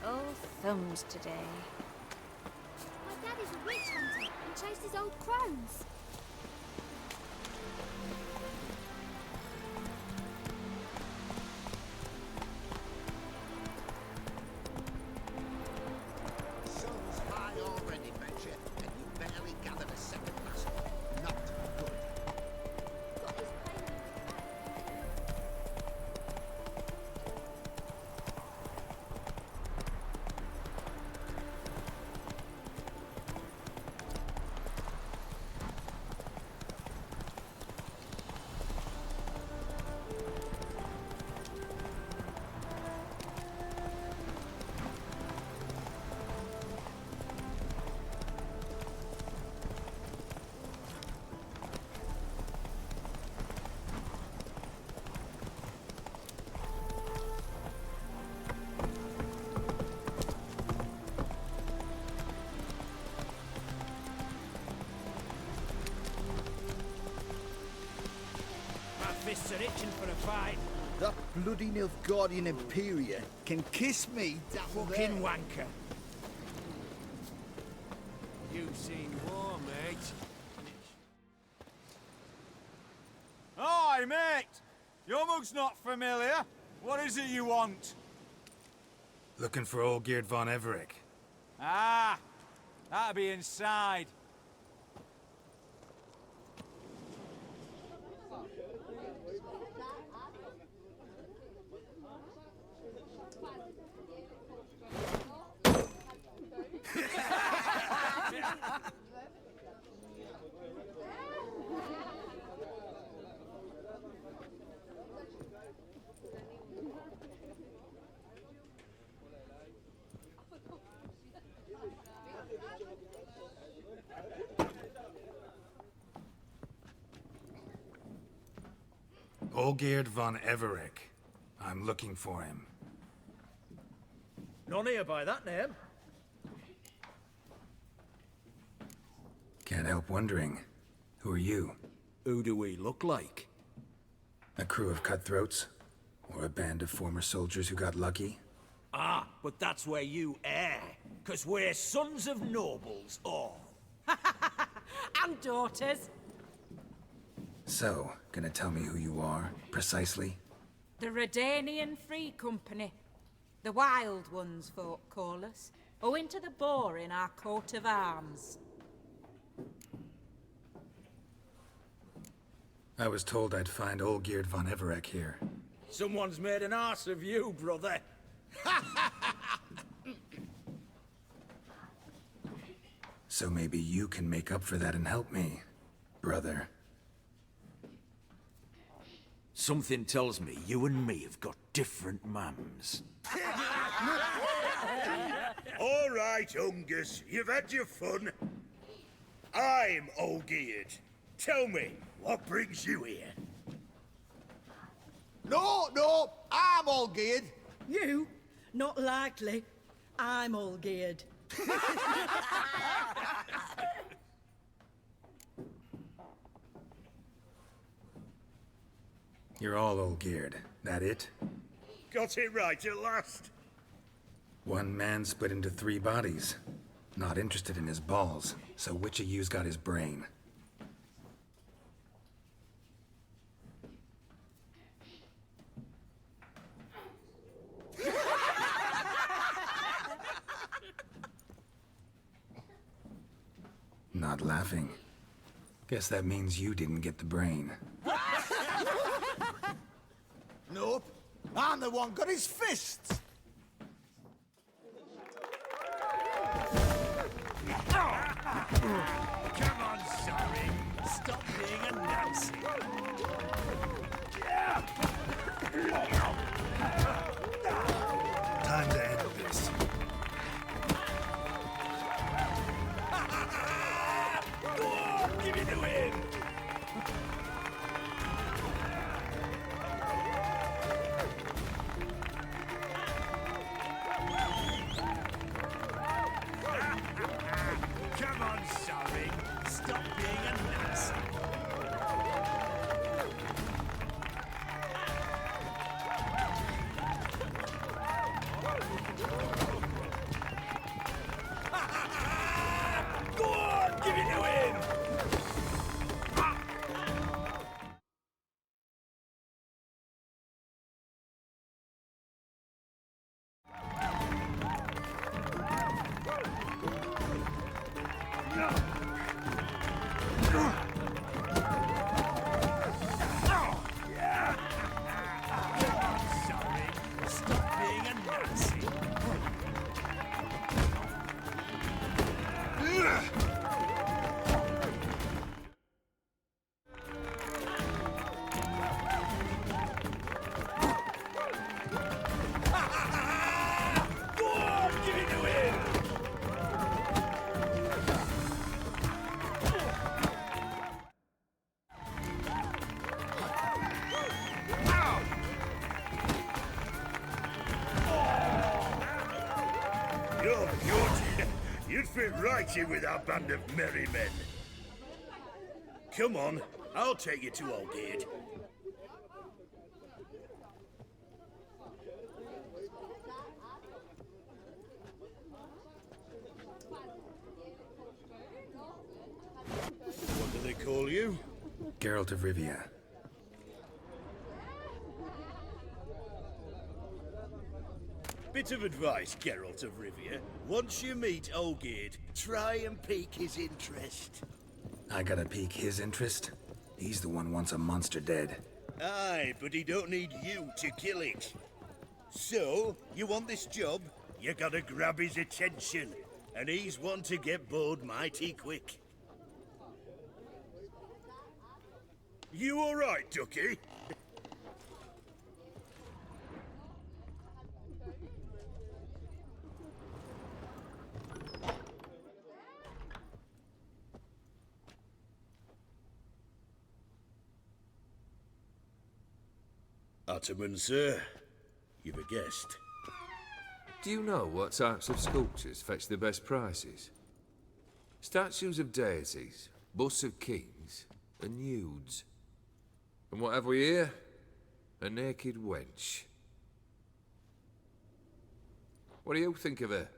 Oh, thumbs today. My dad is a witch hunter and chases old crones. Sun's high already, Betcha, and you barely gathered a second muscle. Not good. Got his pain. My fists are itching for a fight. That bloody Nilfgaardian Imperia can kiss me down Fucking there. wanker. You've seen war, mate. Aye, mate! Your mug's not familiar. What is it you want? Looking for Olgierd von Everec. Ah, that'll be inside. Olgierd von Everec. I'm looking for him. None here by that name. Can't help wondering. Who are you? Who do we look like? A crew of cutthroats? Or a band of former soldiers who got lucky? Ah, but that's where you err. 'Cause we're sons of nobles, all. And daughters. So, gonna tell me who you are, precisely? The Redanian Free Company. The Wild Ones, folk call us. Owing to the boar in our coat of arms. I was told I'd find Olgierd von Everec here. Someone's made an arse of you, brother. So maybe you can make up for that and help me, brother. Something tells me you and me have got different mums. All right, Ungus, you've had your fun. I'm Olgierd. Tell me, what brings you here? No, I'm all geared. You? Not likely. I'm all geared. You're all Olgierd. That it? Got it right at last. One man split into 3 bodies. Not interested in his balls, so which of you's got his brain? Not laughing. Guess that means you didn't get the brain. Nope. I'm the one got his fists. Come on, sorry. Stop being a Nazi. Time to end this. Go on, give it to him. Come on, sorry. Stop being a Nazi. You're good. You'd fit right in with our band of merry men. Come on, I'll take you to Oldgate. What do they call you? Geralt of Rivia. Bit of advice, Geralt of Rivia. Once you meet Olgierd, try and pique his interest. I gotta pique his interest? He's the one wants a monster dead. Aye, but he don't need you to kill it. So, you want this job? You gotta grab his attention. And he's one to get bored mighty quick. You alright, Ducky? Ottoman, sir. You've a guest. Do you know what types of sculptures fetch the best prices? Statues of deities, busts of kings, and nudes. And what have we here? A naked wench. What do you think of her?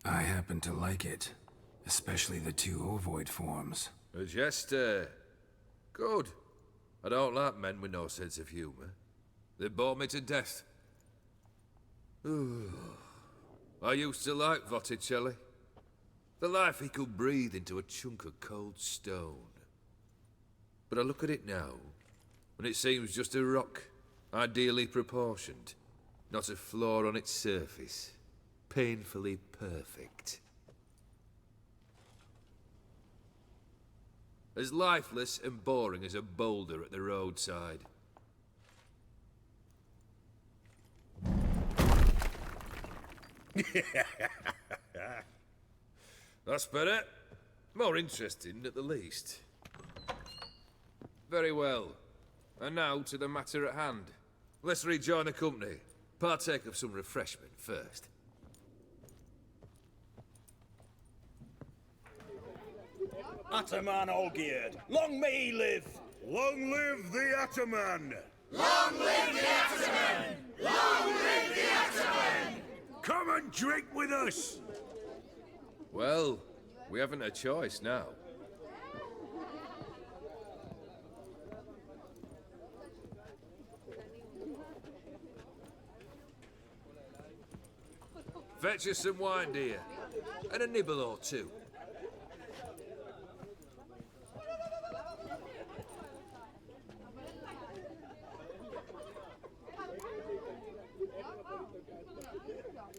I happen to like it. Especially the two ovoid forms. A jester. Good. I don't like men with no sense of humour. They bore me to death. I used to like Botticelli. The life he could breathe into a chunk of cold stone. But I look at it now, and it seems just a rock, ideally proportioned. Not a flaw on its surface. Painfully perfect. As lifeless and boring as a boulder at the roadside. That's better. More interesting, at the least. Very well. And now to the matter at hand. Let's rejoin the company. Partake of some refreshment first. Ataman Olgierd, long may he live! Long live the Ataman! Long live the Ataman! Long live the Ataman! Come and drink with us! Well, we haven't a choice now. Fetch us some wine, dear. And a nibble or two.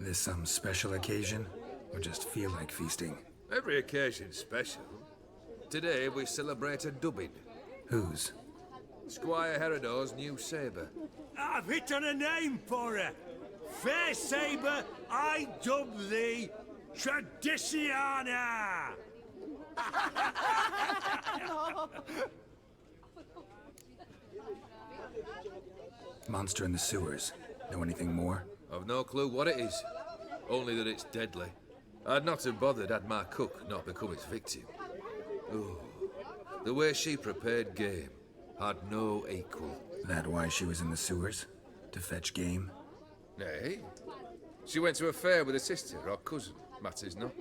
This some special occasion? Or just feel like feasting? Every occasion's special. Today we celebrate a dubbing. Whose? Squire Herodor's new sabre. I've hit on a name for her! Fair Sabre, I dub thee Tradiciana! Monster in the sewers. Know anything more? I've no clue what it is. Only that it's deadly. I'd not have bothered had my cook not become its victim. Oh, the way she prepared game had no equal. That why she was in the sewers? To fetch game? Nay. She went to a fair with a sister or cousin, matters not.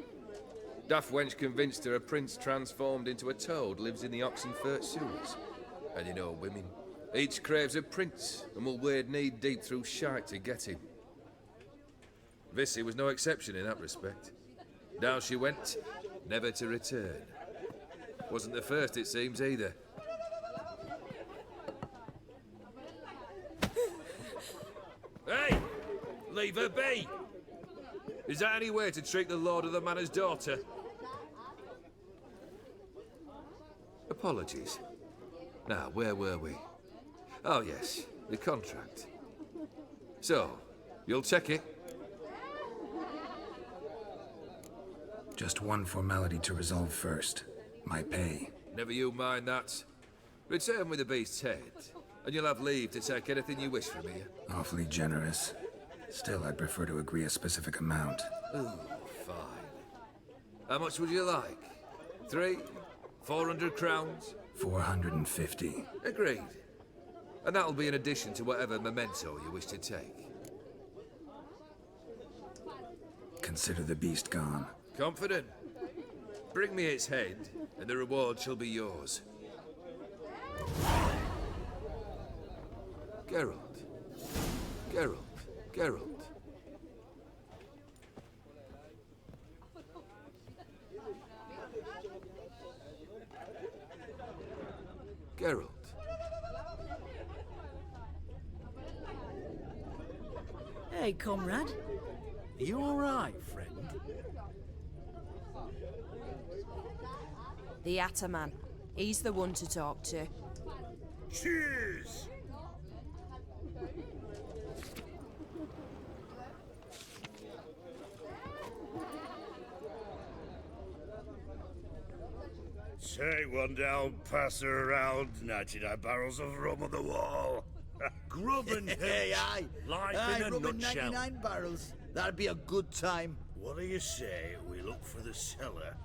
Daft wench convinced her a prince transformed into a toad lives in the Oxenfurt sewers. And you know women. Each craves a prince and will wade knee-deep through shite to get him. Vissy was no exception in that respect. Down she went, never to return. Wasn't the first, it seems, either. Leave her be! Is that any way to treat the lord of the manor's daughter? Apologies. Now, where were we? Oh yes, the contract. So, you'll check it? Just one formality to resolve first. My pay. Never you mind that. Return with the beast's head, and you'll have leave to take anything you wish from here. Awfully generous. Still, I'd prefer to agree a specific amount. Ooh, fine. How much would you like? 400 crowns? 450. Agreed. And that'll be in addition to whatever memento you wish to take. Consider the beast gone. Confident? Bring me its head, and the reward shall be yours. Geralt. Geralt. Geralt. Geralt. Hey, comrade. Are you all right, friend? The Ataman. He's the one to talk to. Cheers! Take one down, pass her around, 99 barrels of rum on the wall. Grub and Hey, aye. Life aye, in a rubbing nutshell. 99 barrels. That'd be a good time. What do you say we look for the cellar,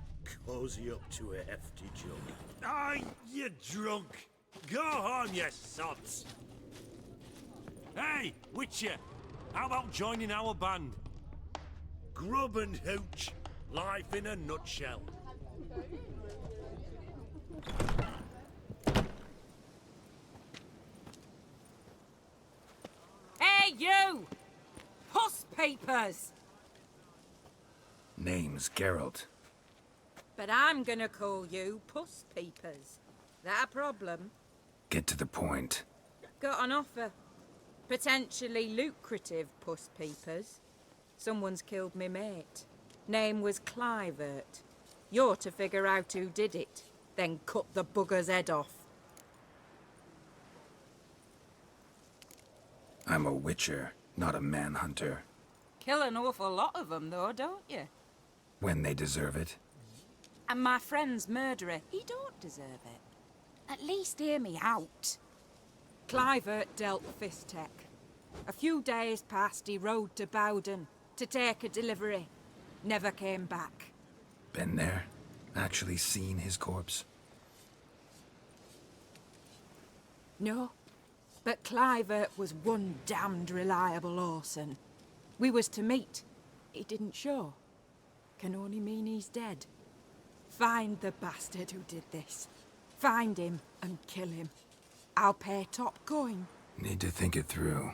cozy up to a hefty jug? Aye, you drunk. Go home, you sods. Hey, Witcher, how about joining our band? Grub and hooch. Life in a nutshell. Hey, you! Puss papers! Name's Geralt. But I'm gonna call you Puss Peepers. That a problem? Get to the point. Got an offer. Potentially lucrative Puss Peepers. Someone's killed me mate. Name was Clivert. You're to figure out who did it, then cut the bugger's head off. I'm a witcher, not a manhunter. Kill an awful lot of them, though, don't you? When they deserve it. And my friend's murderer, he don't deserve it. At least hear me out. Clivert dealt Fistek. A few days past, he rode to Bowden to take a delivery. Never came back. Been there? Actually seen his corpse? No, but Clivert was one damned reliable Orson. We was to meet. He didn't show. Can only mean he's dead. Find the bastard who did this. Find him and kill him. I'll pay top coin. Need to think it through.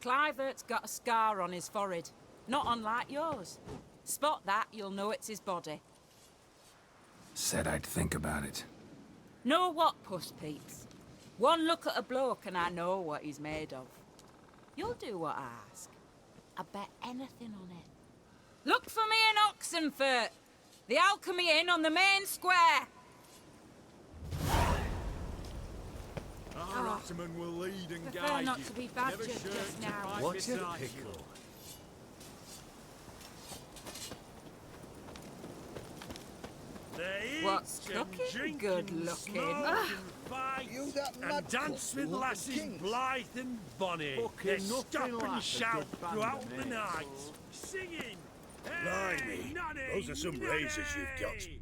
Clivert's got a scar on his forehead, not unlike yours. Spot that, you'll know it's his body. Said I'd think about it. Know what, Puss Peeps? One look at a bloke and I know what he's made of. You'll do what I ask. I bet anything on it. Look for me in Oxenfurt! The Alchemy Inn on the main square! Our Ottoman will lead and Prefer guide not you. to be Never badgered shirk just to now. fight What's your beside you. pickle? They What's eat and cooking? drink Good and looking. smoke Ah. and fight You that mad and dance cook with who look lasses kings. blithe and bonny. Fucking They nothing stop like a and shout good band throughout of the mates. night, singing. Blimey, Hey, nonny, those are some razors you've got. nonny.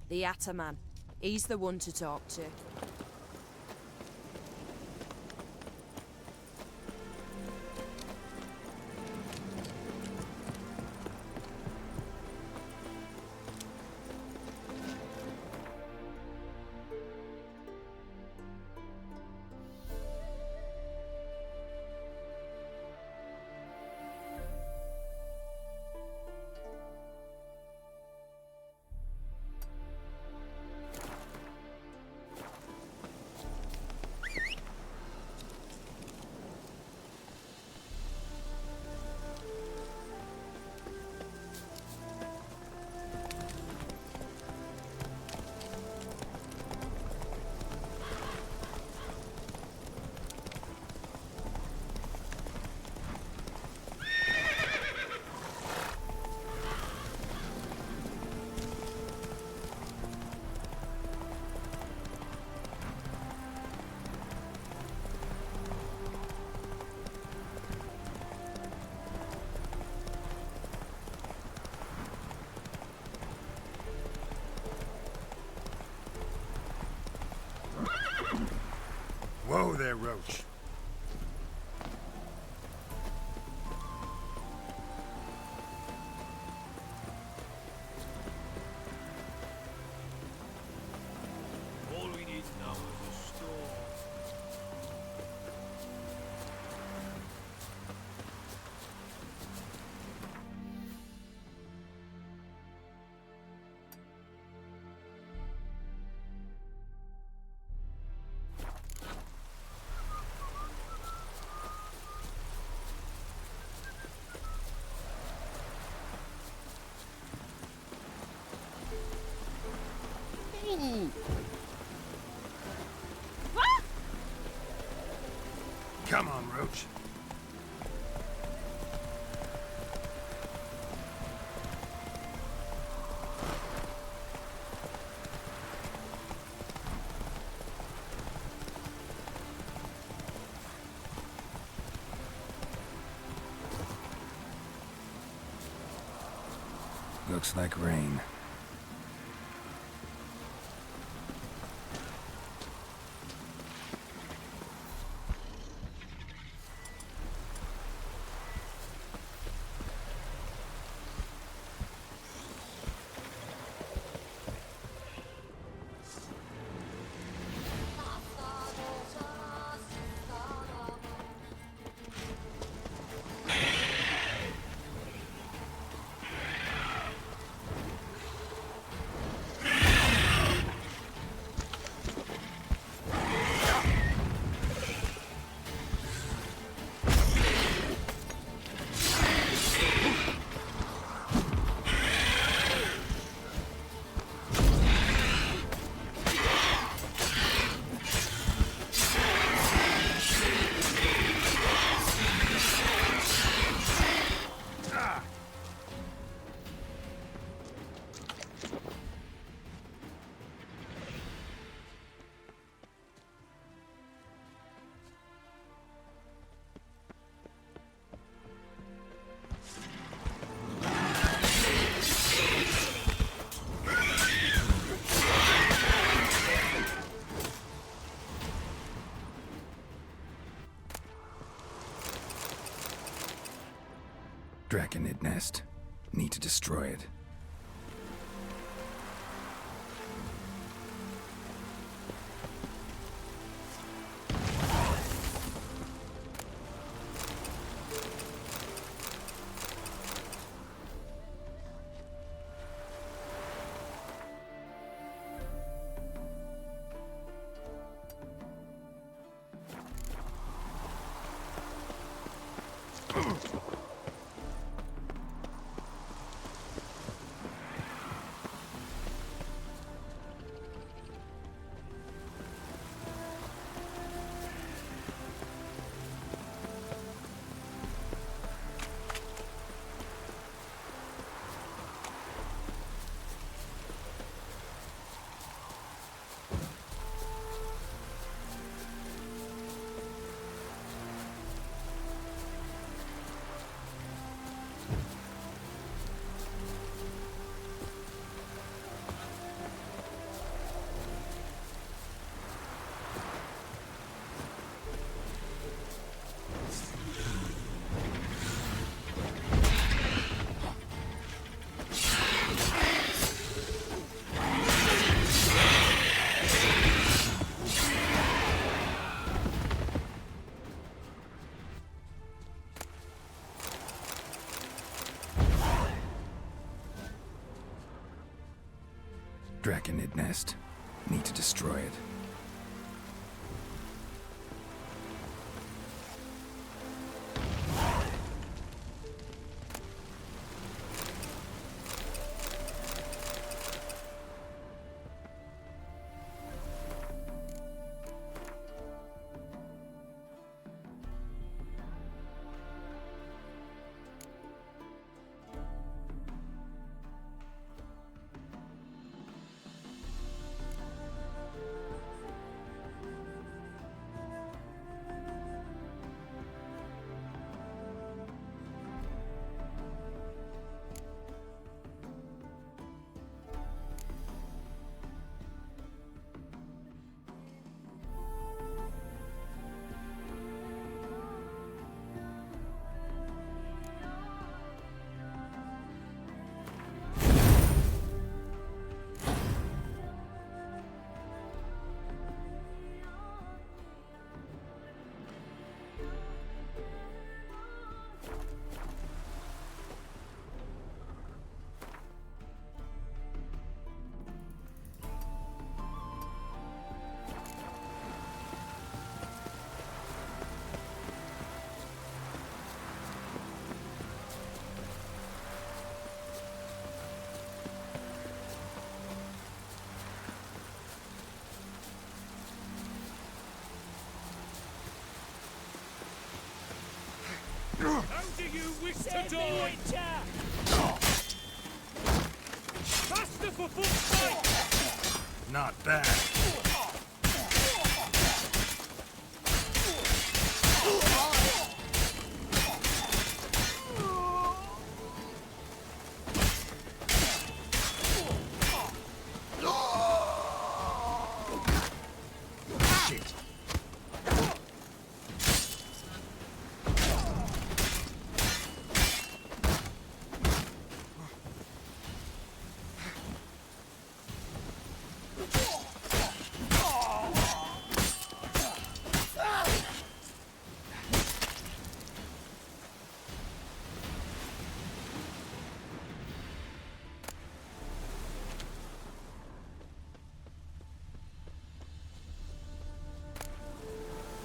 The Ataman. He's the one to talk to. there, Roach. All we need now is a store. Come on, Roach. Looks like rain. Draconid nest. Need to destroy it. Draconid nest. Need to destroy it. How do you wish to die? Faster for fuck's sake! Not bad. Shit.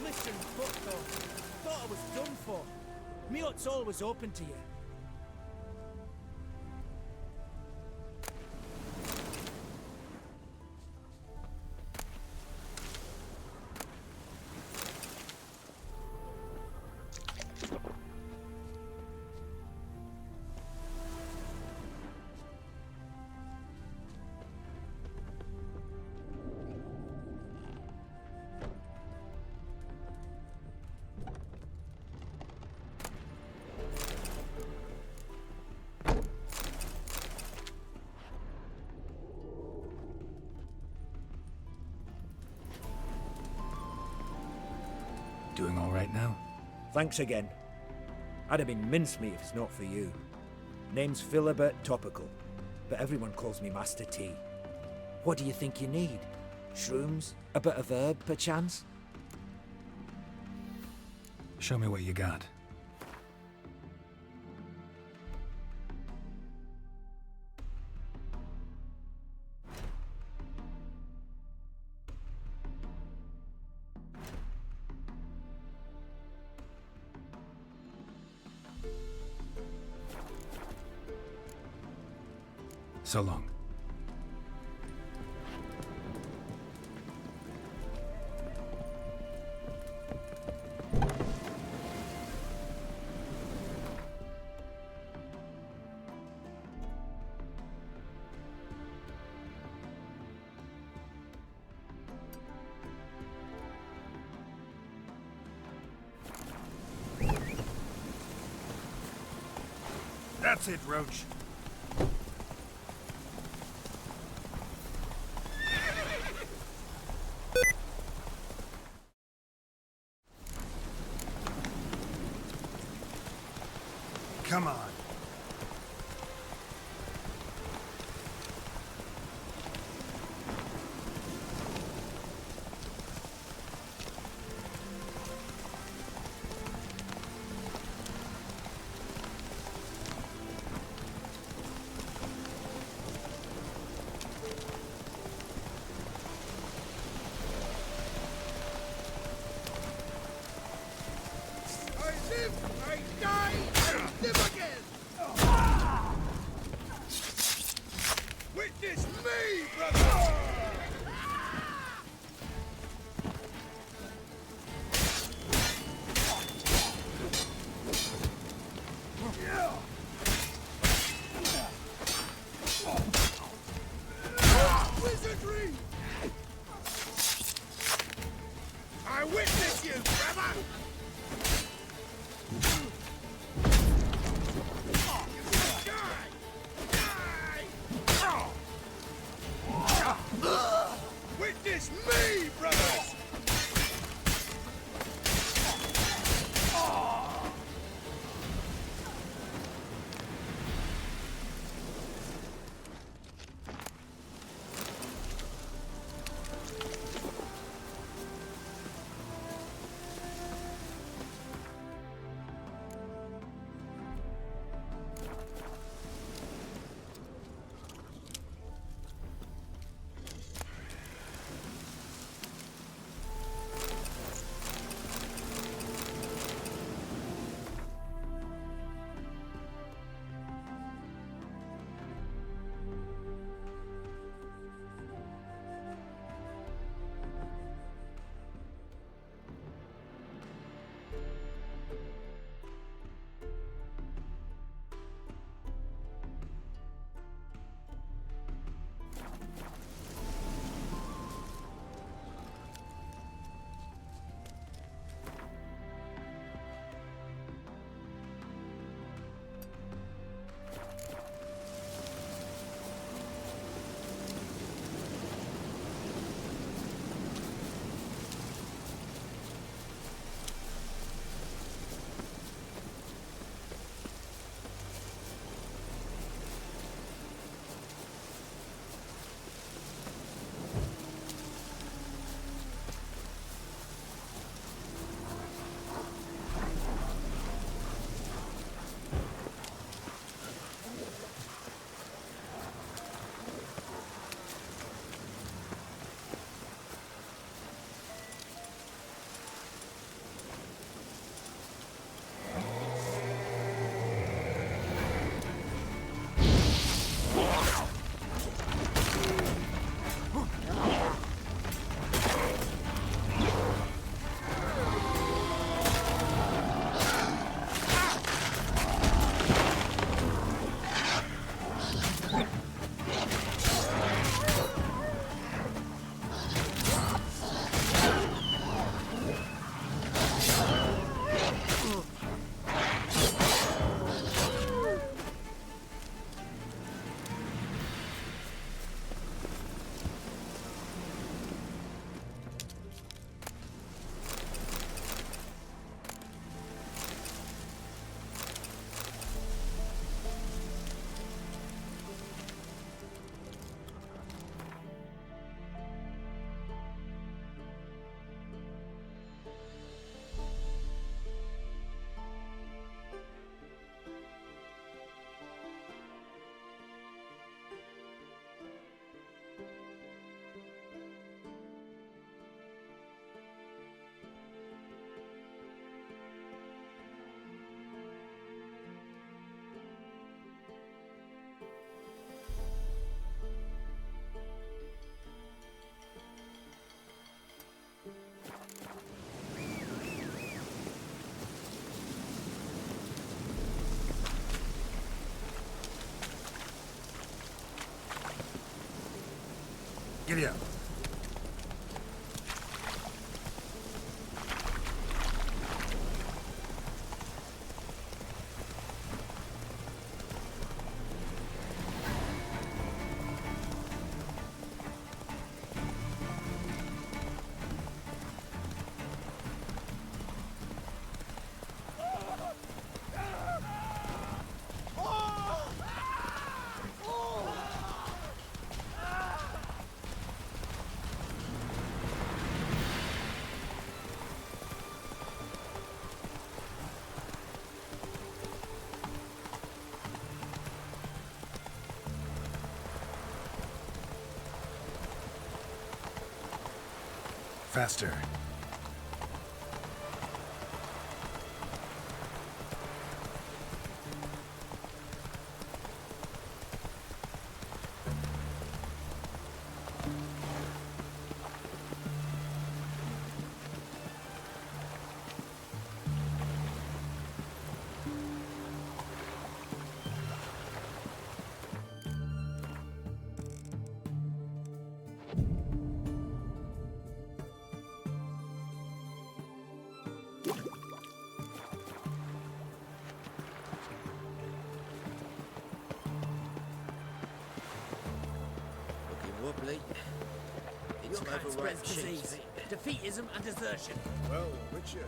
Listen, fuck though. Thought I was done for. Me hut's always open to you. Doing all right now? Thanks again. I'd have been mincemeat if it's not for you. Name's Philibert Topical, but everyone calls me Master T. What do you think you need? Shrooms? A bit of herb, perchance? Show me what you got. So long. That's it, Roach. Come on. I live, I die, I live again! Witness me, brother! Wizardry! I witness you, brother! Giddy up. Faster. Wobbly. It's Your kind spreads disease, defeatism and desertion. Well, Richard.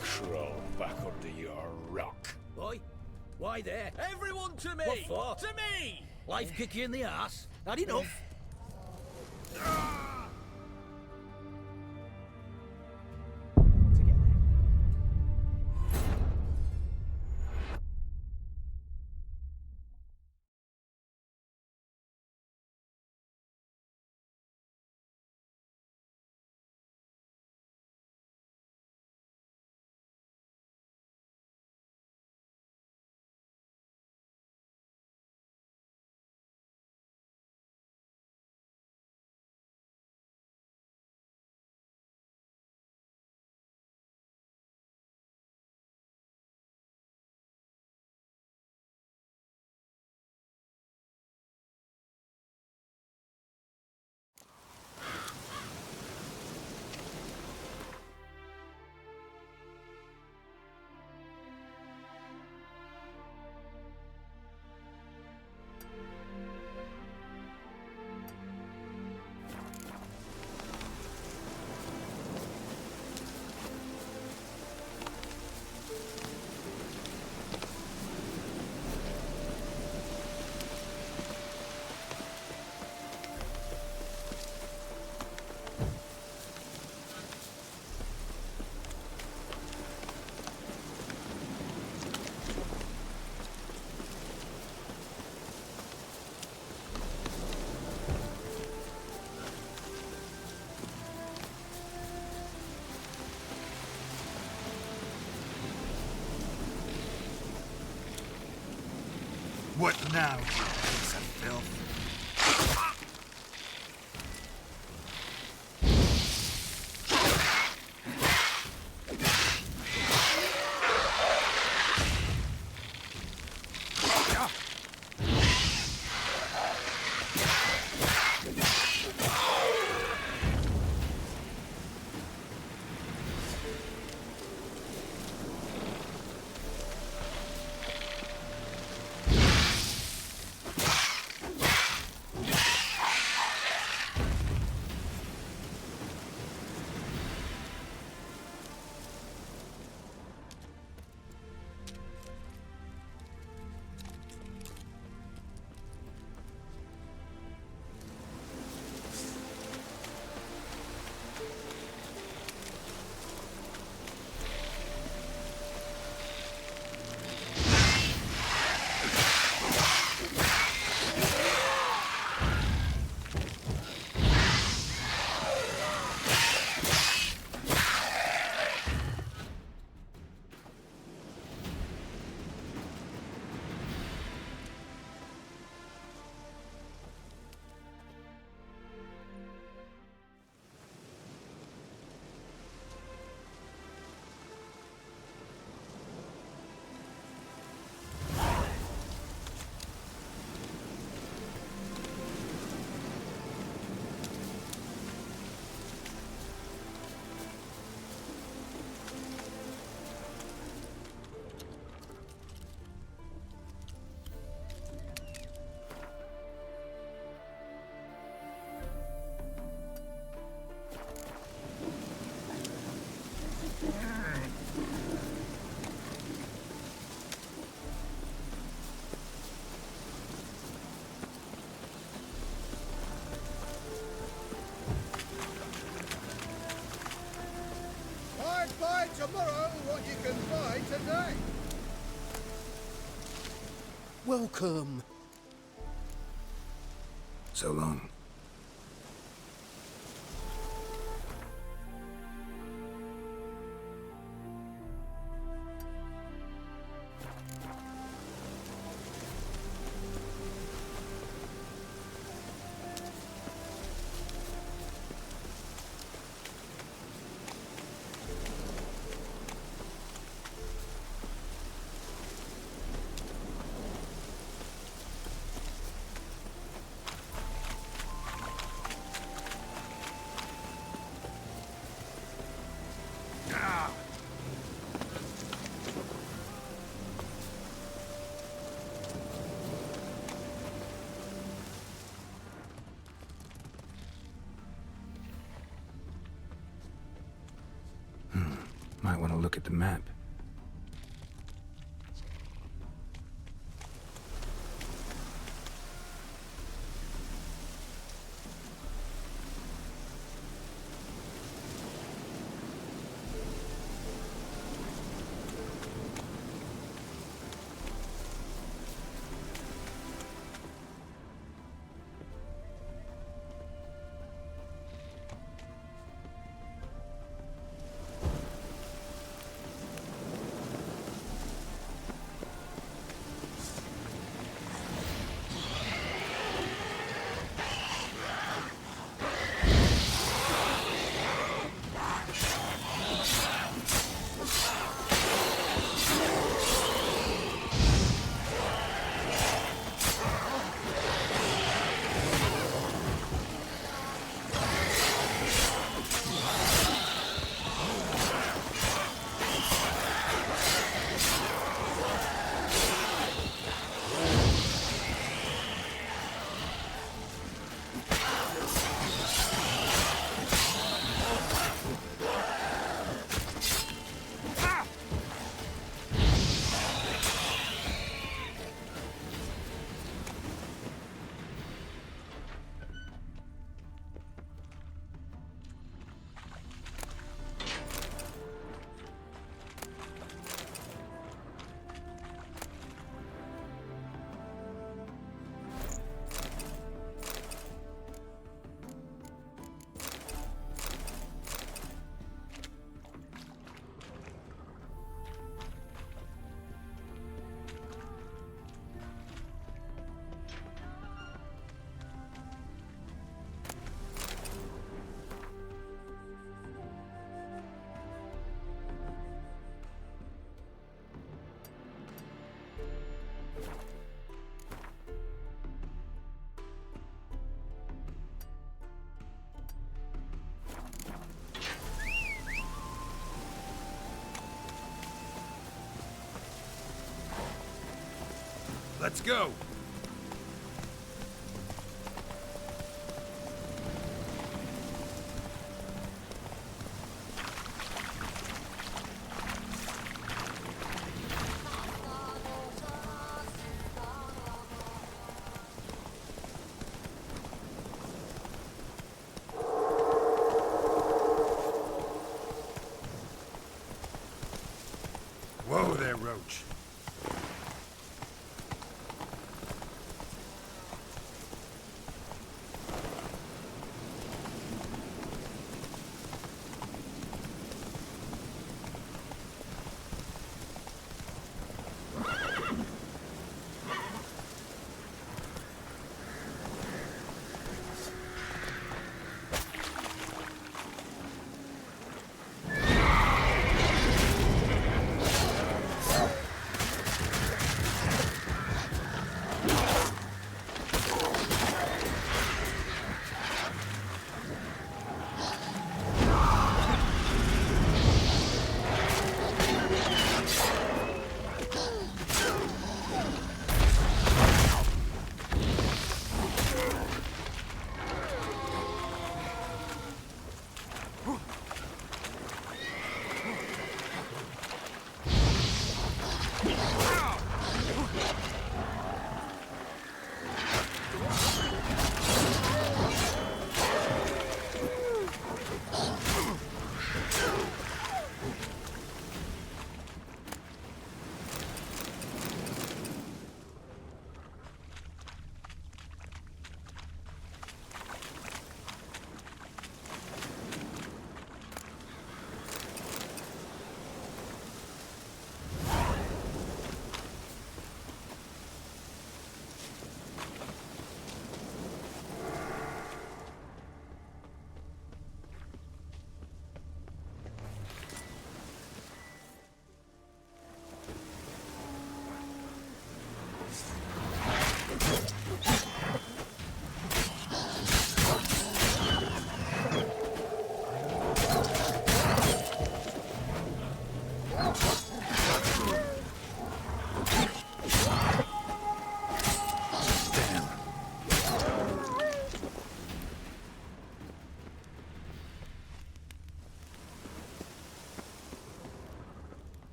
Crawl back under your rock. Boy, why there? Everyone to me! What for? To me! Life kick you in the ass? Had enough? What now, you piece of filth? tomorrow what you can buy today. Welcome. So long. Might want to look at the map. Let's go! Whoa there, Roach.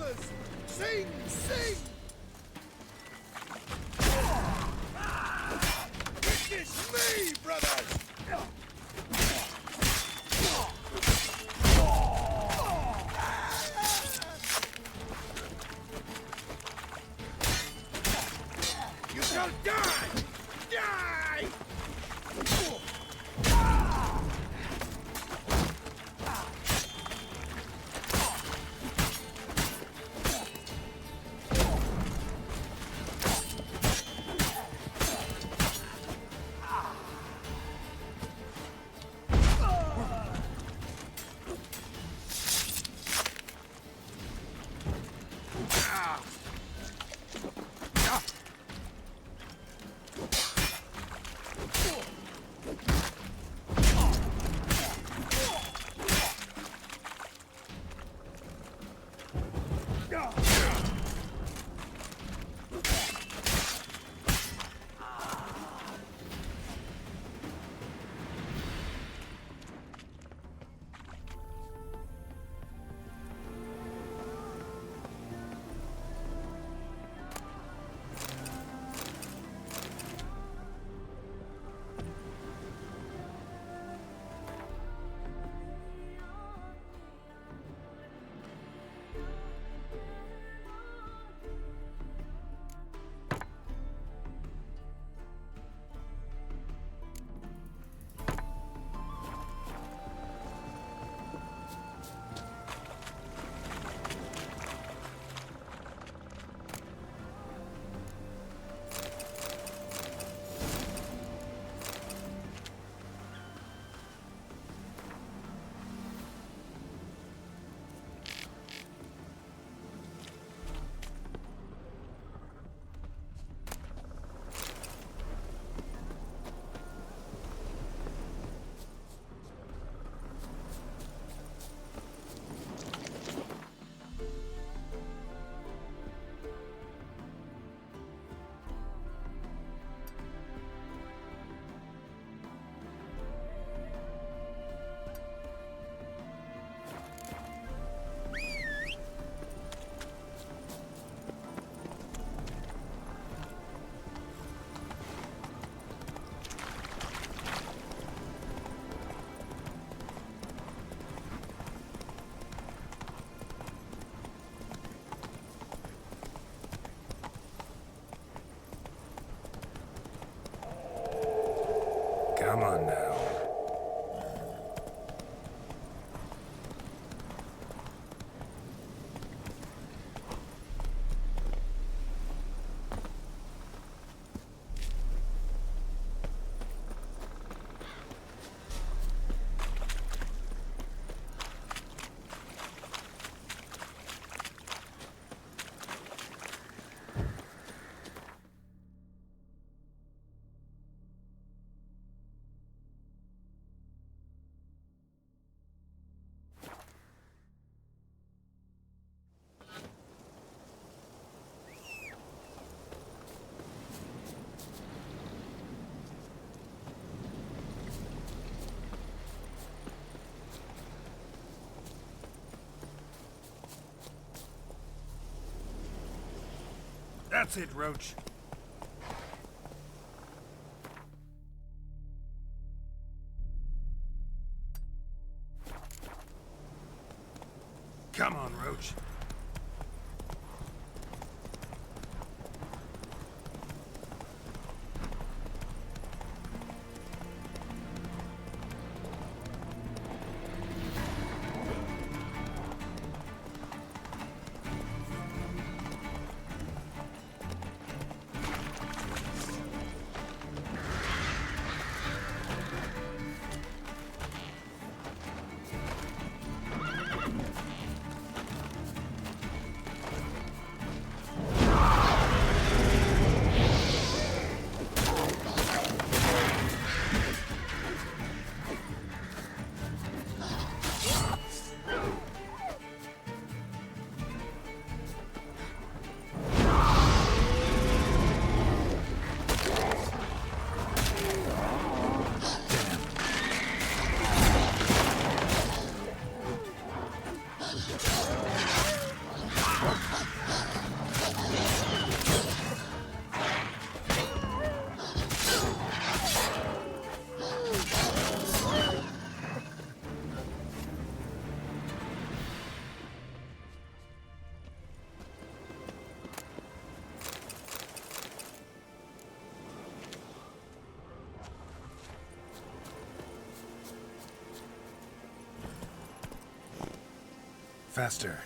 brothers! Sing, sing! Witness me, brothers! You shall die! Die! Come on now. That's it, Roach. Come on, Roach. Faster.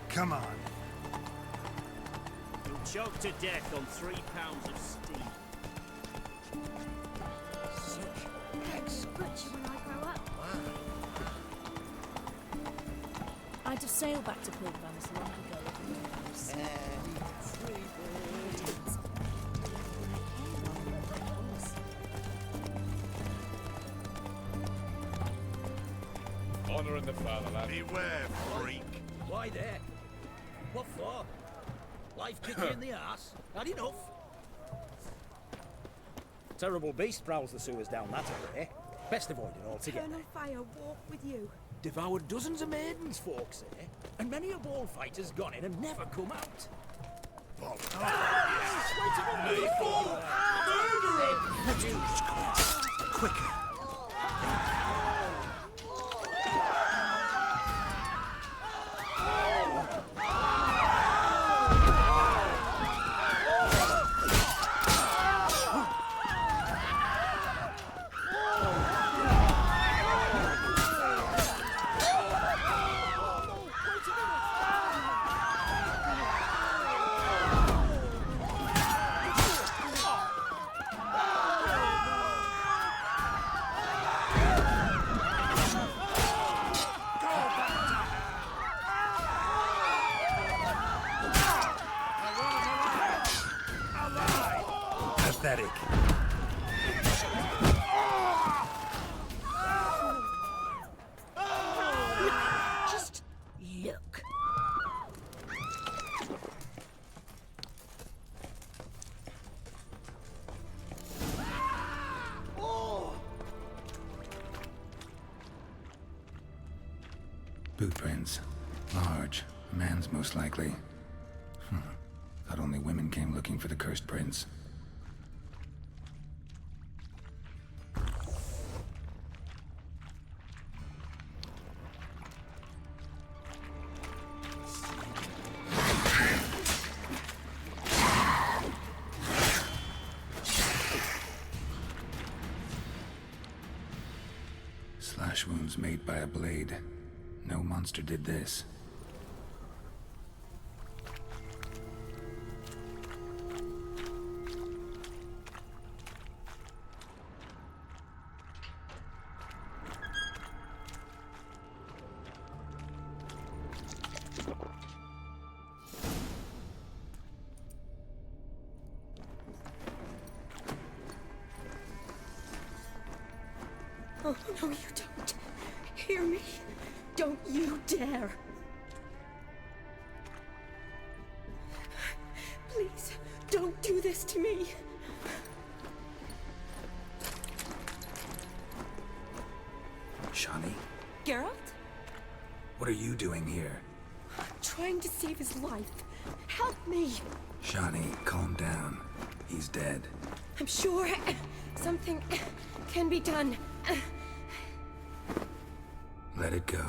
Come on. You'll choke to death on 3 pounds of steam. Hex butcher when I grow up. I'd have sailed back to Pilgrims long ago. Honor in the fatherland. Beware, freak. Why there? What for? Life kick you in the arse? Had enough? Terrible beast prowls the sewers down that way. Best avoid it altogether. Colonel Fire walk with you. Devoured dozens of maidens, folks say, and many a ball fighter's gone in and never come out. Quicker. Pathetic. Just look. Boot prints. Large. A man's most likely. Thought only women came looking for the cursed prince. Slash wounds made by a blade. No monster did this. Oh, no, you don't. Hear me? Don't you dare. Please, don't do this to me. Shani? Geralt? What are you doing here? Trying to save his life. Help me. Shani, calm down. He's dead. I'm sure something can be done. Let it go.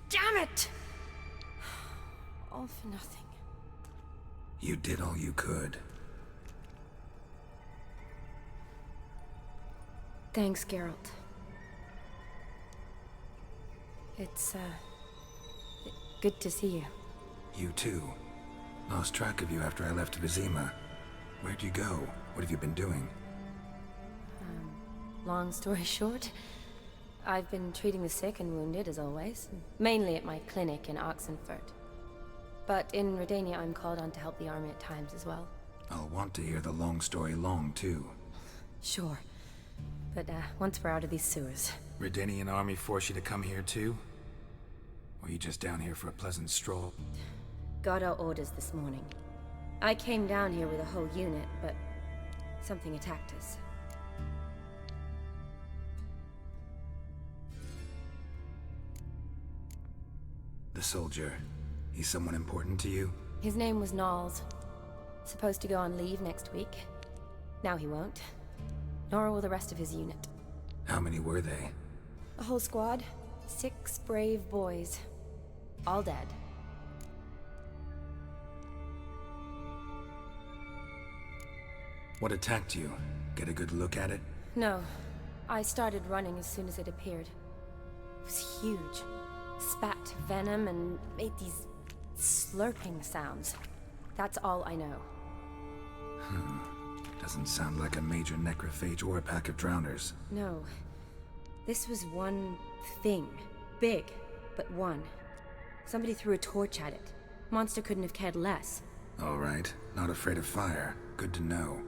Damn it! All for nothing. You did all you could. Thanks, Geralt. It's, good to see you. You too. Lost track of you after I left Vizima. Where'd you go? What have you been doing? Long story short, I've been treating the sick and wounded, as always. Mainly at my clinic in Oxenfurt. But in Redania, I'm called on to help the army at times as well. I'll want to hear the long story long, too. Sure. But, once we're out of these sewers. Redanian army force you to come here too? Or you just down here for a pleasant stroll? Got our orders this morning. I came down here with a whole unit, but something attacked us. The soldier, he's someone important to you? His name was Knowles. Supposed to go on leave next week. Now he won't. Nor will the rest of his unit. How many were they? A whole squad. 6 brave boys. All dead. What attacked you? Get a good look at it? No. I started running as soon as it appeared. It was huge. Spat venom and made these slurping sounds. That's all I know. Doesn't sound like a major necrophage or a pack of drowners. No. This was one thing. Big, but one. Somebody threw a torch at it. Monster couldn't have cared less. All right. Not afraid of fire. Good to know.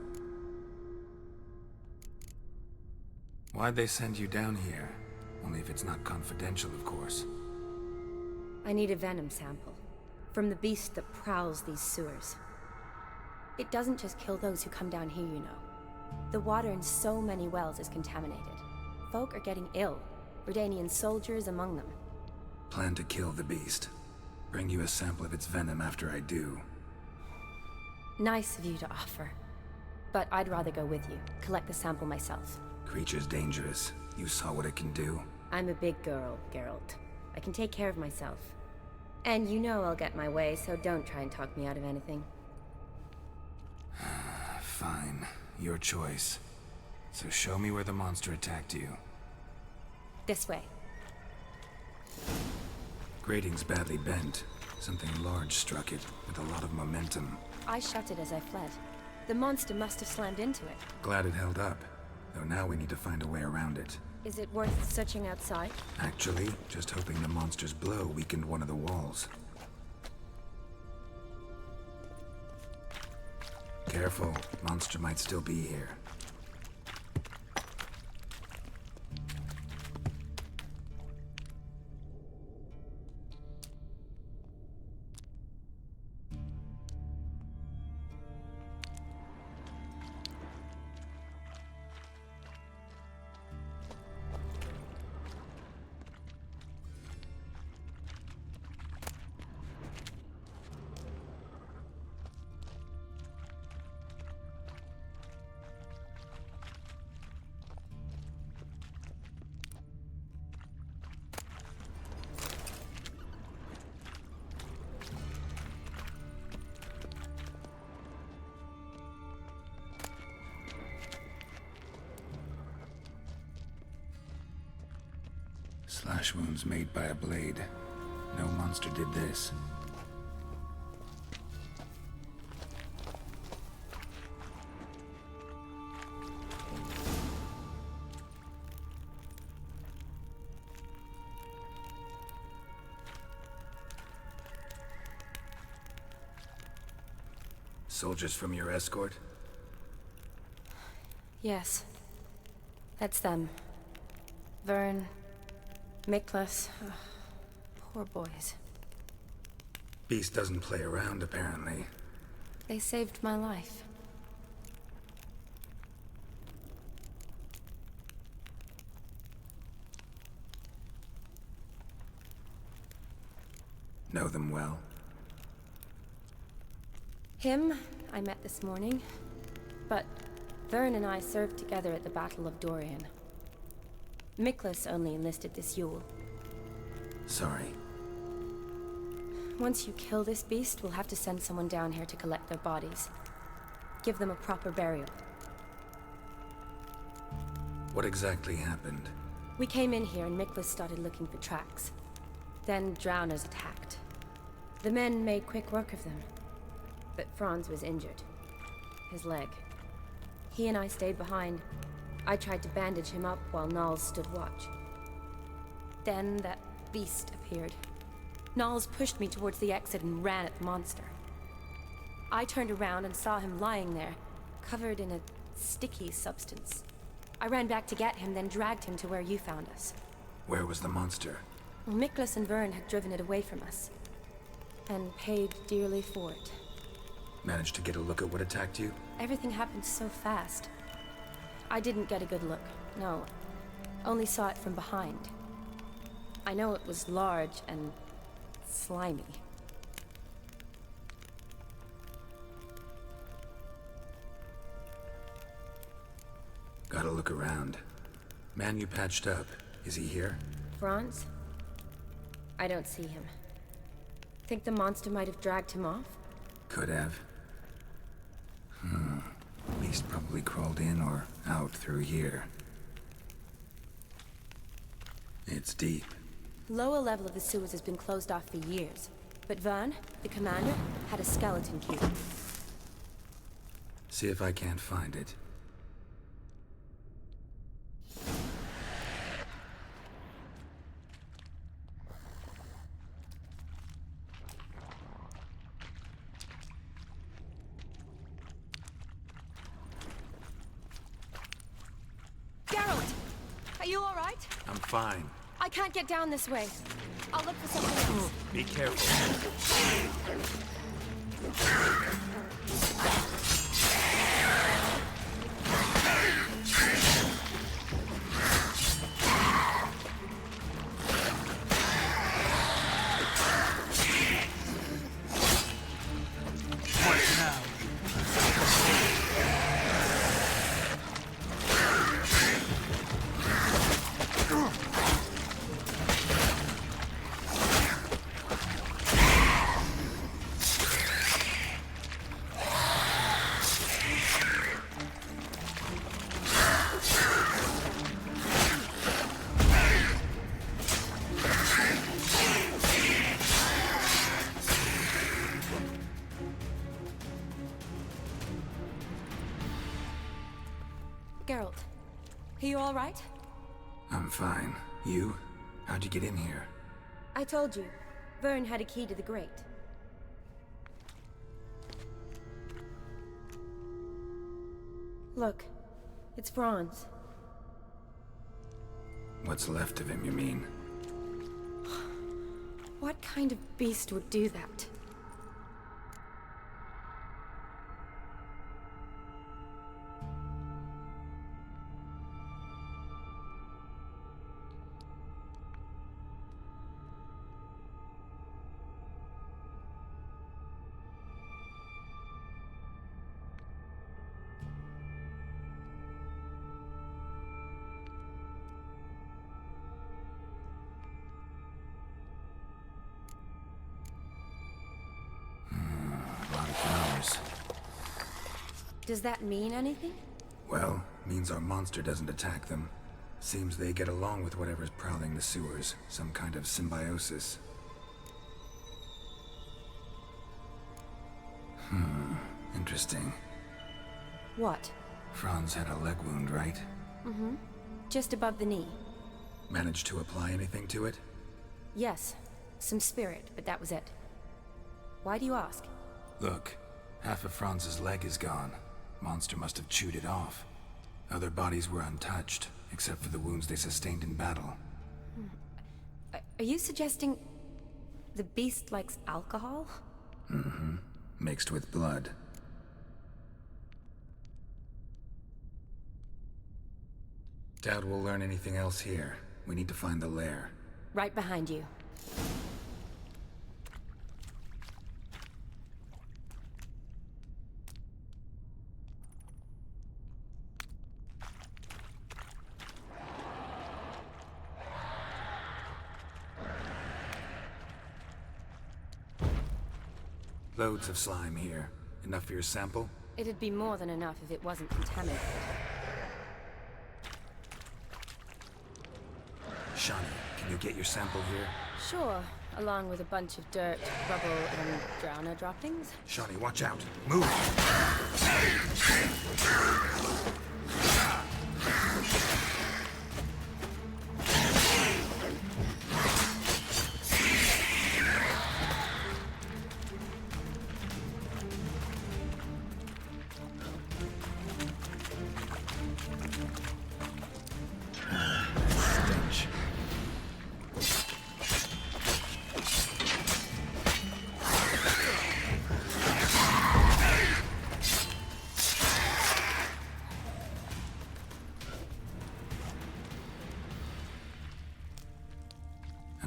Why'd they send you down here? Only if it's not confidential, of course. I need a venom sample. From the beast that prowls these sewers. It doesn't just kill those who come down here, you know. The water in so many wells is contaminated. Folk are getting ill. Redanian soldiers among them. Plan to kill the beast. Bring you a sample of its venom after I do. Nice of you to offer. But I'd rather go with you. Collect the sample myself. Creature's dangerous. You saw what it can do. I'm a big girl, Geralt. I can take care of myself. And you know I'll get my way, so don't try and talk me out of anything. Fine. Your choice. So show me where the monster attacked you. This way. Grating's badly bent. Something large struck it, with a lot of momentum. I shut it as I fled. The monster must have slammed into it. Glad it held up. Though now we need to find a way around it. Is it worth searching outside? Actually, just hoping the monster's blow weakened one of the walls. Careful, monster might still be here. Slash wounds made by a blade. No monster did this. Soldiers from your escort? Yes. That's them. Vern, Miklas. Poor boys. Beast doesn't play around, apparently. They saved my life. Know them well? Him, I met this morning. But Vern and I served together at the Battle of Dorian. Miklas only enlisted this Yule. Sorry. Once you kill this beast, we'll have to send someone down here to collect their bodies. Give them a proper burial. What exactly happened? We came in here and Miklas started looking for tracks. Then drowners attacked. The men made quick work of them. But Franz was injured. His leg. He and I stayed behind. I tried to bandage him up while Knowles stood watch. Then that beast appeared. Knowles pushed me towards the exit and ran at the monster. I turned around and saw him lying there, covered in a sticky substance. I ran back to get him, then dragged him to where you found us. Where was the monster? Miklas and Vern had driven it away from us. And paid dearly for it. Managed to get a look at what attacked you? Everything happened so fast. I didn't get a good look, no. Only saw it from behind. I know it was large and slimy. Gotta look around. Man you patched up, is he here? Franz? I don't see him. Think the monster might have dragged him off? Could have. Beast probably crawled in or out through here. It's deep. Lower level of the sewers has been closed off for years. But Vern, the commander, had a skeleton key. See if I can't find it. Geralt! Are you alright? I'm fine. I can't get down this way. I'll look for something else. Be careful. Geralt, are you alright? I'm fine. You? How'd you get in here? I told you, Vern had a key to the grate. Look, it's Franz. What's left of him, you mean? What kind of beast would do that? Does that mean anything? Well, means our monster doesn't attack them. Seems they get along with whatever's prowling the sewers. Some kind of symbiosis. Interesting. What? Franz had a leg wound, right? Mm-hmm. Just above the knee. Managed to apply anything to it? Yes. Some spirit, but that was it. Why do you ask? Look, half of Franz's leg is gone. Monster must have chewed it off. Other bodies were untouched, except for the wounds they sustained in battle. Are you suggesting the beast likes alcohol? Mm-hmm. Mixed with blood. Doubt we'll learn anything else here. We need to find the lair. Right behind you. Loads of slime here. Enough for your sample? It'd be more than enough if it wasn't contaminated. Shani, can you get your sample here? Sure, along with a bunch of dirt, rubble, and drowner droppings. Shani, watch out! Move!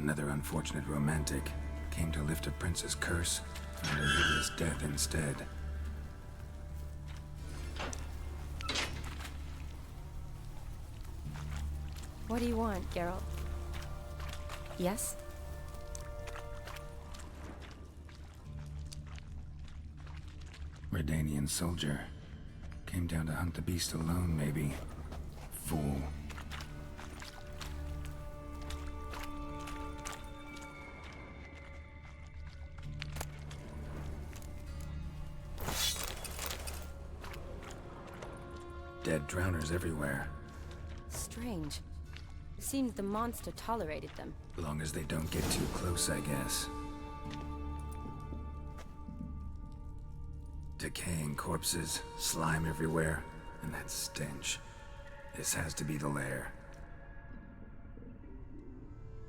Another unfortunate romantic came to lift a prince's curse, found a hideous death instead. What do you want, Geralt? Yes? Redanian soldier. Came down to hunt the beast alone, maybe. Fool. Dead drowners everywhere. Strange. Seems the monster tolerated them. Long as they don't get too close, I guess. Decaying corpses, slime everywhere, and that stench. This has to be the lair.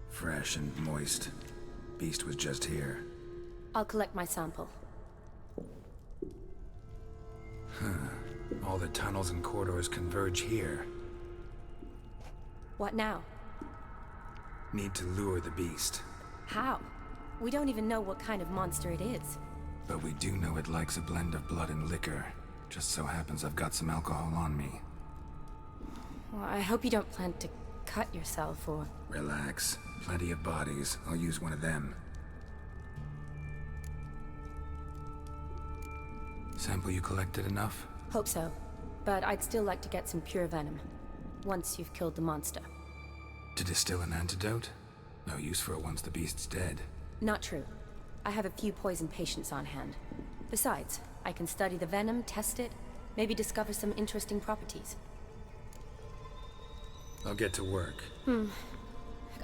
Fresh and moist. Beast was just here. I'll collect my sample. All the tunnels and corridors converge here. What now? Need to lure the beast. How? We don't even know what kind of monster it is. But we do know it likes a blend of blood and liquor. Just so happens I've got some alcohol on me. Well, I hope you don't plan to cut yourself or... Relax. Plenty of bodies. I'll use one of them. Sample you collected enough? Hope so. But I'd still like to get some pure venom. Once you've killed the monster. To distill an antidote? No use for it once the beast's dead. Not true. I have a few poison patients on hand. Besides, I can study the venom, test it, maybe discover some interesting properties. I'll get to work.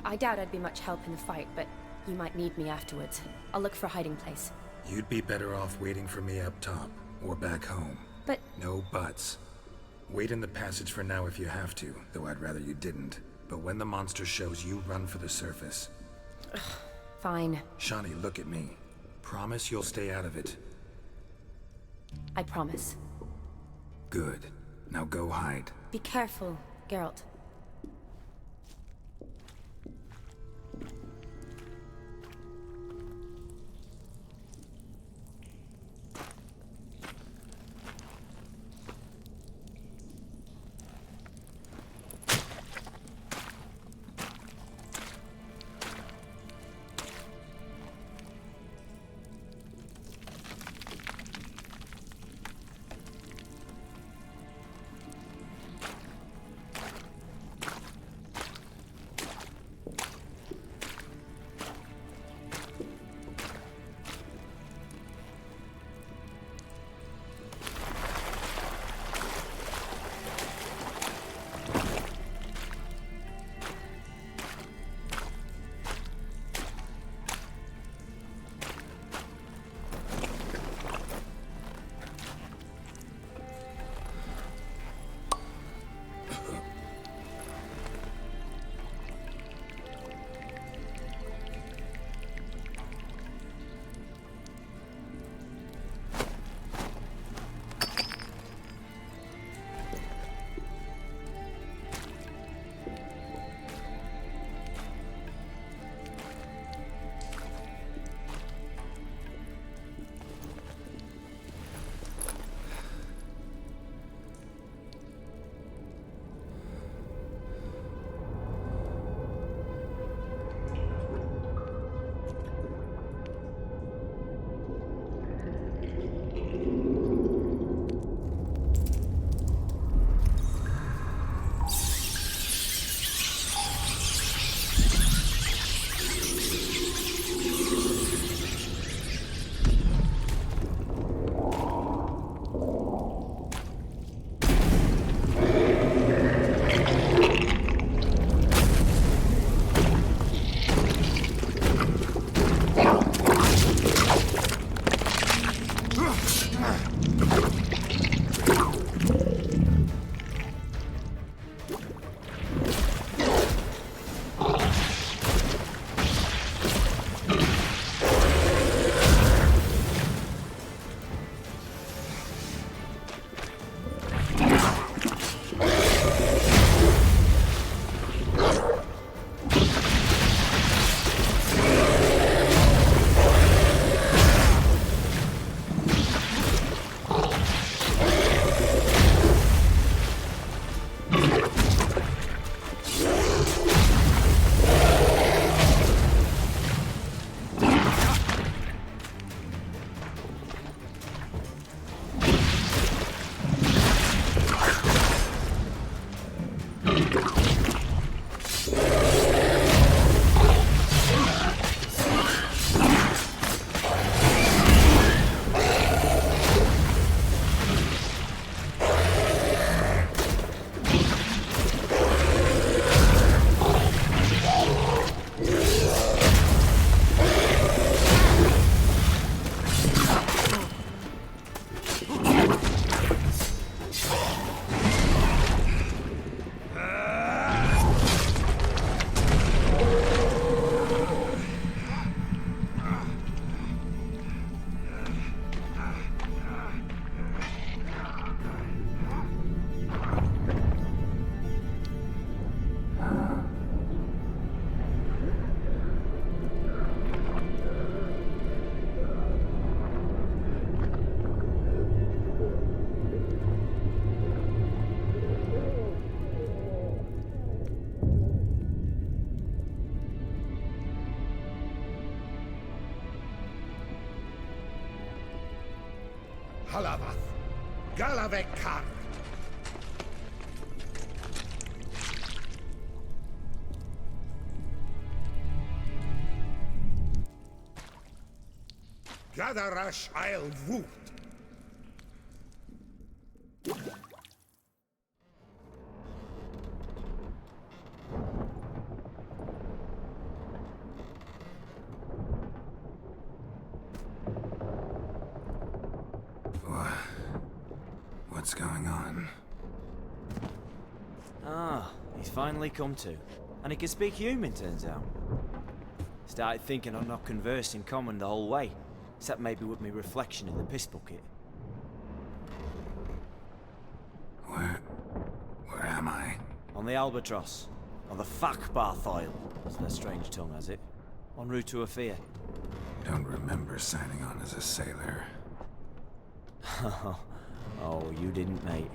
I doubt I'd be much help in the fight, but you might need me afterwards. I'll look for a hiding place. You'd be better off waiting for me up top, or back home. But... No buts. Wait in the passage for now if you have to, though I'd rather you didn't. But when the monster shows, you run for the surface. Fine. Shani, look at me. Promise you'll stay out of it. I promise. Good. Now go hide. Be careful, Geralt. Halavath, Galavekar. Gadarash I'll Woot. What's going on? Ah, he's finally come to. And he can speak human, turns out. Started thinking I'd not conversed in common the whole way, except maybe with me reflection in the piss bucket. Where am I? On the Albatross. On the Fakbarth Isle, as their strange tongue has it. En route to Ophir. Don't remember signing on as a sailor. Oh, you didn't, mate.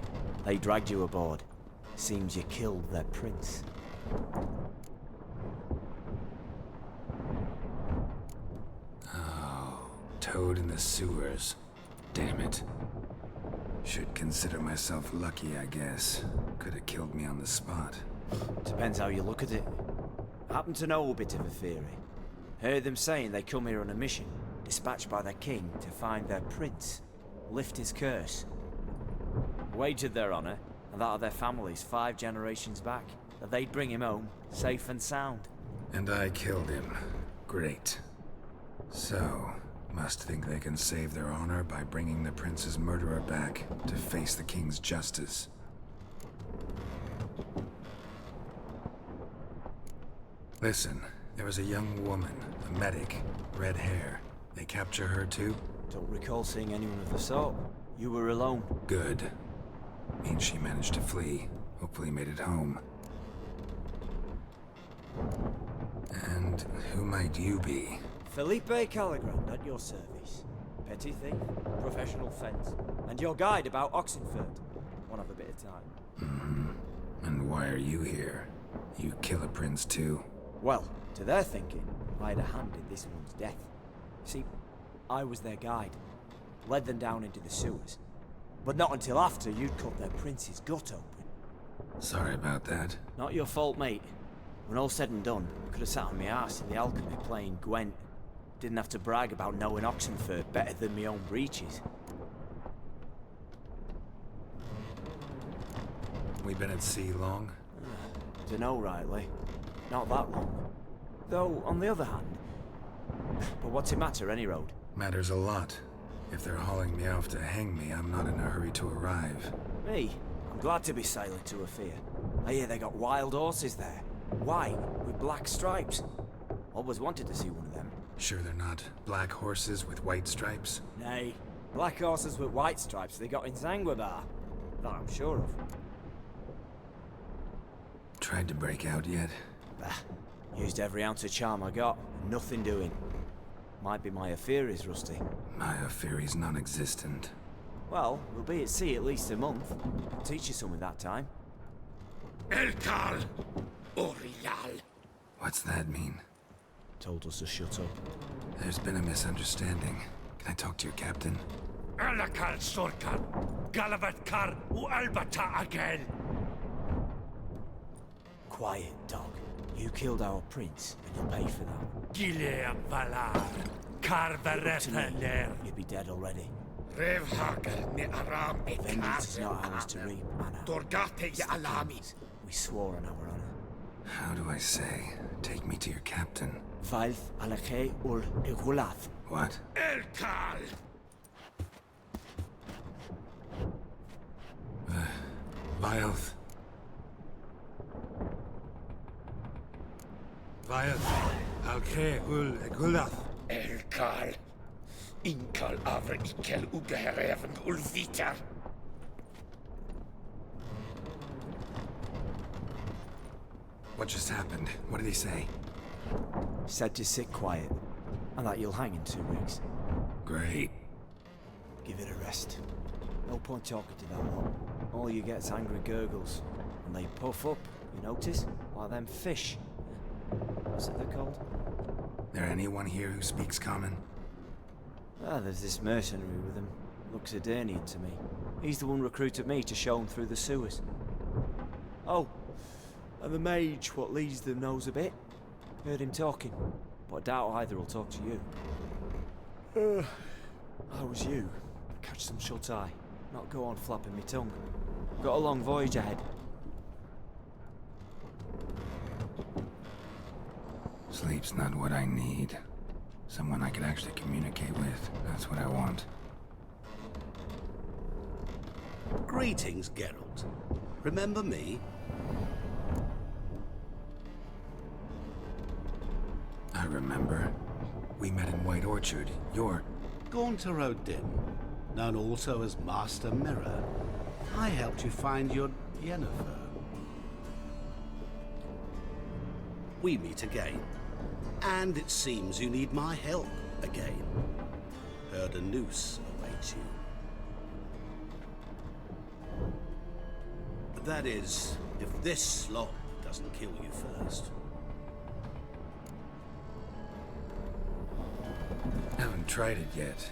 They dragged you aboard. Seems you killed their prince. Oh, toad in the sewers. Damn it. Should consider myself lucky, I guess. Could have killed me on the spot. Depends how you look at it. I happen to know a bit of a theory. Heard them saying they come here on a mission, dispatched by their king to find their prince, lift his curse. Wagered their honor, and that of their families 5 generations back, that they'd bring him home, safe and sound. And I killed him. Great. So, must think they can save their honor by bringing the prince's murderer back to face the king's justice. Listen, there was a young woman, a medic, red hair. They capture her too? Don't recall seeing anyone of the sort. You were alone. Good. Means she managed to flee. Hopefully made it home. And who might you be? Felipe Caligrand at your service. Petty thief, professional fence, and your guide about Oxenfurt. Won't have a bit of time. Mm-hmm. And why are you here? You kill a prince too? Well, to their thinking, I had a hand in this one's death. See, I was their guide. Led them down into the sewers. But not until after you'd cut their prince's gut open. Sorry about that. Not your fault, mate. When all said and done, I could have sat on my arse in the alchemy playing Gwent. Didn't have to brag about knowing Oxenfurt better than my own breeches. We been at sea long? Dunno rightly. Not that long. Though, on the other hand... But what's it matter, any road? Matters a lot. If they're hauling me off to hang me, I'm not in a hurry to arrive. Me? I'm glad to be sailing to Ophir. I hear they got wild horses there. White, with black stripes. Always wanted to see one of them. Sure they're not black horses with white stripes? Nay, black horses with white stripes they got in Zanguebar. That I'm sure of. Tried to break out yet? Bah, used every ounce of charm I got. Nothing doing. Might be my Ophir is rusty. My Ophir is non-existent. Well, we'll be at sea at least a month. I'll teach you something that time. Elkal! Orial! What's that mean? Told us to shut up. There's been a misunderstanding. Can I talk to your captain? Alakal Sorkan! Galavatkar u Albata again! Quiet, dog. You killed our prince, and you'll pay for that. Gileam Valar! Carverethaner! You'd be dead already. Revhagal ni Aram e Vengeance is not ours to reap, Anna. Dorgate ya Alamis! We swore on our honor. How do I say? Take me to your captain. Valth Alake ul Igulath. What? Elkal! Vilth. Vilth. Alke ul Igulath. Elkal! Inkal avre ikel ugehereven ulvitar! What just happened? What did he say? Said to sit quiet, and that you'll hang in 2 weeks. Great. Give it a rest. No point talking to that lot. All you get's angry gurgles. And they puff up, you notice? Like them fish. What's it they're called? There anyone here who speaks common? Ah, there's this mercenary with them. Looks Edirnian to me. He's the one recruited me to show him through the sewers. Oh, and the mage what leads them knows a bit. Heard him talking, but I doubt either will talk to you. How was you? Catch some shut-eye. Not go on flapping me tongue. Got a long voyage ahead. Sleep's not what I need. Someone I could actually communicate with. That's what I want. Greetings, Geralt. Remember me? I remember. We met in White Orchard. You're... Gaunter O'Dim, known also as Master Mirror. I helped you find your Yennefer. We meet again. And it seems you need my help again. Heard a noose awaits you. That is, if this slop doesn't kill you first. Haven't tried it yet.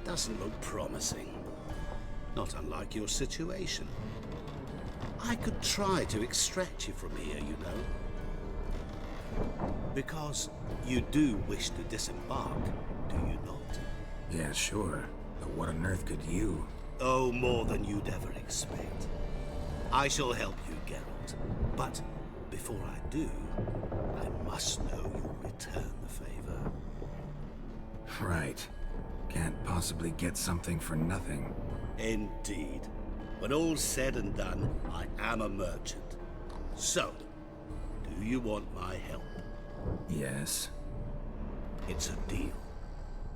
Doesn't look promising. Not unlike your situation. I could try to extract you from here, you know. Because you do wish to disembark, do you not? Yeah, sure. But what on earth could you? Oh, more than you'd ever expect. I shall help you, Geralt. But before I do, I must know you'll return the favor. Right. Can't possibly get something for nothing. Indeed. When all's said and done, I am a merchant. So, do you want my help? Yes. It's a deal.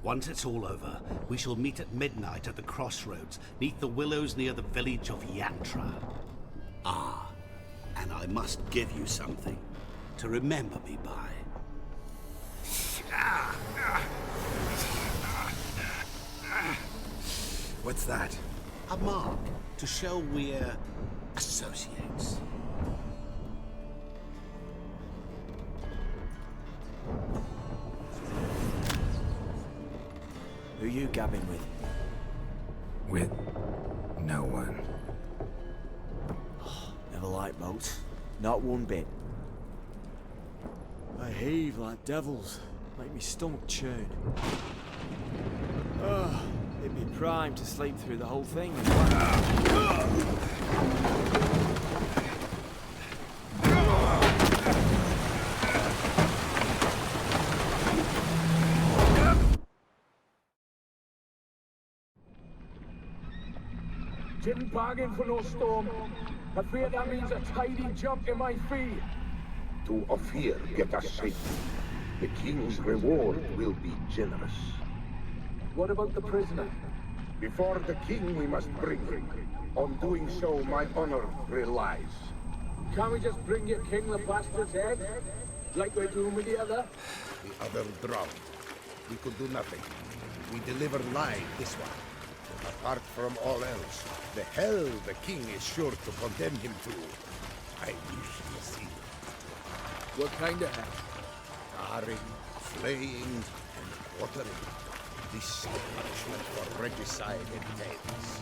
Once it's all over, we shall meet at midnight at the crossroads, neath the willows near the village of Yantra. Ah, and I must give you something to remember me by. What's that? A mark to show we're associates. Who you gabbing with? With no one. Never liked boats. Not one bit. They heave like devils. Make me stomach churn. It'd be prime to sleep through the whole thing. Didn't bargain for no storm. I fear that means a tidy jump in my fee. To Ophir get us safe. The king's reward will be generous. What about the prisoner? Before the king we must bring him. On doing so, my honor relies. Can't we just bring your king the bastard's head? Like we're doing with the other? The other drowned. We could do nothing. We deliver live this one. Apart from all else, the hell the king is sure to condemn him to. I wish to see. What kind of hell? Tarring, flaying, and quartering. This is punishment for regicide and tales.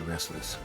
Restless.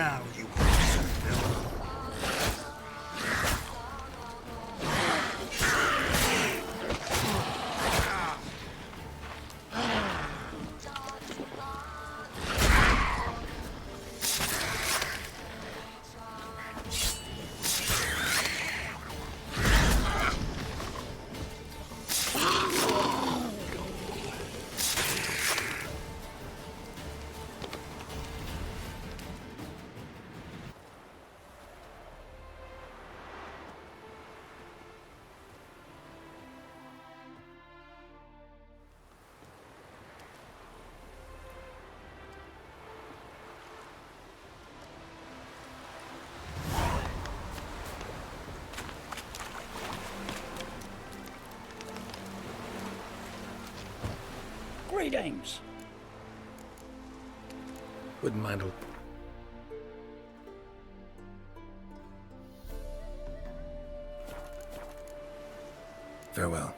now, you handsome villain. Greetings. Wouldn't mind a... Farewell.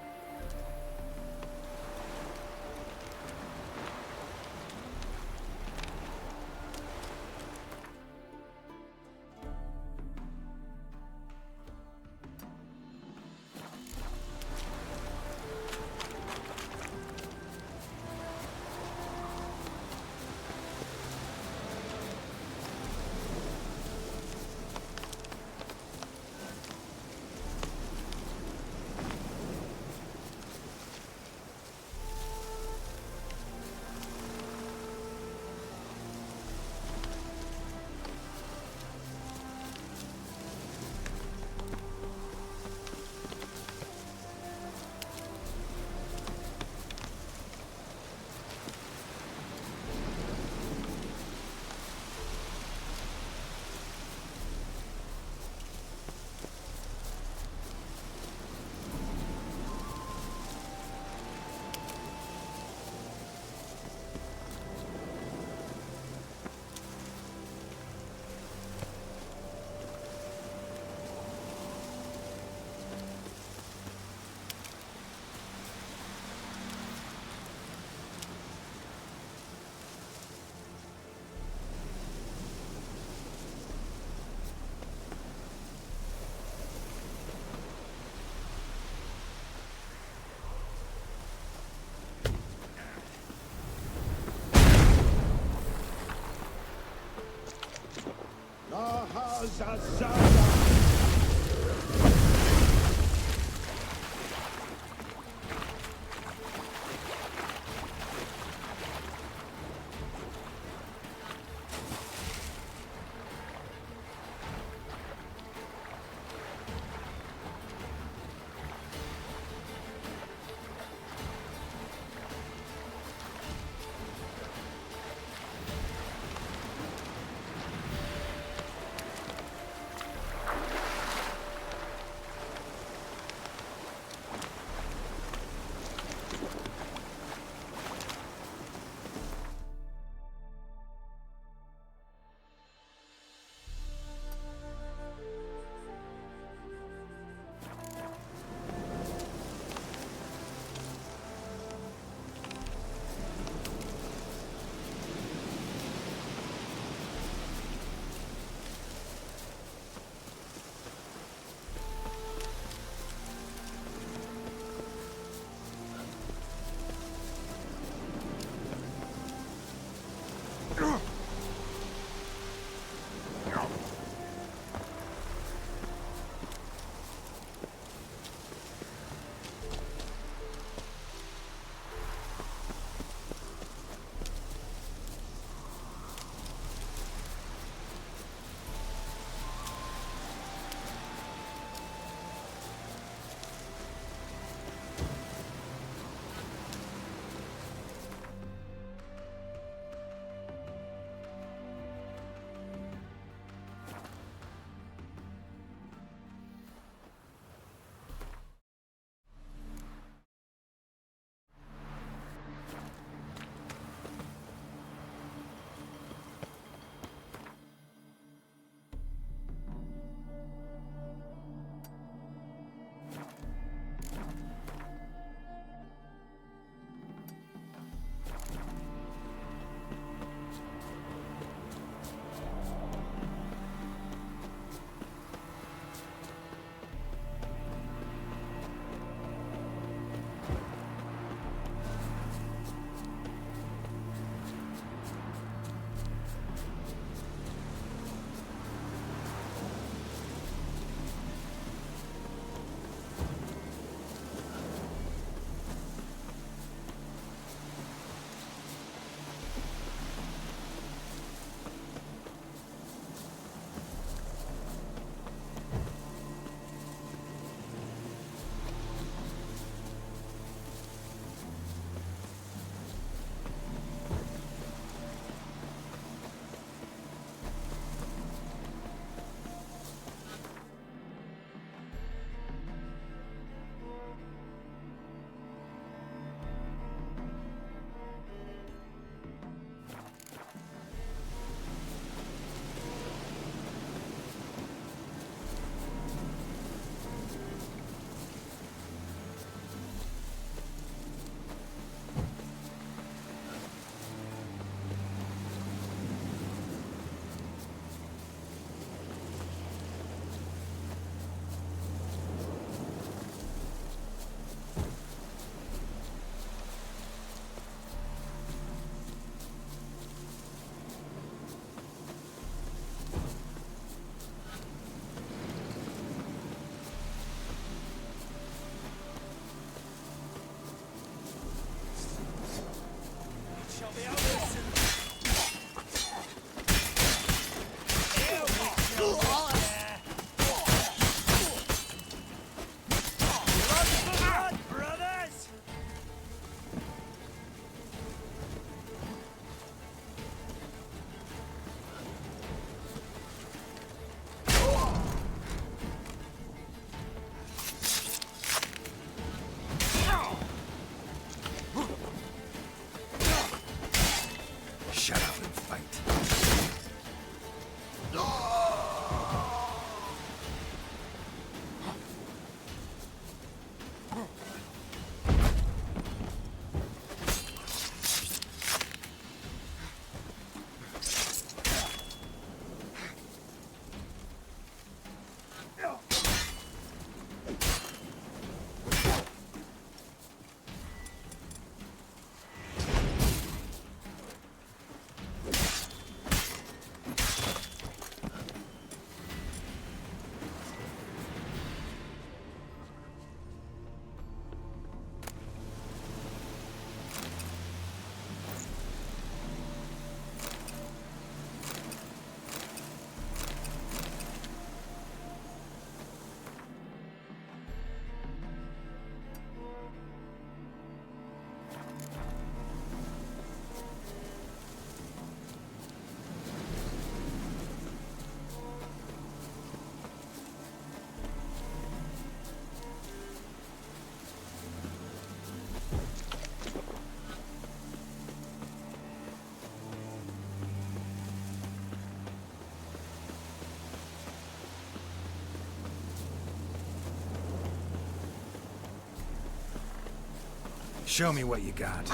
Show me what you got.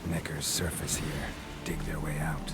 Necker's surface here. Dig their way out.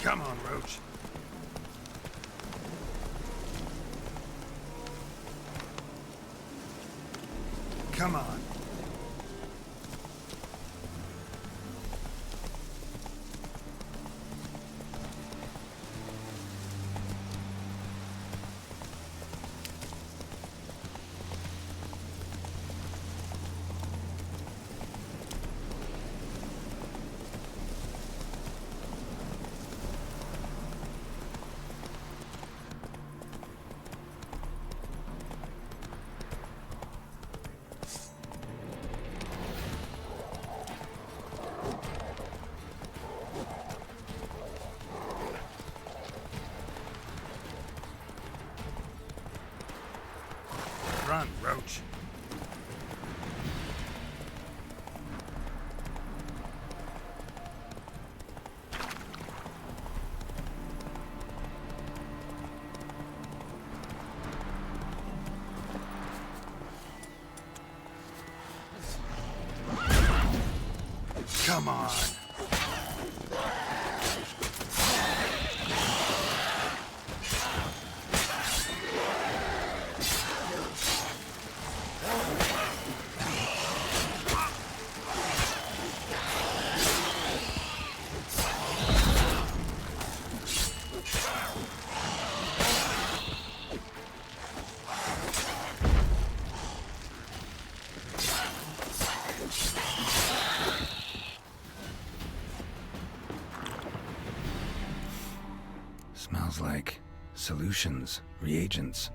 Come on, Roach. Come on. Run, Roach. Come on. Smells like solutions, reagents.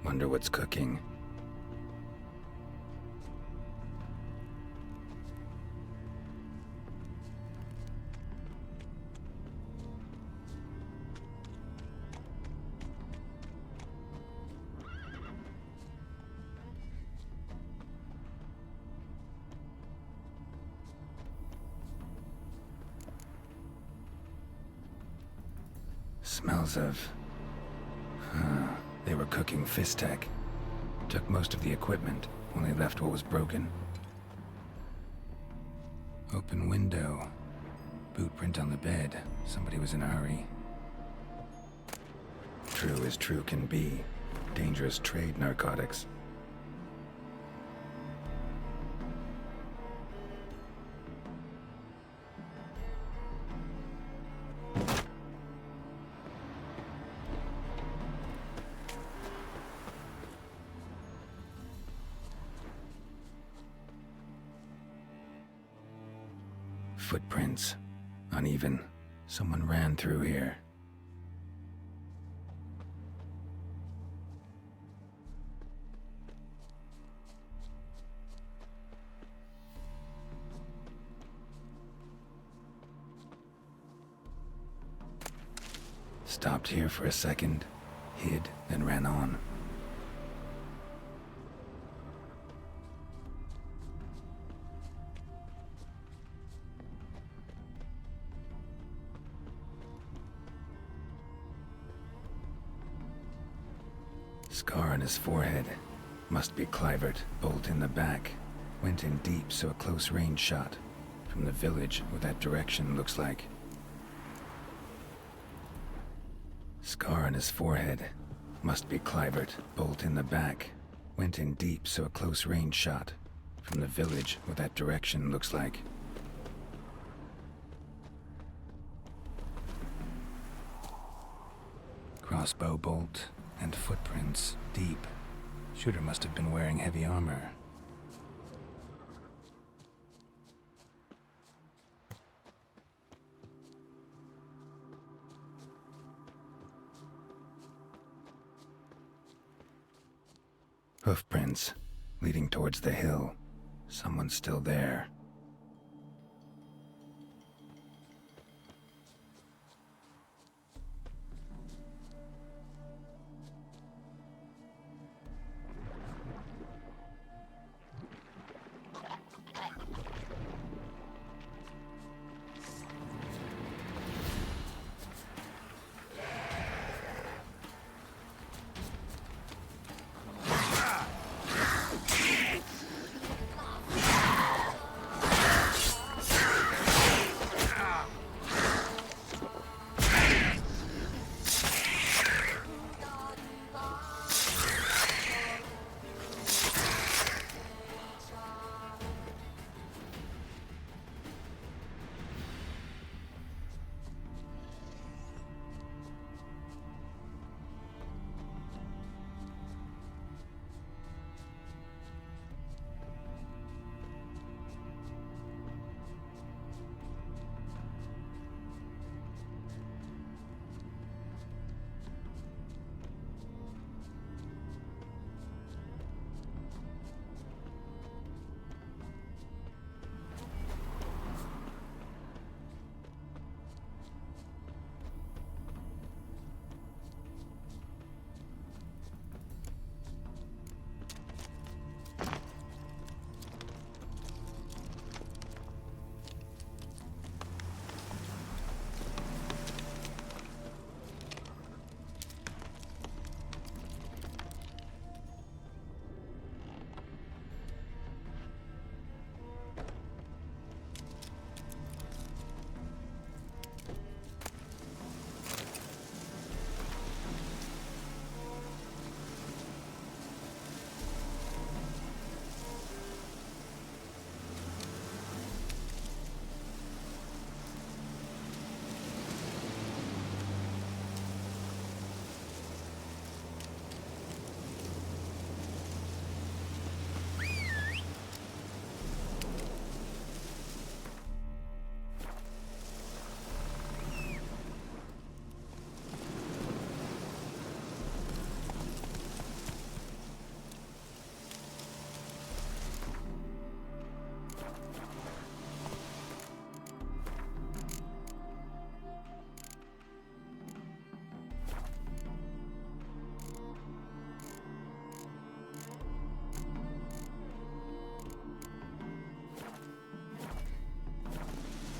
Wonder what's cooking. Smells of... They were cooking Fistek. Took most of the equipment, only left what was broken. Open window. Boot print on the bed. Somebody was in a hurry. True as true can be. Dangerous trade, narcotics. Footprints. Uneven. Someone ran through here. Stopped here for a second, hid, then ran on. Scar on his forehead. Must be Clivert. Bolt in the back. Went in deep, so a close range shot. From the village, or that direction, looks like. Scar on his forehead. Must be Clivert. Bolt in the back. Went in deep, so a close range shot. From the village, or that direction, looks like. Crossbow bolt. And footprints, deep. Shooter must have been wearing heavy armor. Hoofprints, leading towards the hill. Someone's still there.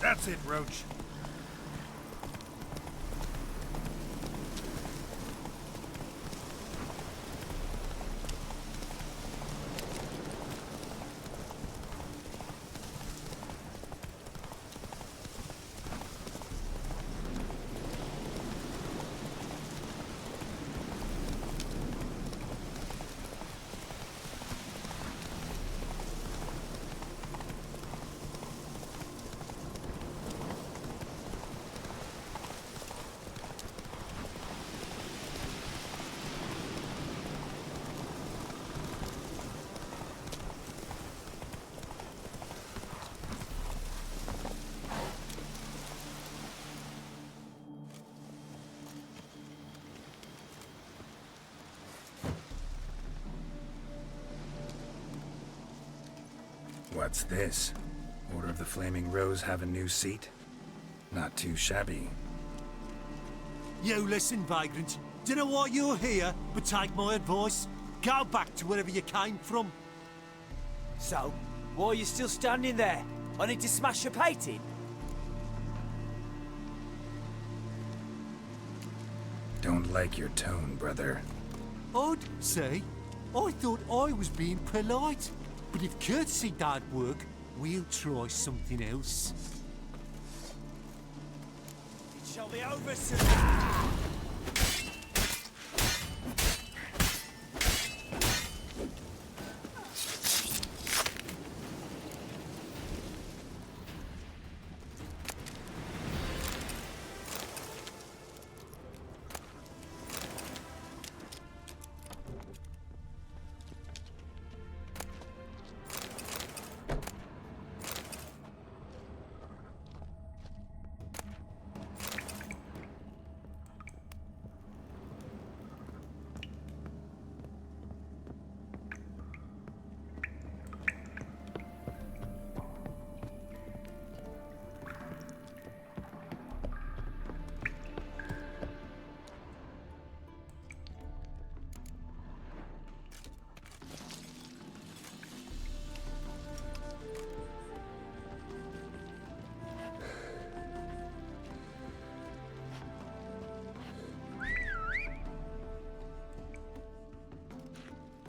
That's it, Roach. What's this? Order of the Flaming Rose have a new seat? Not too shabby. You listen, vagrant. Don't know why you're here, but take my advice. Go back to wherever you came from. So, why are you still standing there? I need to smash your painting? Don't like your tone, brother. I'd say, I thought I was being polite. But if courtesy don't work, we'll try something else. It shall be over soon.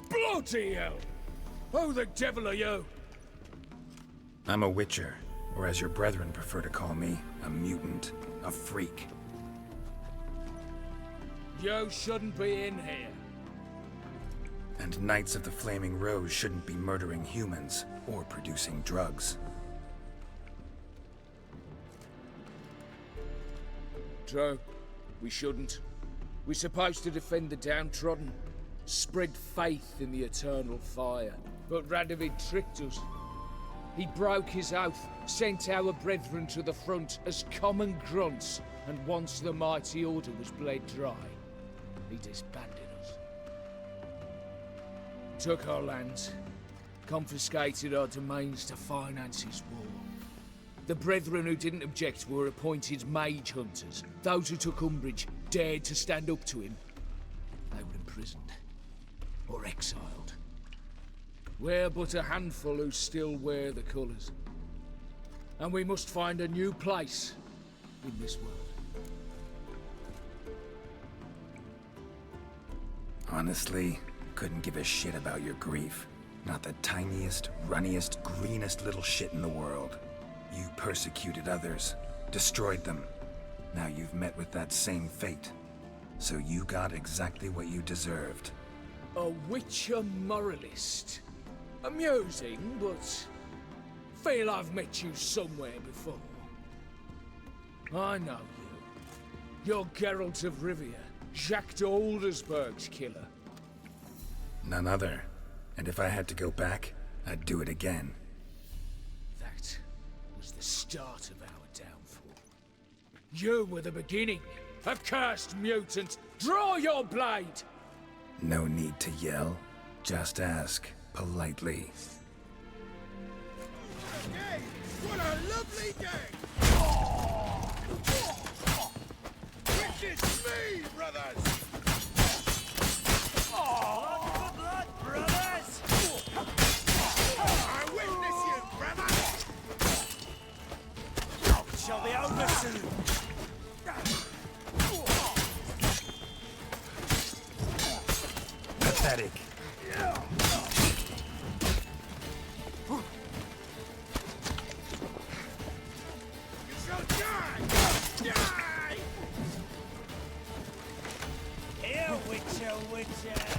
Bloody hell! Who the devil are you? I'm a Witcher, or as your brethren prefer to call me, a mutant, a freak. You shouldn't be in here. And Knights of the Flaming Rose shouldn't be murdering humans or producing drugs. True. We shouldn't. We're supposed to defend the downtrodden, spread faith in the eternal fire. But Radovid tricked us. He broke his oath, sent our brethren to the front as common grunts, and once the mighty order was bled dry, he disbanded us. Took our lands, confiscated our domains to finance his war. The brethren who didn't object were appointed mage hunters. Those who took umbrage, dared to stand up to him, they were imprisoned or exiled. We're but a handful who still wear the colours. And we must find a new place in this world. Honestly, couldn't give a shit about your grief. Not the tiniest, runniest, greenest little shit in the world. You persecuted others, destroyed them. Now you've met with that same fate. So you got exactly what you deserved. A Witcher moralist. Amusing, but feel I've met you somewhere before. I know you. You're Geralt of Rivia, Jacques de Aldersberg's killer. None other. And if I had to go back, I'd do it again. That was the start of our downfall. You were the beginning. A cursed mutant. Draw your blade! No need to yell. Just ask, politely. Hey, what a lovely day! Witness me, brothers! Blood, brothers! I witness you, brother! shall be over soon. Pathetic. Here, Witcher, Witcher.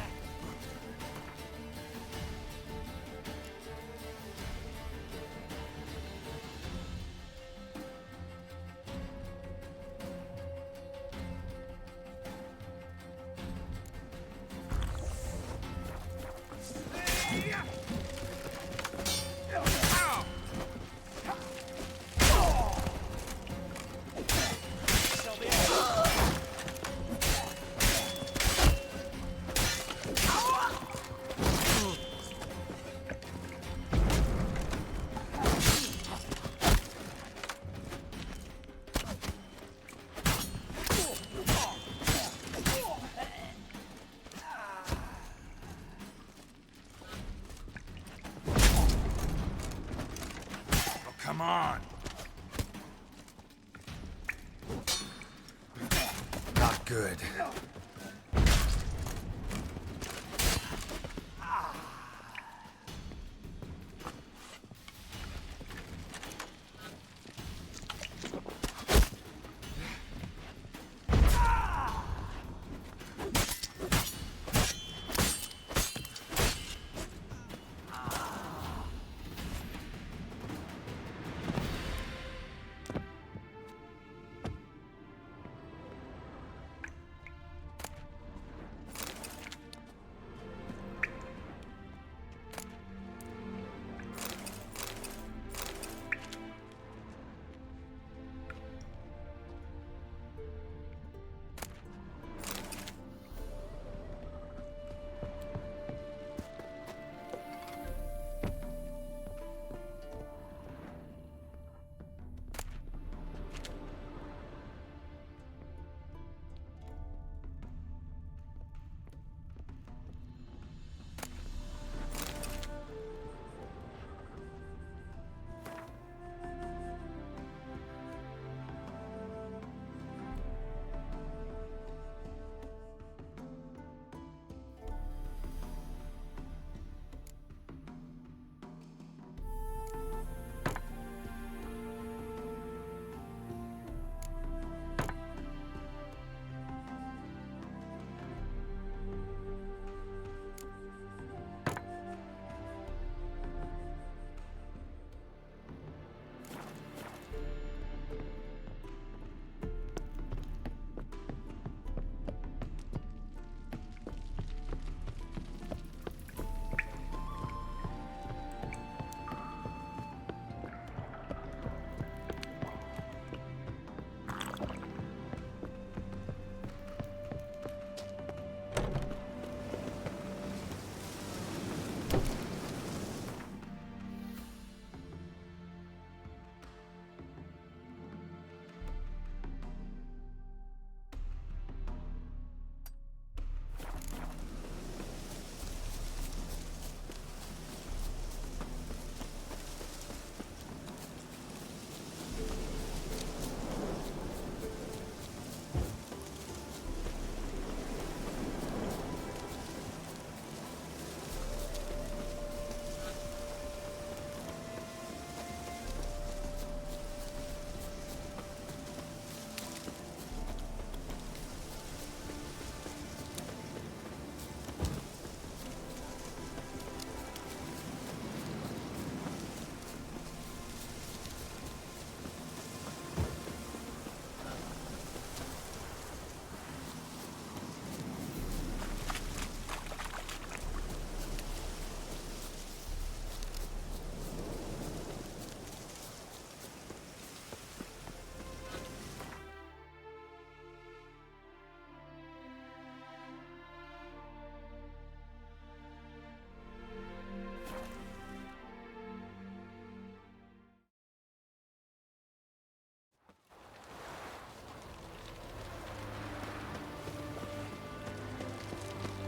Come on. Not good.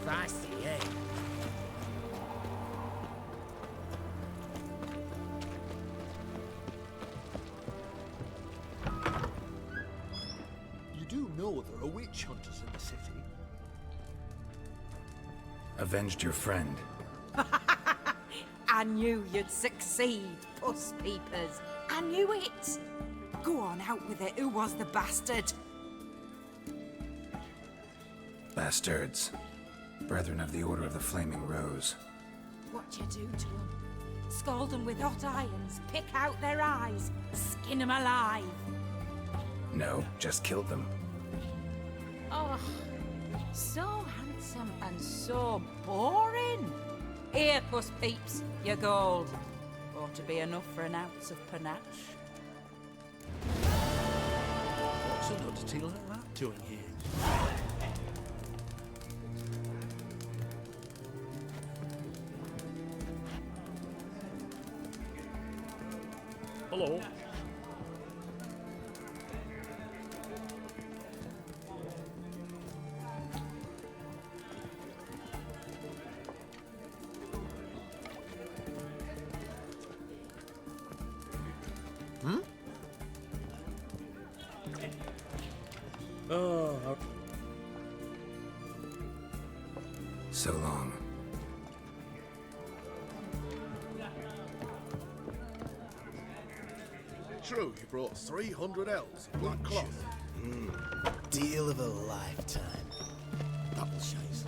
Feisty, eh? do know there are witch hunters in the city. Avenged your friend. I knew you'd succeed, Puss Peepers. I knew it. Go on, out with it. Who was the bastard? Bastards. Brethren of the Order of the Flaming Rose. What'd you do to them? Scald them with hot irons, pick out their eyes, skin them alive. No, just killed them. Oh, so handsome and so boring. Here, Puss Peeps, your gold. Ought to be enough for an ounce of panache. What's an oddity like that doing here? Hello. Oh. So long. True, you brought 300 elves in black cloth. Deal of a lifetime. Double chase.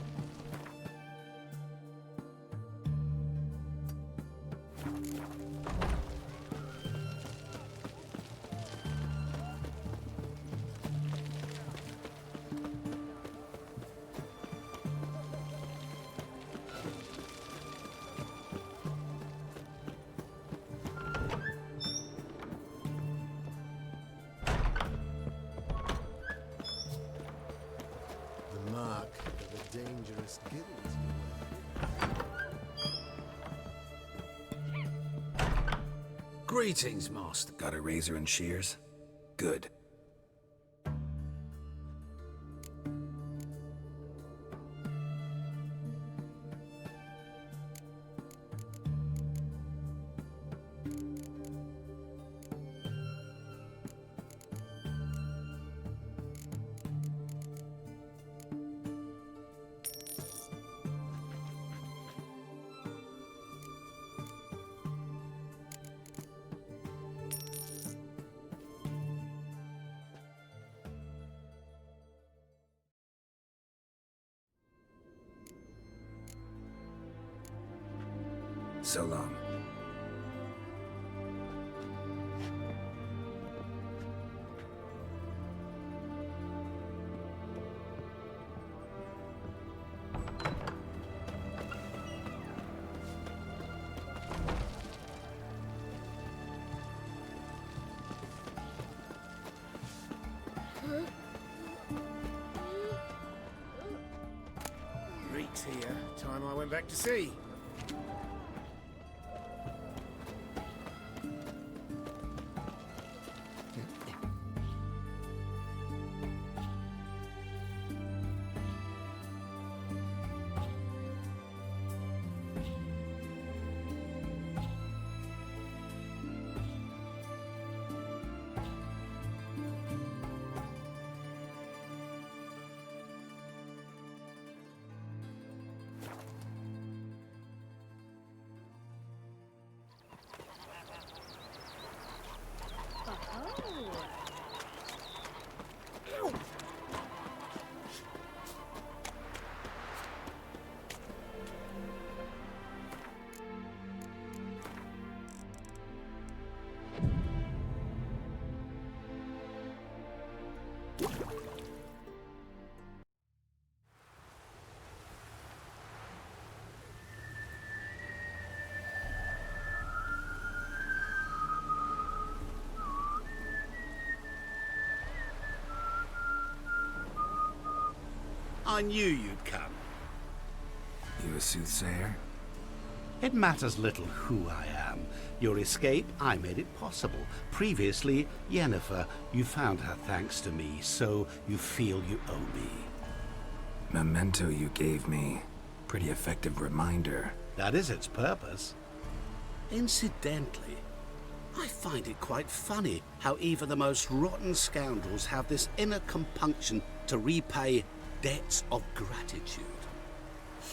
The mark of a dangerous guild. Greetings, Master. Got a razor and shears? Good. So long. Reek's here. Time I went back to sea. I knew you'd come. You a soothsayer? It matters little who I am. Your escape, I made it possible. Previously, Yennefer, you found her thanks to me, so you feel you owe me. Memento you gave me. Pretty effective reminder. That is its purpose. Incidentally, I find it quite funny how even the most rotten scoundrels have this inner compunction to repay debts of gratitude.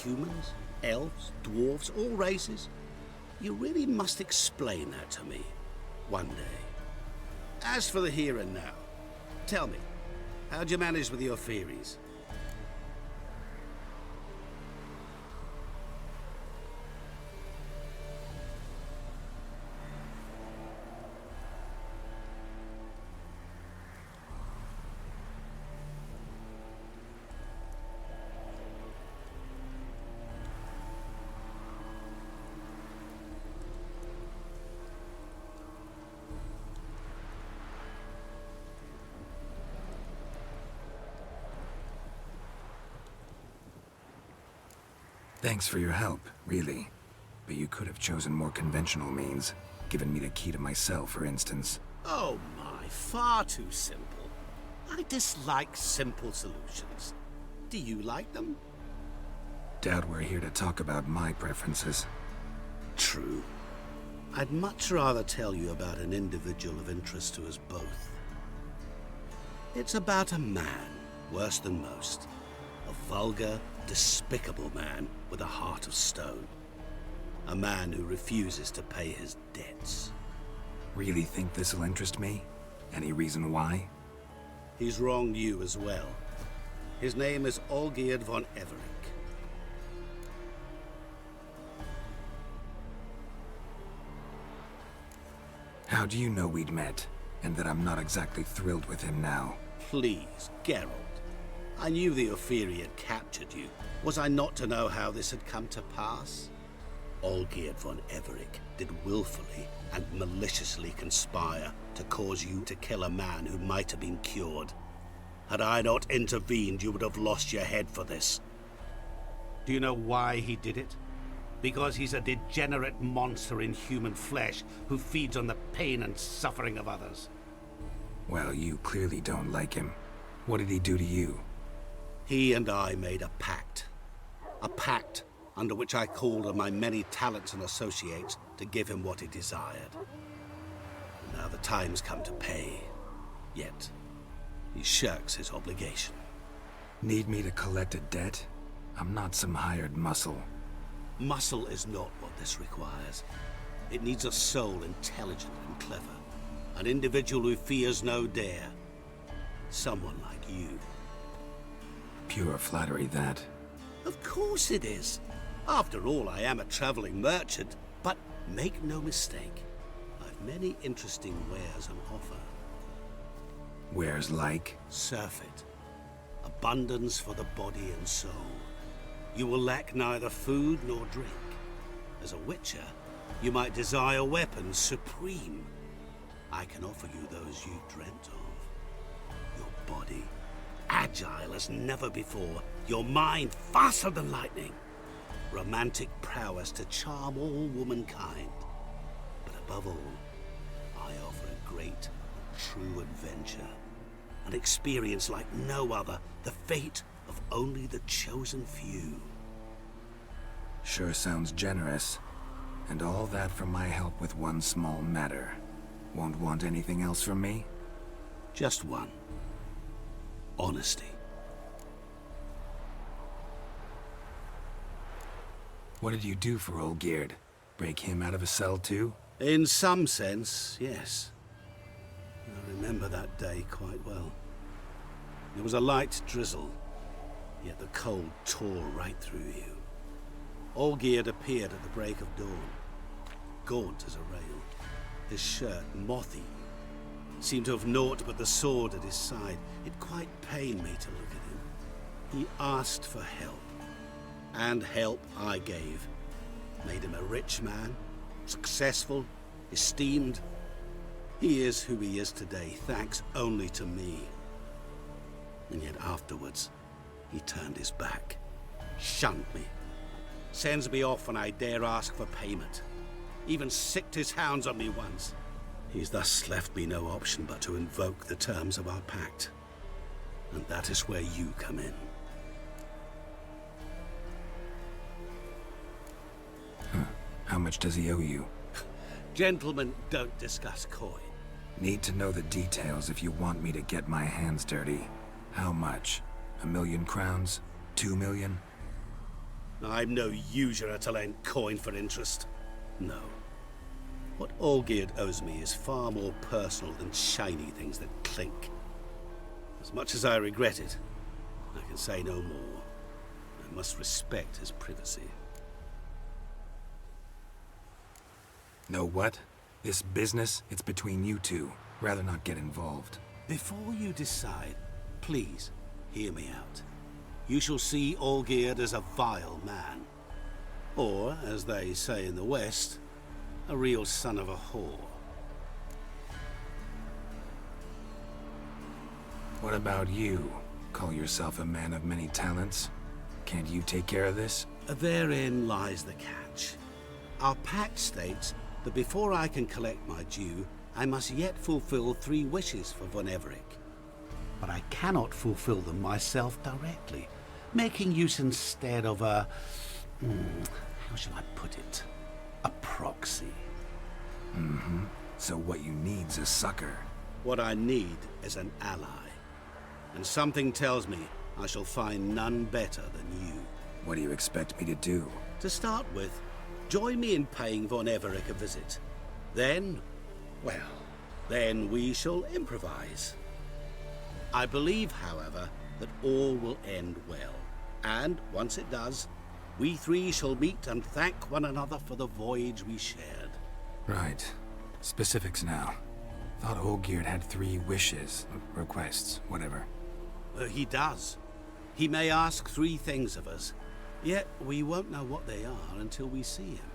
Humans, elves, dwarves, all races. You really must explain that to me one day. As for the here and now, tell me, how'd you manage with your theories? Thanks for your help, really. But you could have chosen more conventional means. Given me the key to my cell, for instance. Oh my, far too simple. I dislike simple solutions. Do you like them? Doubt we're here to talk about my preferences. True. I'd much rather tell you about an individual of interest to us both. It's about a man, worse than most. A vulgar, despicable man with a heart of stone. A man who refuses to pay his debts. Really think this'll interest me? Any reason why? He's wronged you as well. His name is Olgierd von Everec. How do you know we'd met, and that I'm not exactly thrilled with him now? Please, Geralt. I knew the Ophiri had captured you. Was I not to know how this had come to pass? Olgierd von Everec did willfully and maliciously conspire to cause you to kill a man who might have been cured. Had I not intervened, you would have lost your head for this. Do you know why he did it? Because he's a degenerate monster in human flesh who feeds on the pain and suffering of others. Well, you clearly don't like him. What did he do to you? He and I made a pact. A pact under which I called on my many talents and associates to give him what he desired. Now the time's come to pay. Yet, he shirks his obligation. Need me to collect a debt? I'm not some hired muscle. Muscle is not what this requires. It needs a soul intelligent and clever. An individual who fears no dare. Someone like you. Pure flattery, that. Of course it is. After all, I am a traveling merchant. But make no mistake, I've many interesting wares on offer. Wares like? Surfeit. Abundance for the body and soul. You will lack neither food nor drink. As a witcher, you might desire weapons supreme. I can offer you those you dreamt of. Your body, agile as never before. Your mind, faster than lightning. Romantic prowess to charm all womankind. But above all, I offer a great, true adventure. An experience like no other. The fate of only the chosen few. Sure sounds generous. And all that for my help with one small matter. Won't want anything else from me? Just one. Honesty. What did you do for Olgierd? Break him out of a cell too? In some sense, yes. I remember that day quite well. There was a light drizzle, yet the cold tore right through you. Olgierd appeared at the break of dawn, gaunt as a rail, his shirt moth-eaten. Seemed to have naught but the sword at his side. It quite pained me to look at him. He asked for help, and help I gave. Made him a rich man, successful, esteemed. He is who he is today, thanks only to me. And yet afterwards, he turned his back, shunned me, sends me off when I dare ask for payment, even sicked his hounds on me once. He's thus left me no option but to invoke the terms of our pact. And that is where you come in. How much does he owe you? Gentlemen don't discuss coin. Need to know the details if you want me to get my hands dirty. How much? 1,000,000 crowns? 2,000,000? I'm no usurer to lend coin for interest. No. What Olgierd owes me is far more personal than shiny things that clink. As much as I regret it, I can say no more. I must respect his privacy. Know what? This business, it's between you two. Rather not get involved. Before you decide, please hear me out. You shall see Olgierd as a vile man. Or, as they say in the West, a real son of a whore. What about you? Call yourself a man of many talents? Can't you take care of this? Therein lies the catch. Our pact states that before I can collect my due, I must yet fulfill 3 wishes for Von Everec. But I cannot fulfill them myself directly, making use instead of a... how shall I put it? A proxy. Mm-hmm. So what you need's a sucker. What I need is an ally. And something tells me I shall find none better than you. What do you expect me to do? To start with, join me in paying Von Everec a visit. Then, well, then we shall improvise. I believe, however, that all will end well. And once it does, we 3 shall meet and thank one another for the voyage we shared. Right. Specifics now. Thought Olgierd had 3 wishes, requests, whatever. He does. He may ask 3 things of us, yet we won't know what they are until we see him.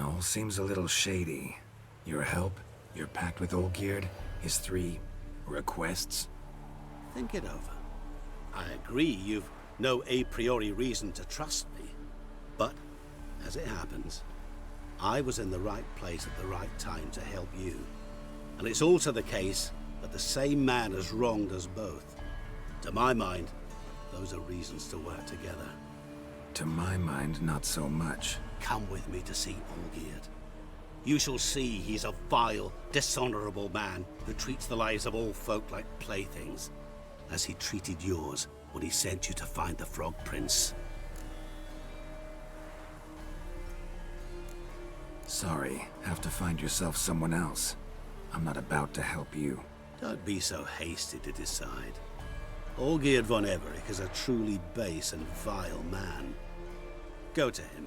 All seems a little shady. Your help, your pact with Olgierd, his 3 requests. Think it over. I agree you've no a priori reason to trust me. But, as it happens, I was in the right place at the right time to help you. And it's also the case that the same man has wronged us both. To my mind, those are reasons to work together. To my mind, not so much. Come with me to see Olgierd. You shall see he's a vile, dishonorable man who treats the lives of all folk like playthings, as he treated yours when he sent you to find the Frog Prince. Sorry, have to find yourself someone else. I'm not about to help you. Don't be so hasty to decide. Olgierd von Everec is a truly base and vile man. Go to him.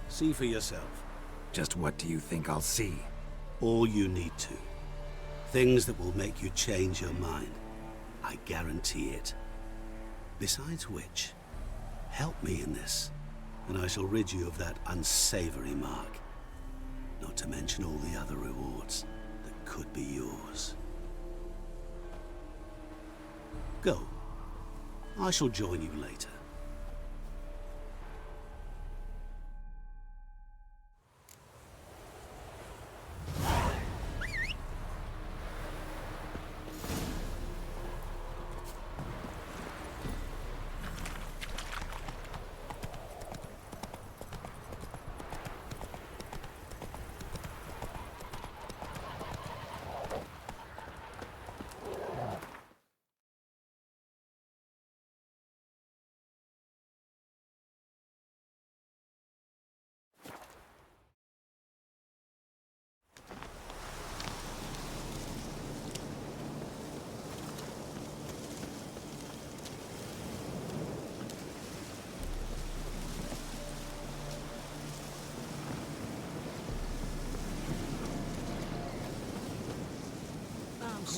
See for yourself. Just what do you think I'll see? All you need to. Things that will make you change your mind. I guarantee it. Besides which, help me in this, and I shall rid you of that unsavory mark. Not to mention all the other rewards that could be yours. Go. I shall join you later.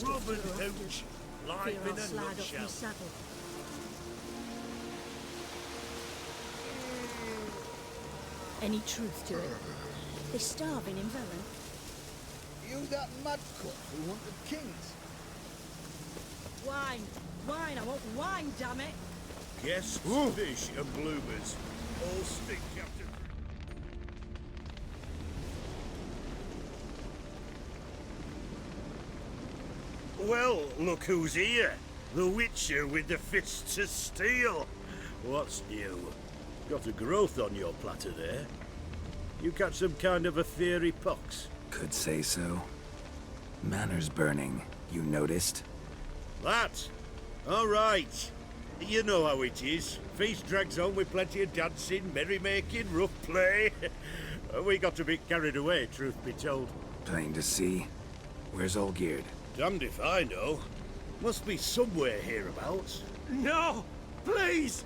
Grub and hooch, life in a nutshell. Any truth to it? They're starving in Velen. You that mad cunt who wanted kings? Wine! Wine! I want wine, damn it! Guests, fish and bloomers all stick after... Well, look who's here. The Witcher with the fists of steel. What's new? Got a growth on your platter there. You catch some kind of a theory pox? Could say so. Manor's burning, you noticed? That? All right. You know how it is. Feast drags on with plenty of dancing, merrymaking, rough play. We got a bit carried away, truth be told. Plain to see. Where's Olgierd? Damned if I know. Must be somewhere hereabouts. No! Please!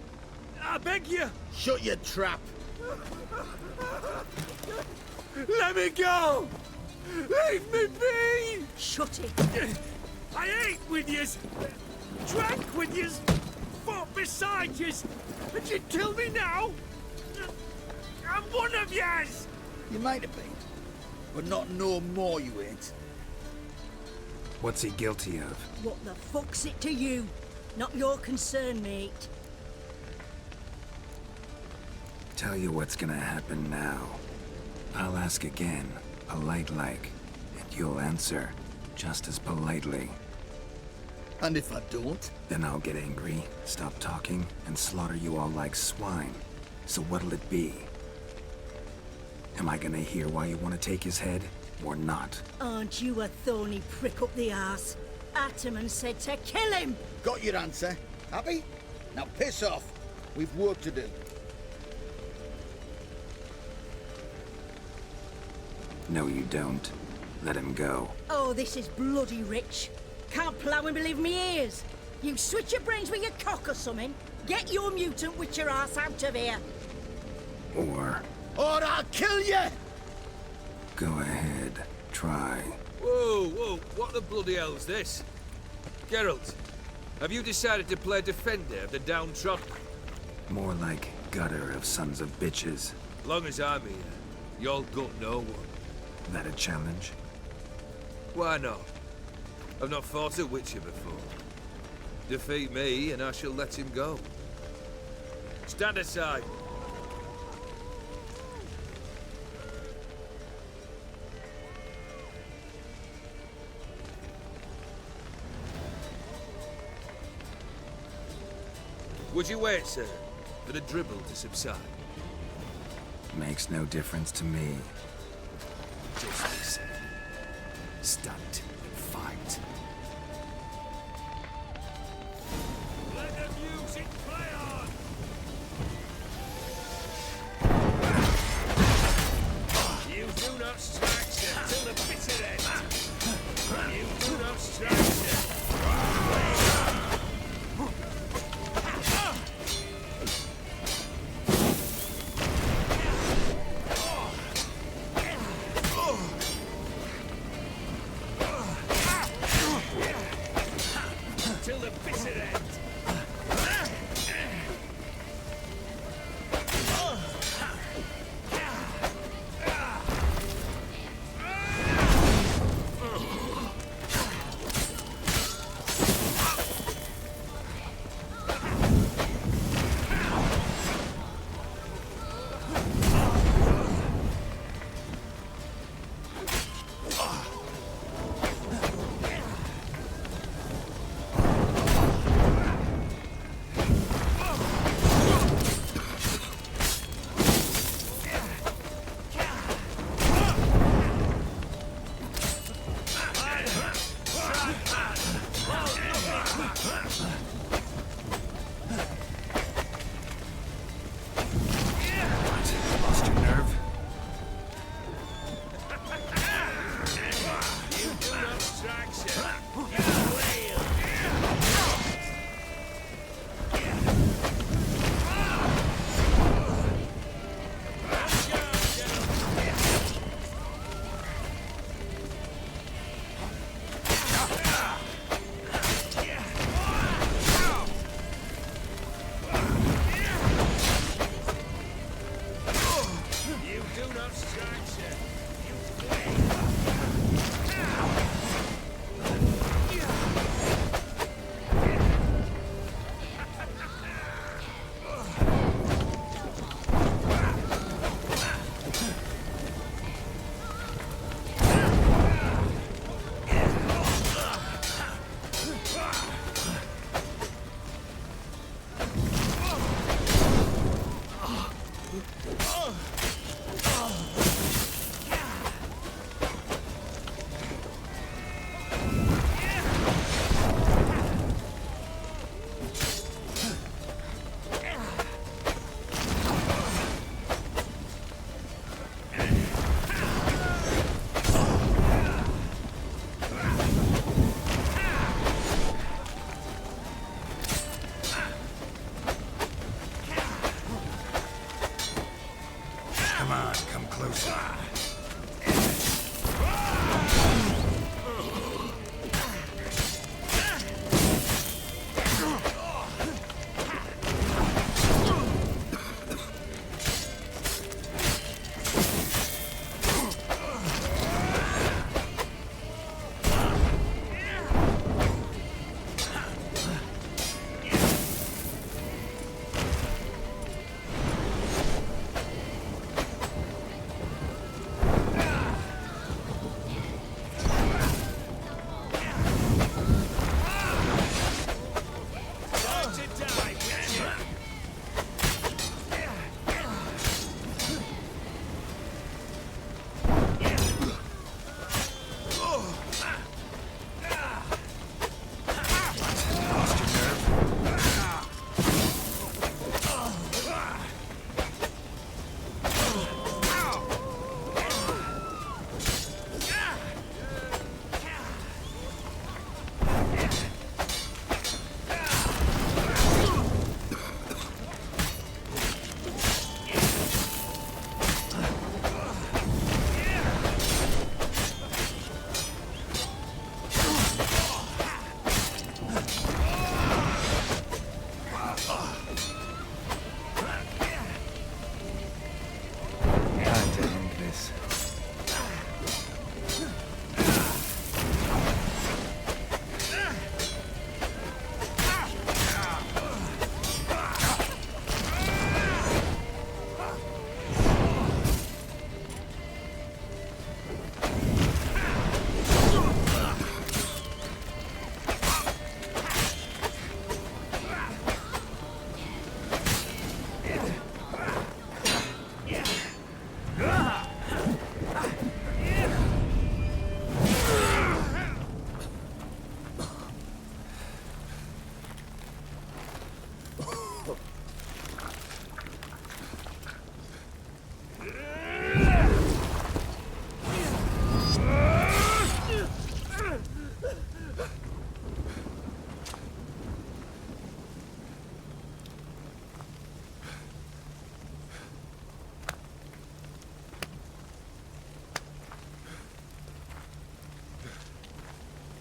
I beg you! Shut your trap! Let me go! Leave me be! Shut it! I ate with yous! Drank with yous! Fought beside yous! And you kill me now? I'm one of yous! You might have been, but not no more you ain't. What's he guilty of? What the fuck's it to you? Not your concern, mate. Tell you what's gonna happen now. I'll ask again, polite-like, and you'll answer just as politely. And if I don't? Then I'll get angry, stop talking, and slaughter you all like swine. So what'll it be? Am I gonna hear why you want to take his head, or not? Aren't you a thorny prick up the arse? Ataman said to kill him! Got your answer. Happy? Now piss off. We've work to do. No, you don't. Let him go. Oh, this is bloody rich. Can't plough and believe me ears. You switch your brains with your cock or something. Get your mutant witcher ass out of here. Or I'll kill you! go ahead, try. Whoa, what the bloody hell's this? Geralt, have you decided to play defender of the downtrodden? More like gutter of sons of bitches. Long as I'm here, you'll gut no one. That a challenge? Why not? I've not fought a witcher before. Defeat me and I shall let him go. Stand aside. Would you wait, sir, for the dribble to subside? Makes no difference to me. Just listen. Stunt. Fight. Let the music play on! You do not strike, sir, till the bitter end. You do not strike, sir. Till the bitter end.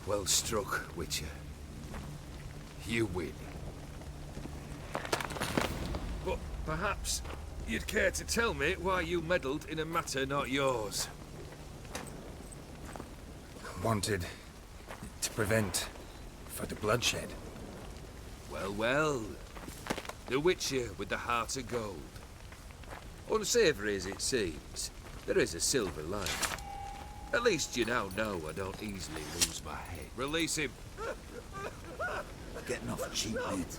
Well struck, Witcher. You win. But perhaps you'd care to tell me why you meddled in a matter not yours. Wanted to prevent further bloodshed. Well, well. The Witcher with the heart of gold. Unsavoury as it seems, there is a silver lining. At least you now know I don't easily lose my head. Release him. Getting off cheap, mate.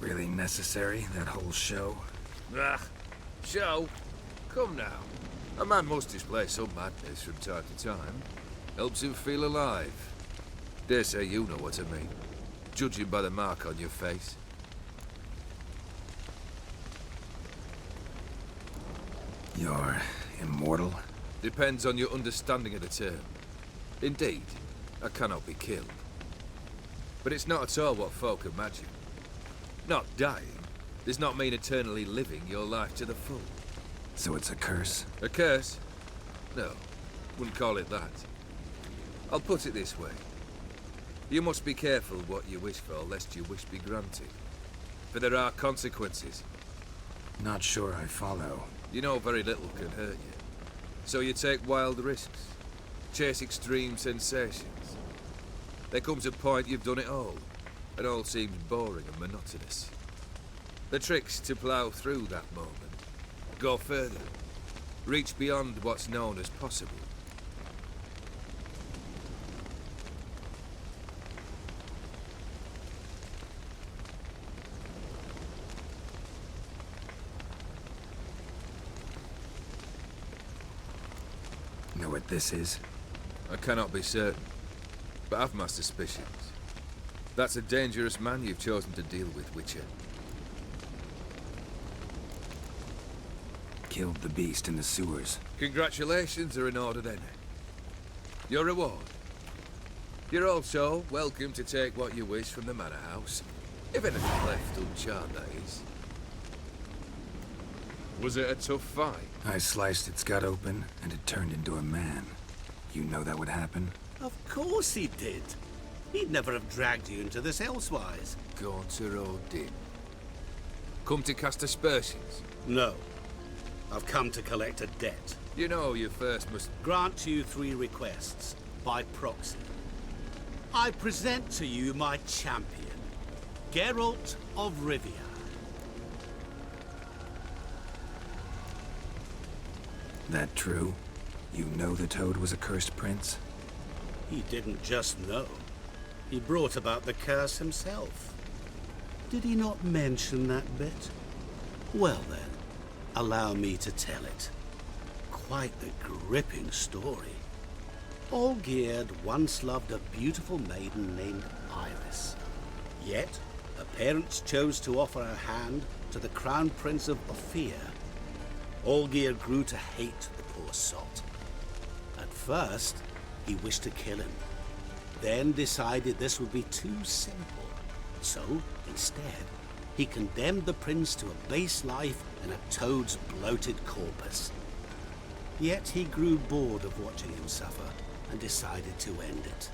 Really necessary, that whole show? Ah, show? Come now. A man must display some madness from time to time. Helps him feel alive. Dare say you know what I mean. Judging by the mark on your face. You're immortal? Depends on your understanding of the term. Indeed, I cannot be killed. But it's not at all what folk imagine. Not dying does not mean eternally living your life to the full. So it's a curse? A curse? No, wouldn't call it that. I'll put it this way. You must be careful what you wish for, lest your wish be granted. For there are consequences. Not sure I follow. You know very little can hurt you. So you take wild risks. Chase extreme sensations. There comes a point you've done it all. It all seems boring and monotonous. The trick's to plough through that moment. Go further. Reach beyond what's known as possible. Know what this is? I cannot be certain, but I've my suspicions. That's a dangerous man you've chosen to deal with, Witcher. Killed the beast in the sewers. Congratulations are in order then. Your reward. You're also welcome to take what you wish from the manor house. If anything left uncharmed, that is. Was it a tough fight? I sliced its gut open, and it turned into a man. You know that would happen? Of course he did. He'd never have dragged you into this elsewise. Gaunter Odin. Come to cast aspersions? No. I've come to collect a debt. You know you first must... Grant you 3 requests, by proxy. I present to you my champion, Geralt of Rivia. That true? You know the Toad was a cursed prince? He didn't just know. He brought about the curse himself. Did he not mention that bit? Well then, allow me to tell it. Quite a gripping story. Olgierd once loved a beautiful maiden named Iris. Yet, her parents chose to offer her hand to the Crown Prince of Ophir. Olgierd grew to hate the poor sot. At first, he wished to kill him. Then decided this would be too simple. So, instead, he condemned the prince to a base life in a toad's bloated corpus. Yet he grew bored of watching him suffer and decided to end it.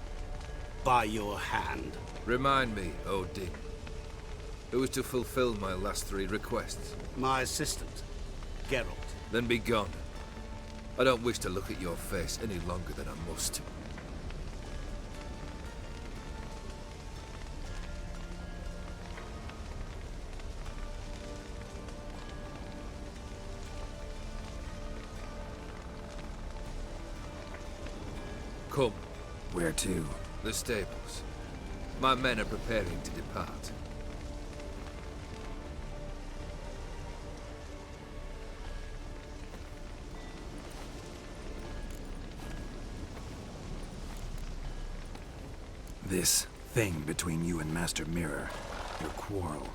By your hand. Remind me, Odin. Who was to fulfill my last 3 requests? My assistant, Geralt. Then be gone. I don't wish to look at your face any longer than I must. Come. Where to? The stables. My men are preparing to depart. This thing between you and Master Mirror, your quarrel.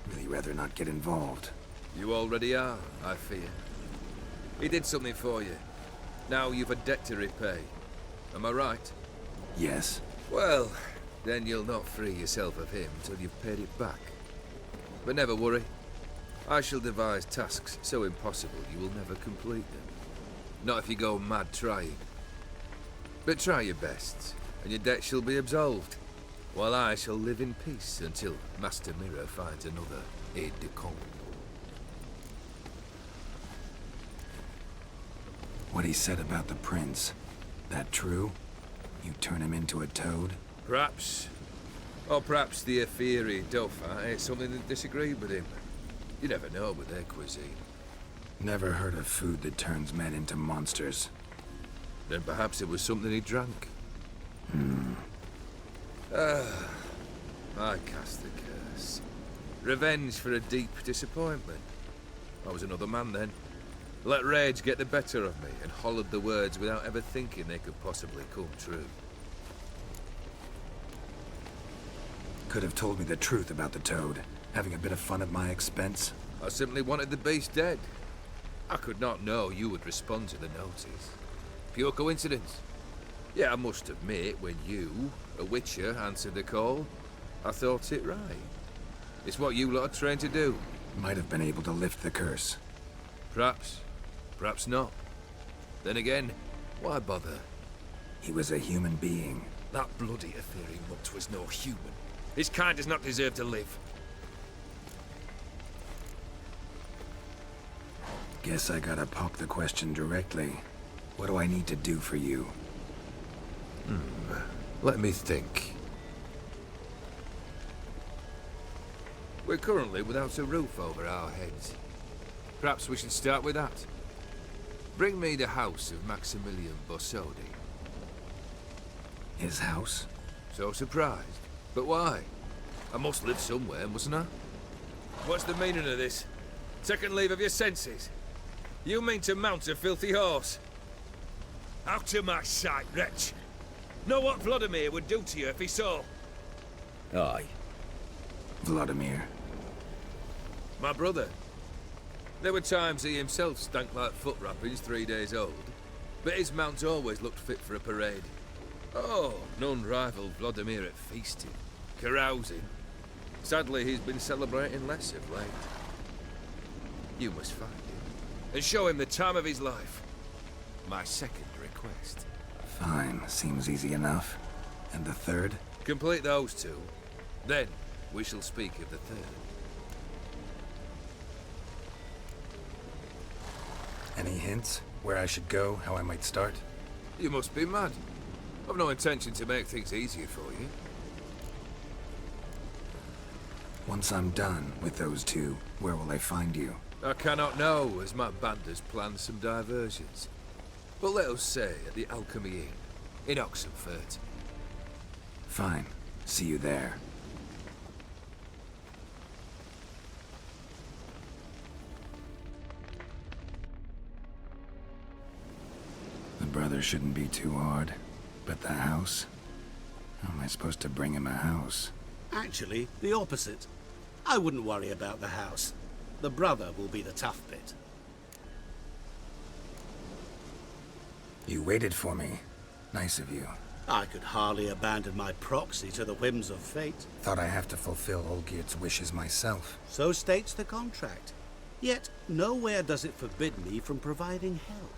Really rather not get involved. You already are, I fear. He did something for you. Now you've a debt to repay. Am I right? Yes. Well, then you'll not free yourself of him till you've paid it back. But never worry. I shall devise tasks so impossible you will never complete them. Not if you go mad trying. But try your best, and your debt shall be absolved, while I shall live in peace until Master Mirror finds another aide-de-camp. What he said about the prince, that true? You turn him into a toad? Perhaps. Or perhaps the Aetheri Dauphin ate something that disagreed with him. You never know with their cuisine. Never heard of food that turns men into monsters. Then perhaps it was something he drank. I cast the curse. Revenge for a deep disappointment. I was another man then. Let rage get the better of me and hollered the words without ever thinking they could possibly come true. Could have told me the truth about the toad, having a bit of fun at my expense. I simply wanted the beast dead. I could not know you would respond to the notice. Pure coincidence. Yeah, I must admit, when you, a witcher, answered the call, I thought it right. It's what you lot are trained to do. Might have been able to lift the curse. Perhaps. Perhaps not. Then again, why bother? He was a human being. That bloody Aetheri mutt was no human. His kind does not deserve to live. Guess I gotta pop the question directly. What do I need to do for you? Let me think. We're currently without a roof over our heads. Perhaps we should start with that. Bring me the house of Maximilian Borsodi. His house? So surprised. But why? I must live somewhere, mustn't I? What's the meaning of this? Second leave of your senses? You mean to mount a filthy horse? Out of my sight, wretch! Know what Vladimir would do to you if he saw? Aye. Vladimir. My brother. There were times he himself stank like foot wrappings 3 days old, but his mount always looked fit for a parade. Oh, none rivaled Vladimir at feasting, carousing. Sadly, he's been celebrating less of late. You must find him, and show him the time of his life. My second request. Fine, seems easy enough. And the third? Complete those two. Then, we shall speak of the third. Any hints? Where I should go? How I might start? You must be mad. I've no intention to make things easier for you. Once I'm done with those two, where will I find you? I cannot know, as my band has planned some diversions. But let us say at the Alchemy Inn, in Oxenfurt. Fine. See you there. The brother shouldn't be too hard. But the house? How am I supposed to bring him a house? Actually, the opposite. I wouldn't worry about the house. The brother will be the tough bit. You waited for me. Nice of you. I could hardly abandon my proxy to the whims of fate. Thought I have to fulfill Olgierd's wishes myself. So states the contract. Yet, nowhere does it forbid me from providing help.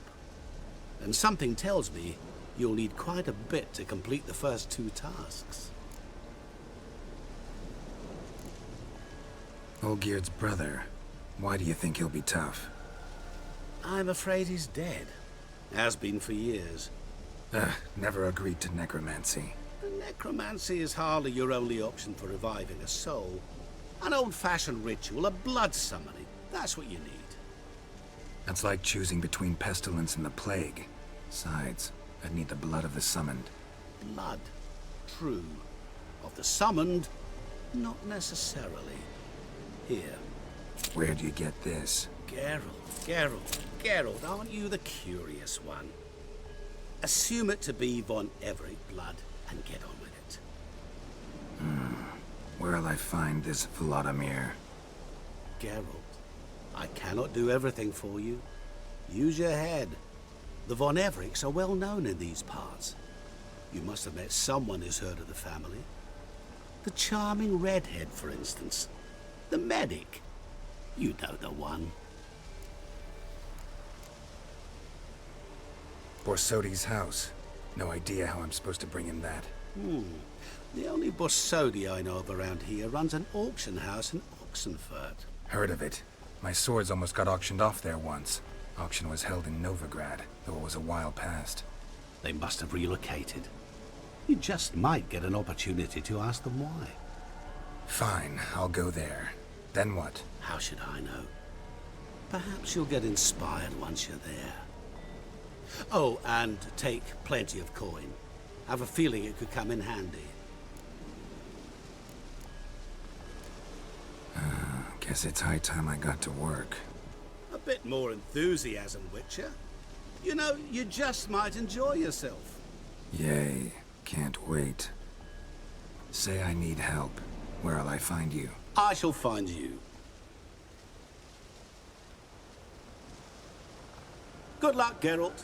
And something tells me you'll need quite a bit to complete the first two tasks. Olgierd's brother. Why do you think he'll be tough? I'm afraid he's dead. Has been for years. Never agreed to necromancy. Necromancy is hardly your only option for reviving a soul. An old-fashioned ritual, a blood summoning. That's what you need. That's like choosing between pestilence and the plague. Besides, I'd need the blood of the summoned. Blood. True. Of the summoned, not necessarily. Here. Where do you get this? Geralt, aren't you the curious one? Assume it to be von Everett blood and get on with it. Where'll I find this Vladimir? Geralt, I cannot do everything for you. Use your head. The Von Evericks are well known in these parts. You must have met someone who's heard of the family. The charming redhead, for instance. The medic. You know the one. Borsodi's house. No idea how I'm supposed to bring him that. The only Borsodi I know of around here runs an auction house in Oxenfurt. Heard of it. My swords almost got auctioned off there once. Auction was held in Novigrad, though it was a while past. They must have relocated. You just might get an opportunity to ask them why. Fine, I'll go there. Then what? How should I know? Perhaps you'll get inspired once you're there. Oh, and take plenty of coin. I have a feeling it could come in handy. Guess it's high time I got to work. A bit more enthusiasm, Witcher. You know, you just might enjoy yourself. Yay, can't wait. Say I need help. Where'll I find you? I shall find you. Good luck, Geralt.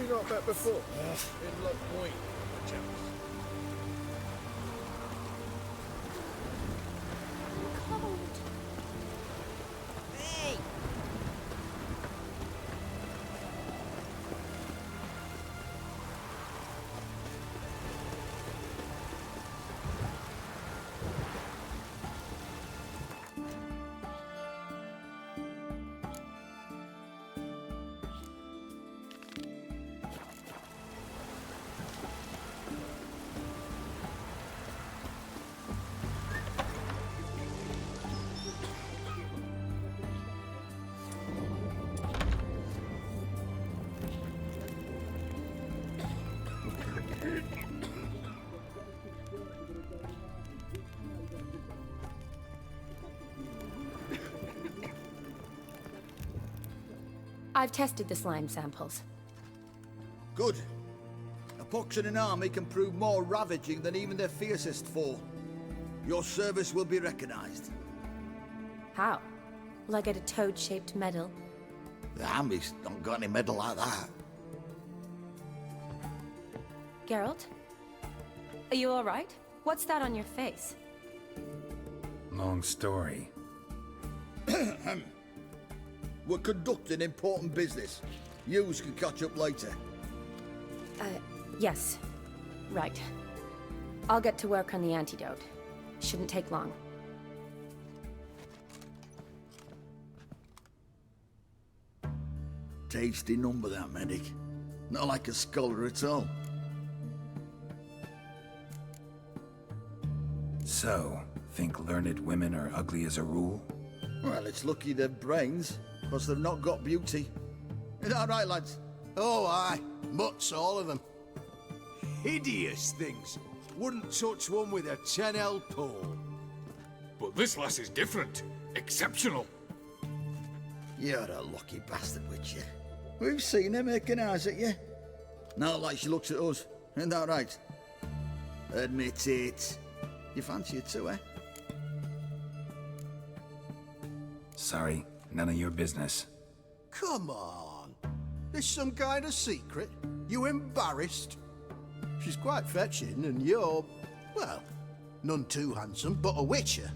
we not met before? In Loch Point, perchance. Cold. Hey! I've tested the slime samples. Good. A pox in an army can prove more ravaging than even their fiercest foe. Your service will be recognized. How? Will I get a toad-shaped medal? The army's not got any medal like that. Geralt? Are you alright? What's that on your face? Long story. We're conducting important business. Yous can catch up later. Yes. Right. I'll get to work on the antidote. Shouldn't take long. Tasty number, that medic. Not like a scholar at all. So, think learned women are ugly as a rule? Well, it's lucky they've brains, because they've not got beauty. Is that right, lads? Oh, aye. Mutts, all of them. Hideous things. Wouldn't touch one with a 10L pole. But this lass is different. Exceptional. You're a lucky bastard, Witcher. We've seen her making eyes at you. Not like she looks at us. Isn't that right? Admit it. You fancy it too, eh? Sorry, none of your business. Come on. There's some kind of secret. You embarrassed? She's quite fetching, and you're, well, none too handsome, but a witcher.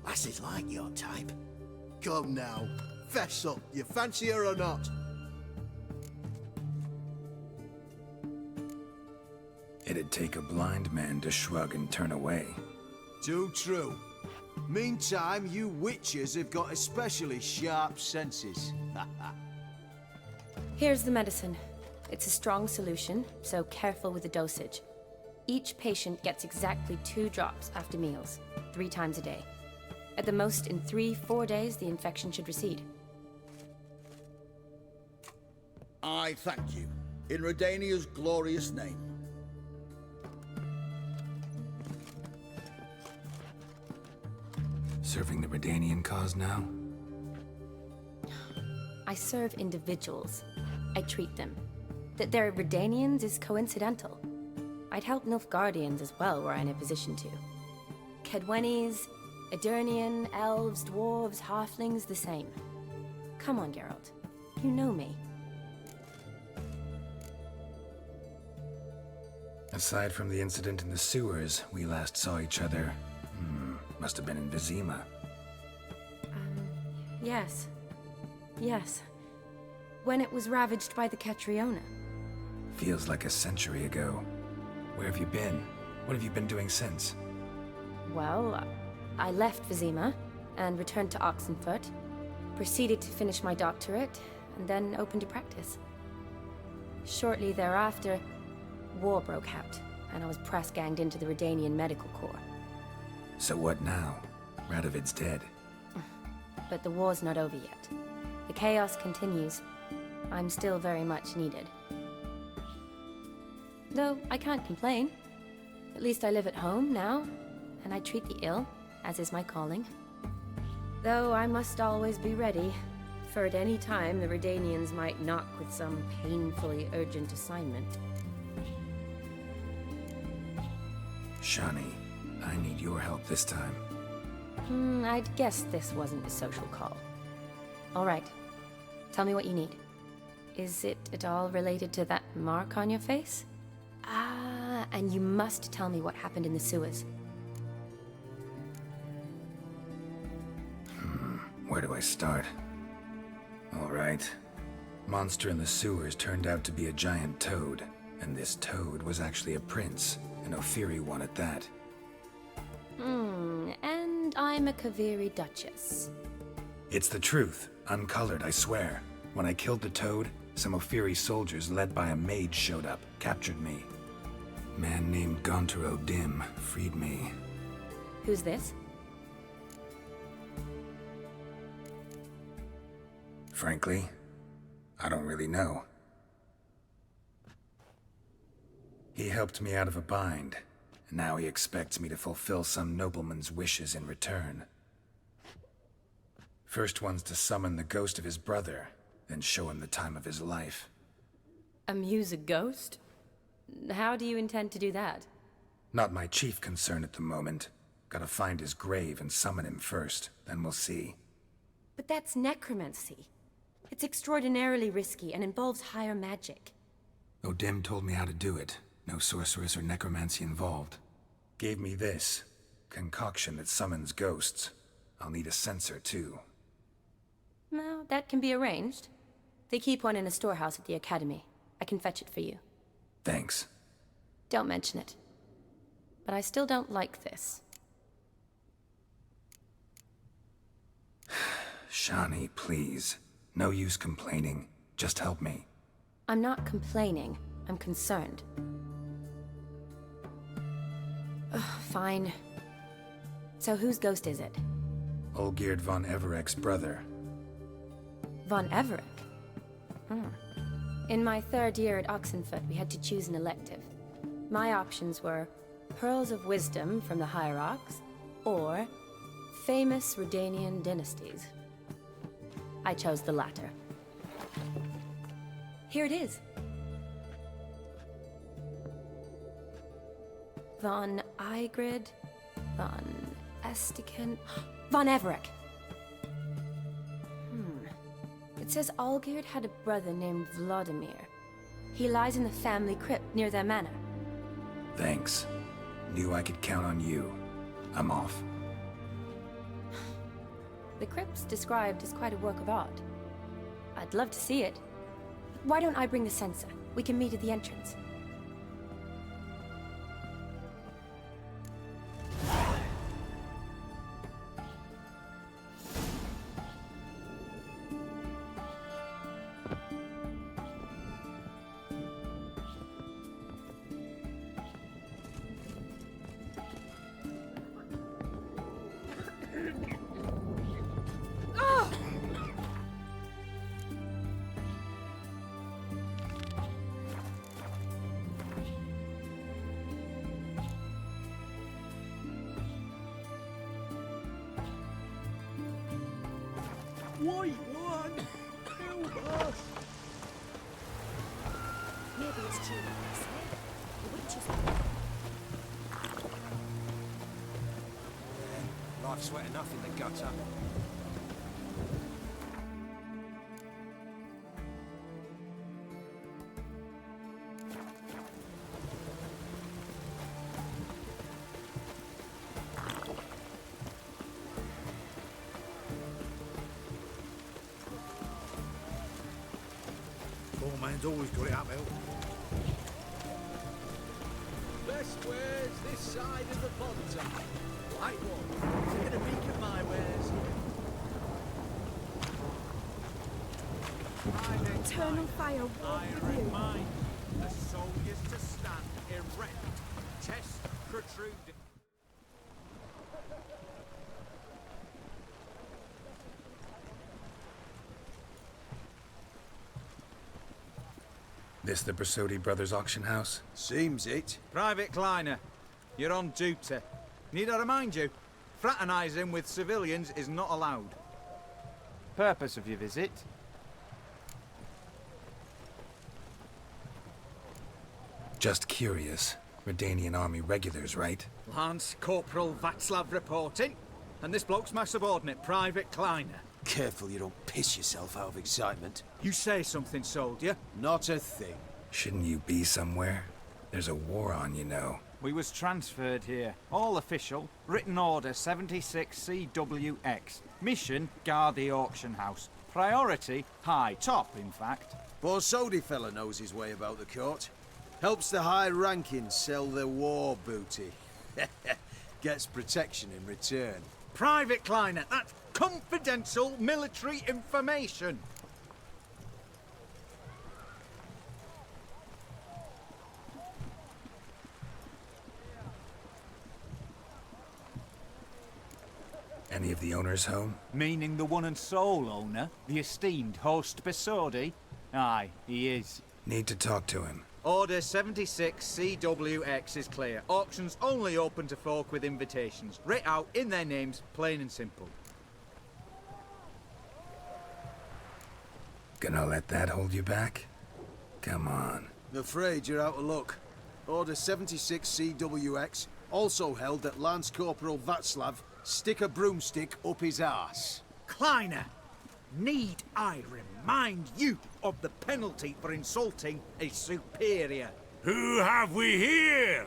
Lasses like your type. Come now, fess up. You fancy her or not? It'd take a blind man to shrug and turn away. Too true. Meantime, you witches have got especially sharp senses. Here's the medicine. It's a strong solution, so careful with the dosage. Each patient gets exactly 2 drops after meals, 3 times a day. At the most, in 3-4 days, the infection should recede. I thank you. In Redania's glorious name. Serving the Redanian cause now? I serve individuals. I treat them. That they're Redanians is coincidental. I'd help Nilfgaardians as well were I in a position to. Kedwenis, Edirnian, elves, dwarves, halflings, the same. Come on, Geralt. You know me. Aside from the incident in the sewers, we last saw each other. Must have been in Vizima. Yes. Yes. When it was ravaged by the Catriona. Feels like a century ago. Where have you been? What have you been doing since? Well, I left Vizima and returned to Oxenfurt, proceeded to finish my doctorate, and then opened a practice. Shortly thereafter, war broke out, and I was press-ganged into the Redanian Medical Corps. So what now? Radovid's dead. But the war's not over yet. The chaos continues. I'm still very much needed. Though I can't complain. At least I live at home now, and I treat the ill, as is my calling. Though I must always be ready, for at any time the Redanians might knock with some painfully urgent assignment. Shani, I need your help this time. I'd guess this wasn't a social call. All right. Tell me what you need. Is it at all related to that mark on your face? Ah, and you must tell me what happened in the sewers. Where do I start? All right. Monster in the sewers turned out to be a giant toad, and this toad was actually a prince, an Ophiri one at that. And I'm a Kaviri Duchess. It's the truth, uncolored, I swear. When I killed the toad, some Ophiri soldiers led by a mage showed up, captured me. Man named Gontaro Dim freed me. Who's this? Frankly, I don't really know. He helped me out of a bind, and now he expects me to fulfill some nobleman's wishes in return. First one's to summon the ghost of his brother, then show him the time of his life. Amuse a ghost? How do you intend to do that? Not my chief concern at the moment. Gotta find his grave and summon him first, then we'll see. But that's necromancy. It's extraordinarily risky and involves higher magic. Odim told me how to do it. No sorceress or necromancy involved. Gave me this concoction that summons ghosts. I'll need a censer, too. Well, that can be arranged. They keep one in a storehouse at the academy. I can fetch it for you. Thanks. Don't mention it. But I still don't like this. Shani, please. No use complaining. Just help me. I'm not complaining. I'm concerned. Ugh, fine. So whose ghost is it? Olgierd von Everek's brother. Von Everek? In my third year at Oxenfoot, we had to choose an elective. My options were Pearls of Wisdom from the Hierarchs, or Famous Redanian Dynasties. I chose the latter. Here it is. Von Igrid, Von Estiken, Von Everek. It says Olgierd had a brother named Vladimir. He lies in the family crypt near their manor. Thanks. Knew I could count on you. I'm off. The crypt's described as quite a work of art. I'd love to see it. Why don't I bring the censer? We can meet at the entrance. White one! Help us! Maybe it's too late. The witches Life's wet enough in the gutter. Poor man's always got it uphill. Best wares this side of the Ponta. White one, taking a peek at my wares. Eternal fire walk with you. Mine, the soldiers to stand erect, chest protruding. This the Bersodi Brothers auction house? Seems it. Private Kleiner, you're on duty. Need I remind you, fraternizing with civilians is not allowed. Purpose of your visit? Just curious. Redanian army regulars, right? Lance Corporal Václav reporting, and this bloke's my subordinate, Private Kleiner. Careful you don't piss yourself out of excitement. You say something, soldier? Not a thing. Shouldn't you be somewhere? There's a war on, you know. We was transferred here. All official. Written order 76 CWX. Mission, guard the auction house. Priority, high. Top, in fact. Borsodi fella knows his way about the court. Helps the high rankings sell their war booty. Gets protection in return. Private Kleiner, that's confidential military information. Any of the owners home? Meaning the one and sole owner, the esteemed host Besodi? Aye, he is. Need to talk to him. Order 76 CWX is clear. Auctions only open to folk with invitations. Writ out in their names, plain and simple. Gonna let that hold you back? Come on. I'm afraid you're out of luck. Order 76 CWX also held that Lance Corporal Václav stick a broomstick up his arse. Kleiner, need I remind you of the penalty for insulting a superior? Who have we here?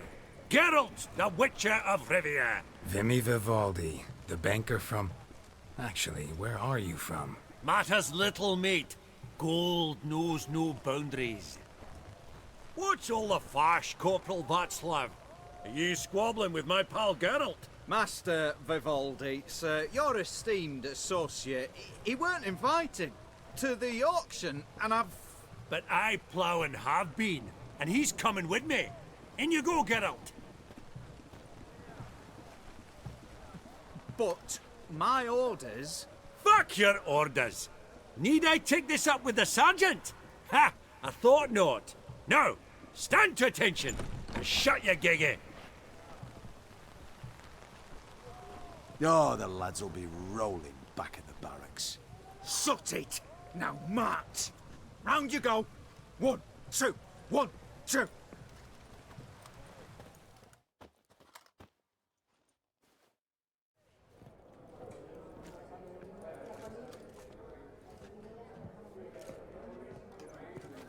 Geralt, the Witcher of Rivia. Vimy Vivaldi, the banker from... Actually, where are you from? Matters little, mate. Gold knows no boundaries. What's all the fash, Corporal Václav? Are you squabbling with my pal Geralt? Master Vivaldi, sir, your esteemed associate, he weren't invited to the auction, and I've... But I plough and have been, and he's coming with me. In you go, Geralt. But my orders... Fuck your orders! Need I take this up with the sergeant? Ha! I thought not. Now, stand to attention and shut your giggy. Oh, the lads will be rolling back at the barracks. Sot it! Now march! Round you go! 1, 2, 1, 2!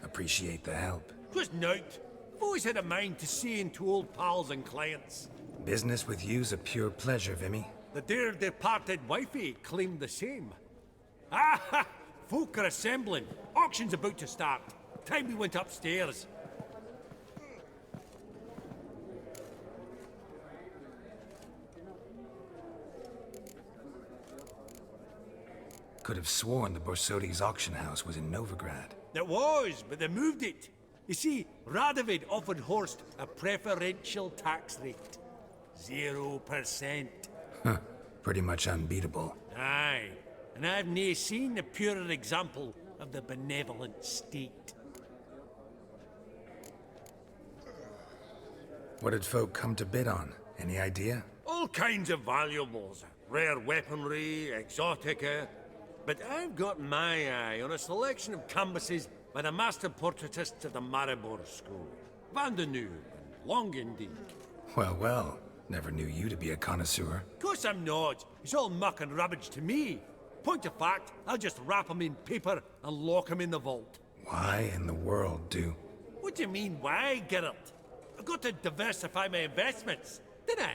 Appreciate the help. 'Twas nowt. I've always had a mind to see into old pals and clients. Business with you's a pure pleasure, Vimy. The dear departed wifey claimed the same. Ah ha! Folk are assembling. Auction's about to start. Time we went upstairs. Could have sworn the Borsodi's auction house was in Novigrad. It was, but they moved it. You see, Radovid offered Horst a preferential tax rate. 0%. Huh. Pretty much unbeatable. Aye. And I've nae seen a purer example of the benevolent state. What did folk come to bid on? Any idea? All kinds of valuables. Rare weaponry, exotica. But I've got my eye on a selection of canvases by the master portraitists of the Maribor School. Van de Nieuw and Longendijk. Well, well. Never knew you to be a connoisseur. Course I'm not. It's all muck and rubbish to me. Point of fact, I'll just wrap 'em in paper and lock 'em in the vault. Why in the world do... What do you mean, why, Geralt? I've got to diversify my investments, didn't I?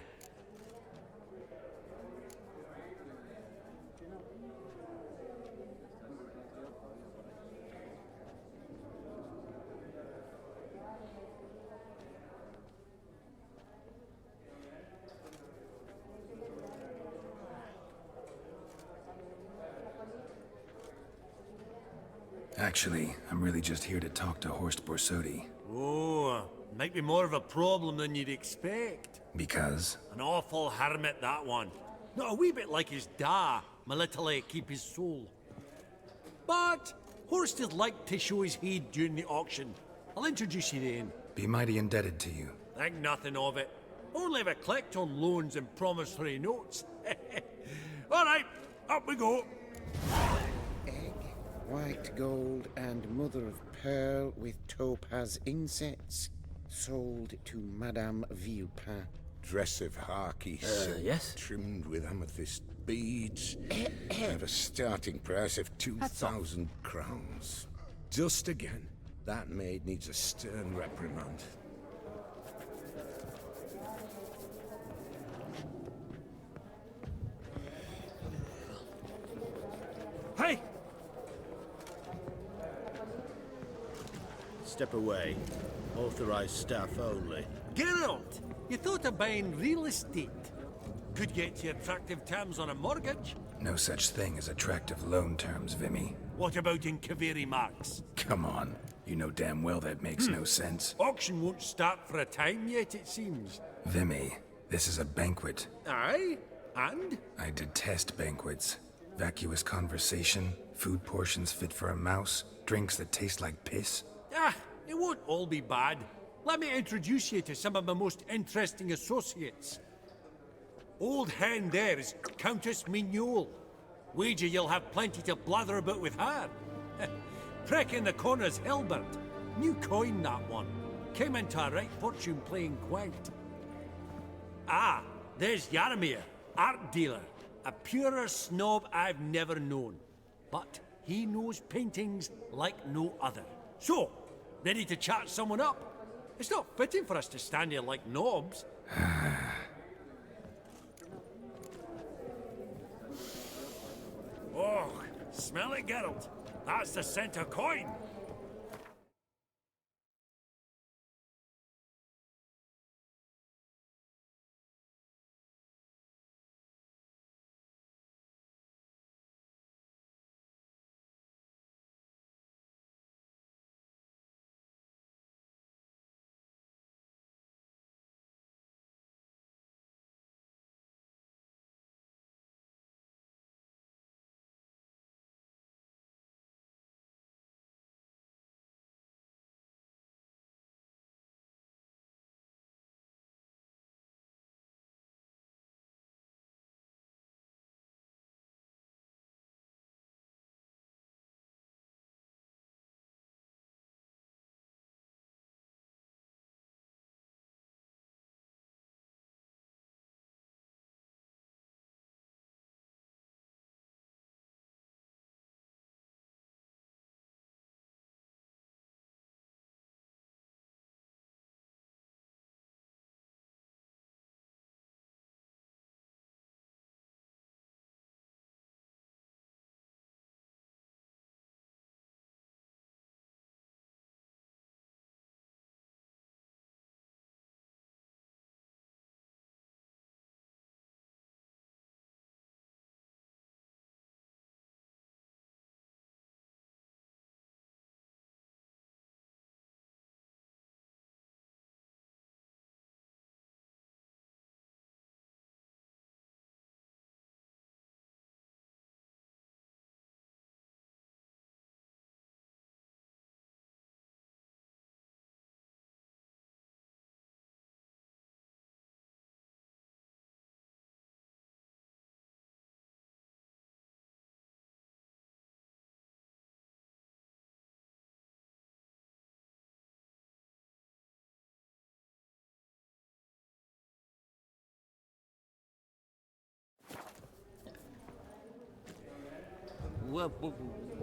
Actually, I'm really just here to talk to Horst Borsodi. Oh, might be more of a problem than you'd expect. Because? An awful hermit, that one. Not a wee bit like his da, my little keep his soul. But Horst is like to show his head during the auction. I'll introduce you then. Be mighty indebted to you. Think nothing of it. Only if I collect on loans and promissory notes. All right, up we go. White gold and mother of pearl with topaz insets. Sold to Madame Villepin. dress of harky silk trimmed with amethyst beads at a starting price of 2,000 crowns. Just again, that maid needs a stern reprimand. Hey! Step away. Authorized staff only. Geralt! You thought of buying real estate? Could get you attractive terms on a mortgage. No such thing as attractive loan terms, Vimy. What about in Kaviri Marks? Come on. You know damn well that makes no sense. Auction won't start for a time yet, it seems. Vimy, this is a banquet. Aye? And? I detest banquets. Vacuous conversation, food portions fit for a mouse, drinks that taste like piss. Ah, it won't all be bad. Let me introduce you to some of my most interesting associates. Old hen there is Countess Mignol. Wager you'll have plenty to blather about with her. Prick in the corner's Hilbert. New coin, that one. Came into a right fortune playing quaint. Ah, there's Yaramir, art dealer. A purer snob I've never known. But he knows paintings like no other. So, ready to chat someone up? It's not fitting for us to stand here like knobs. Oh, smell it, Geralt. That's the scent of coin.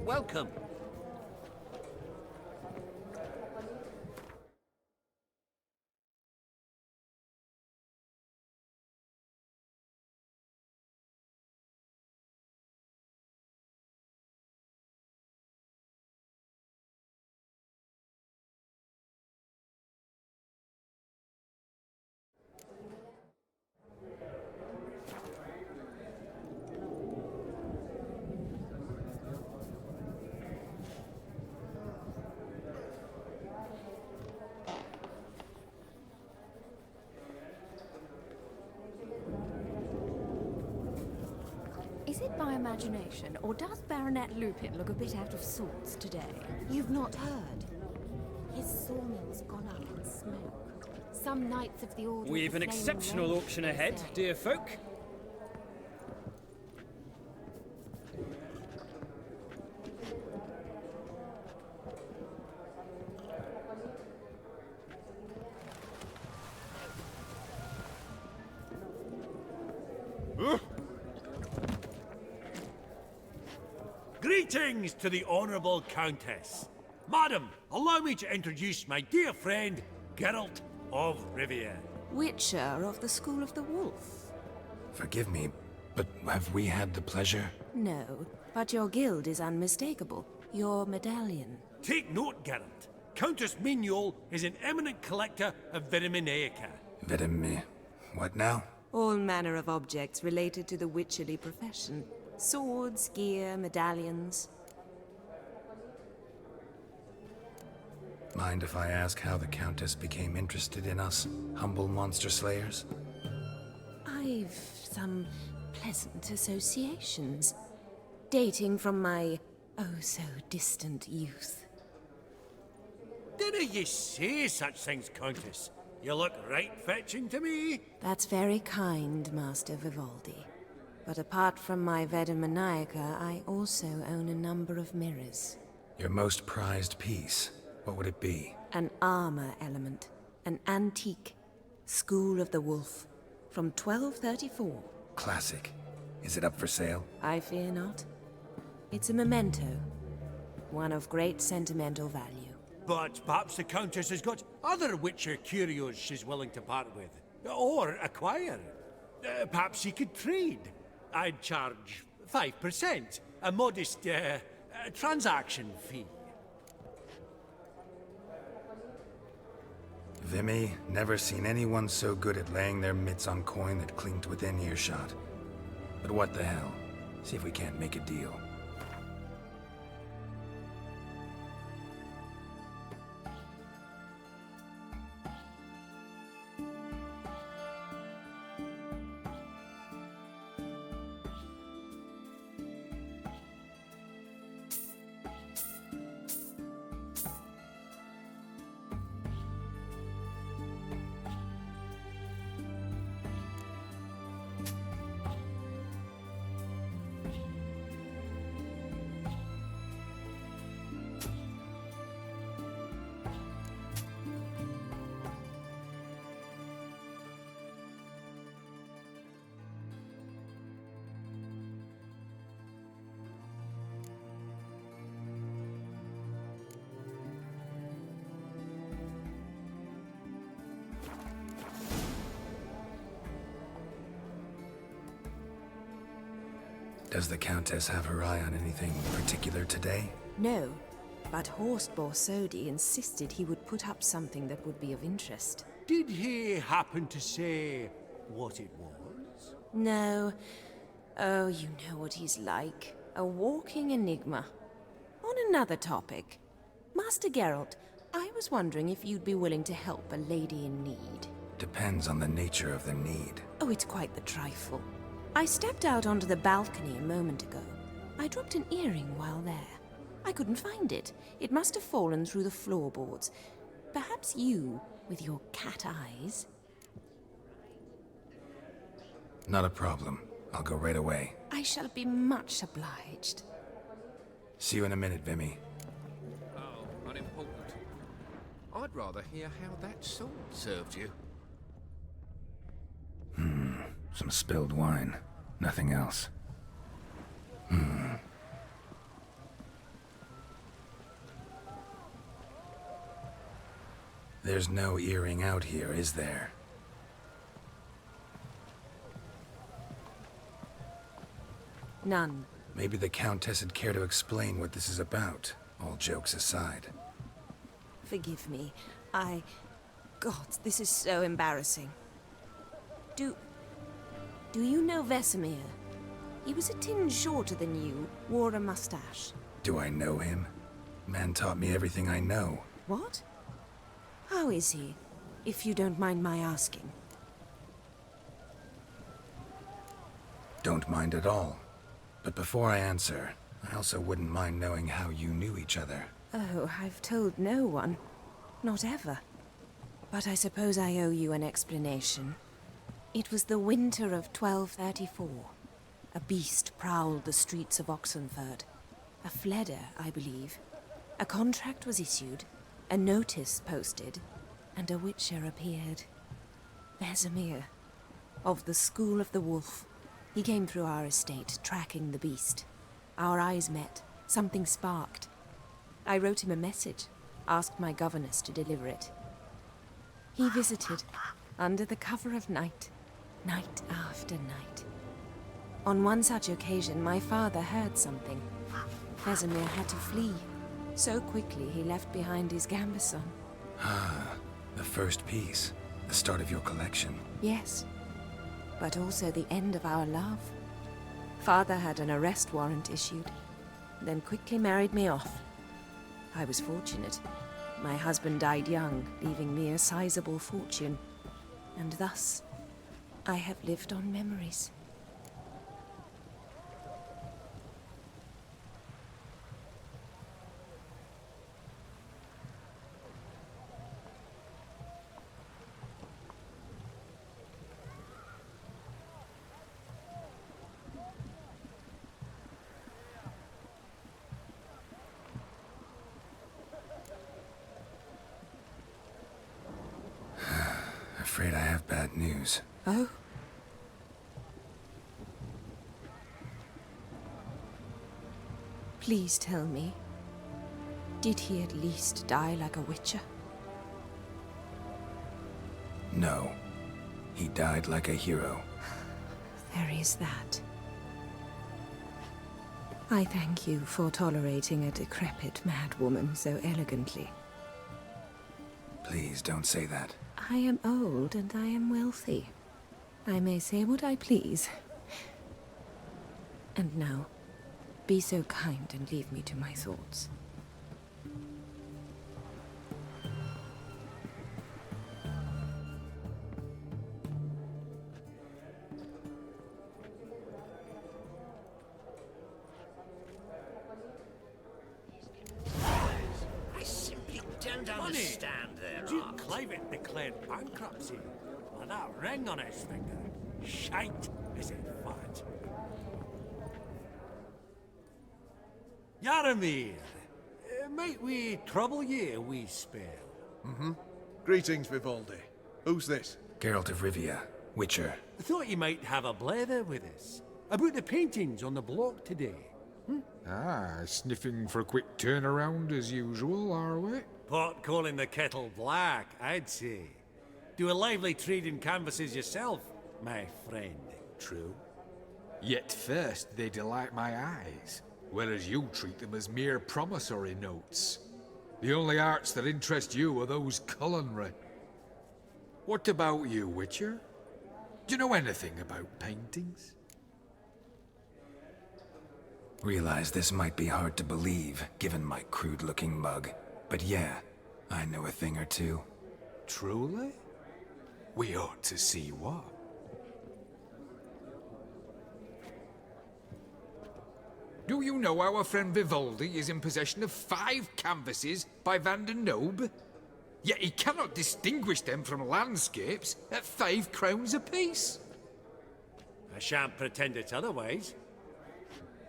Welcome. Is it my imagination, or does Baronet Lupin look a bit out of sorts today? You've not heard? His sawmill's gone up in smoke. Some Knights of the Order. We've of an the Flaming exceptional Wraith, auction they ahead, say. dear folk. Greetings to the Honourable Countess. Madam, allow me to introduce my dear friend, Geralt of Rivia. Witcher of the School of the Wolf. Forgive me, but have we had the pleasure? No, but your guild is unmistakable. Your medallion. Take note, Geralt. Countess Mignol is an eminent collector of Vitaminaica. What now? All manner of objects related to the witcherly profession. Swords, gear, medallions. Mind if I ask how the Countess became interested in us, humble monster slayers? I've some pleasant associations, dating from my oh-so-distant youth. Dinna ye say such things, Countess? You look right fetching to me. That's very kind, Master Vivaldi. But apart from my Vedamaniaca, I also own a number of mirrors. Your most prized piece, what would it be? An armor element. An antique. School of the Wolf. From 1234. Classic. Is it up for sale? I fear not. It's a memento. One of great sentimental value. But perhaps the Countess has got other Witcher curios she's willing to part with. Or acquire. Perhaps she could trade. I'd charge 5%. A modest, transaction fee. Vimy, never seen anyone so good at laying their mitts on coin that clinked within earshot. But what the hell? See if we can't make a deal. Does the Countess have her eye on anything particular today? No, but Horst Borsodi insisted he would put up something that would be of interest. Did he happen to say what it was? No. Oh, you know what he's like. A walking enigma. On another topic. Master Geralt, I was wondering if you'd be willing to help a lady in need. Depends on the nature of the need. Oh, it's quite the trifle. I stepped out onto the balcony a moment ago. I dropped an earring while there. I couldn't find it. It must have fallen through the floorboards. Perhaps you, with your cat eyes... Not a problem. I'll go right away. I shall be much obliged. See you in a minute, Vimy. Oh, unimportant. I'd rather hear how that sword served you. Some spilled wine. Nothing else. There's no earring out here, is there? None. Maybe the Countess would care to explain what this is about, all jokes aside. Forgive me. God, this is so embarrassing. Do you know Vesemir? He was a tinge shorter than you, wore a mustache. Do I know him? Man taught me everything I know. What? How is he, if you don't mind my asking? Don't mind at all. But before I answer, I also wouldn't mind knowing how you knew each other. Oh, I've told no one. Not ever. But I suppose I owe you an explanation. It was the winter of 1234. A beast prowled the streets of Oxenford. A Fleder, I believe. A contract was issued, a notice posted, and a witcher appeared. Vesemir, of the School of the Wolf. He came through our estate, tracking the beast. Our eyes met. Something sparked. I wrote him a message, asked my governess to deliver it. He visited, under the cover of night, night after night. On one such occasion, my father heard something. Vesemir had to flee. So quickly he left behind his gambeson. Ah, the first piece. The start of your collection. Yes, but also the end of our love. Father had an arrest warrant issued, then quickly married me off. I was fortunate. My husband died young, leaving me a sizable fortune. And thus, I have lived on memories. Afraid I have bad news. Oh? Please tell me, did he at least die like a witcher? No. He died like a hero. There is that. I thank you for tolerating a decrepit madwoman so elegantly. Please don't say that. I am old and I am wealthy. I may say what I please. And now, be so kind and leave me to my thoughts. I simply don't understand their Duke Clivet declared bankruptcy with that ring on his finger. Shite, is it fat? Yaramir, might we trouble ye a wee spell? Mm-hmm. Greetings, Vivaldi. Who's this? Geralt of Rivia, Witcher. I thought you might have a blather with us about the paintings on the block today. Ah, sniffing for a quick turnaround as usual, are we? Pot calling the kettle black, I'd say. Do a lively trade in canvases yourself, my friend. True. Yet first they delight my eyes, whereas you treat them as mere promissory notes. The only arts that interest you are those culinary. What about you, Witcher? Do you know anything about paintings? Realize this might be hard to believe, given my crude-looking mug. But yeah, I know a thing or two. Truly? We ought to see what. Do you know our friend Vivaldi is in possession of 5 canvases by Van der Nobe? Yet he cannot distinguish them from landscapes at 5 crowns apiece. I shan't pretend it's otherwise.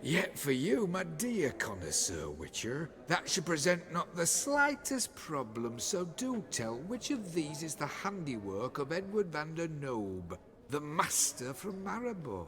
Yet for you, my dear connoisseur Witcher, that should present not the slightest problem, so do tell which of these is the handiwork of Edward van der Nobe, the master from Maribor.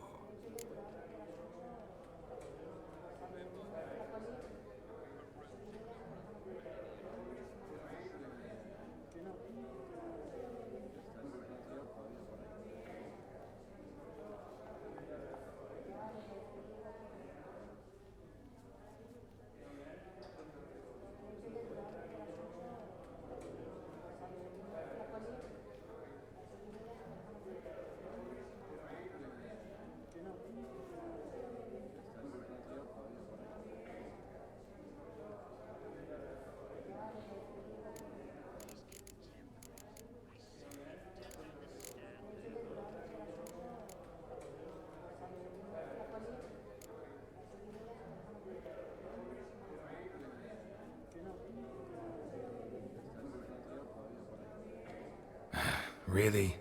Really?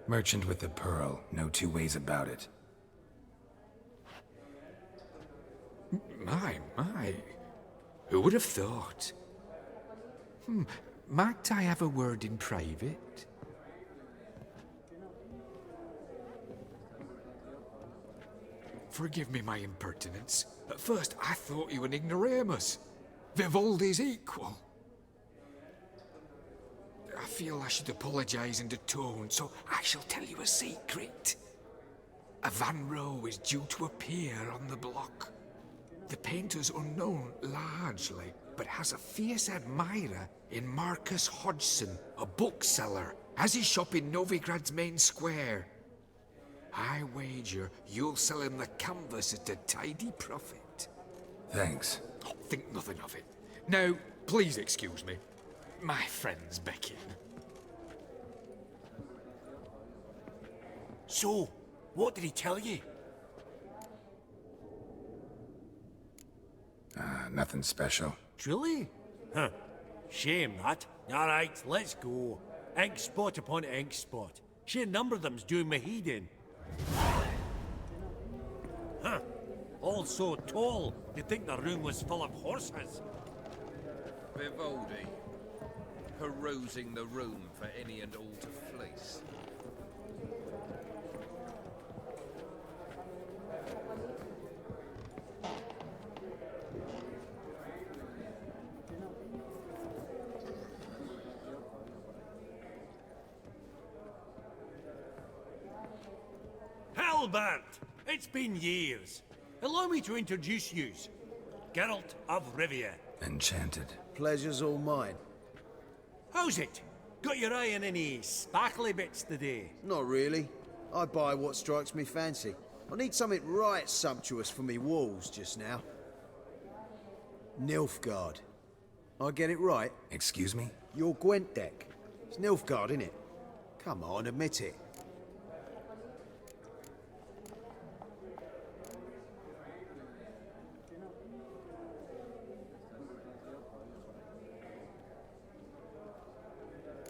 Merchant with the pearl, no two ways about it. My. Who would have thought? Might I have a word in private? Forgive me my impertinence. At first, I thought you an ignoramus. Vivaldi's equal. I feel I should apologize and atone, so I shall tell you a secret. A Van Roe is due to appear on the block. The painter's unknown largely, but has a fierce admirer in Marcus Hodgson, a bookseller, has his shop in Novigrad's main square. I wager you'll sell him the canvas at a tidy profit. Thanks. Oh, think nothing of it. Now, please excuse me. My friend's beckoning. So, what did he tell you? Nothing special. Truly? Huh. Shame that. Alright, let's go. Ink spot upon ink spot. Sheer number of them's doing me heed in. Huh. All so tall, you'd think the room was full of horses. Vivaldi, perusing the room for any and all to fleece. Halbert! It's been years. Allow me to introduce yous. Geralt of Rivia. Enchanted. Pleasure's all mine. How's it? Got your eye on any sparkly bits today? Not really. I buy what strikes me fancy. I need something right sumptuous for me walls just now. Nilfgaard. I get it right? Excuse me? Your Gwent deck. It's Nilfgaard, innit? Come on, admit it.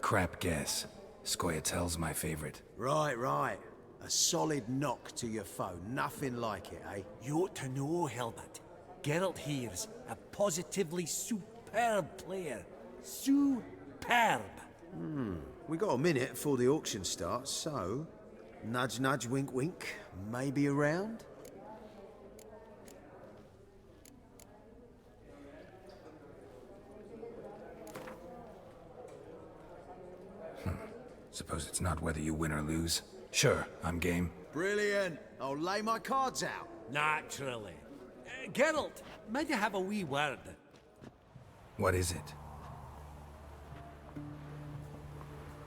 Crap guess. Scoia'tael's my favorite. Right, right. A solid knock to your foe. Nothing like it, eh? You ought to know, Helmut. Geralt here's a positively superb player. Superb! We got a minute before the auction starts, so... Nudge, nudge, wink, wink. Maybe around? Suppose it's not whether you win or lose. Sure, I'm game. Brilliant. I'll lay my cards out. Naturally. Geralt, might you have a wee word? What is it?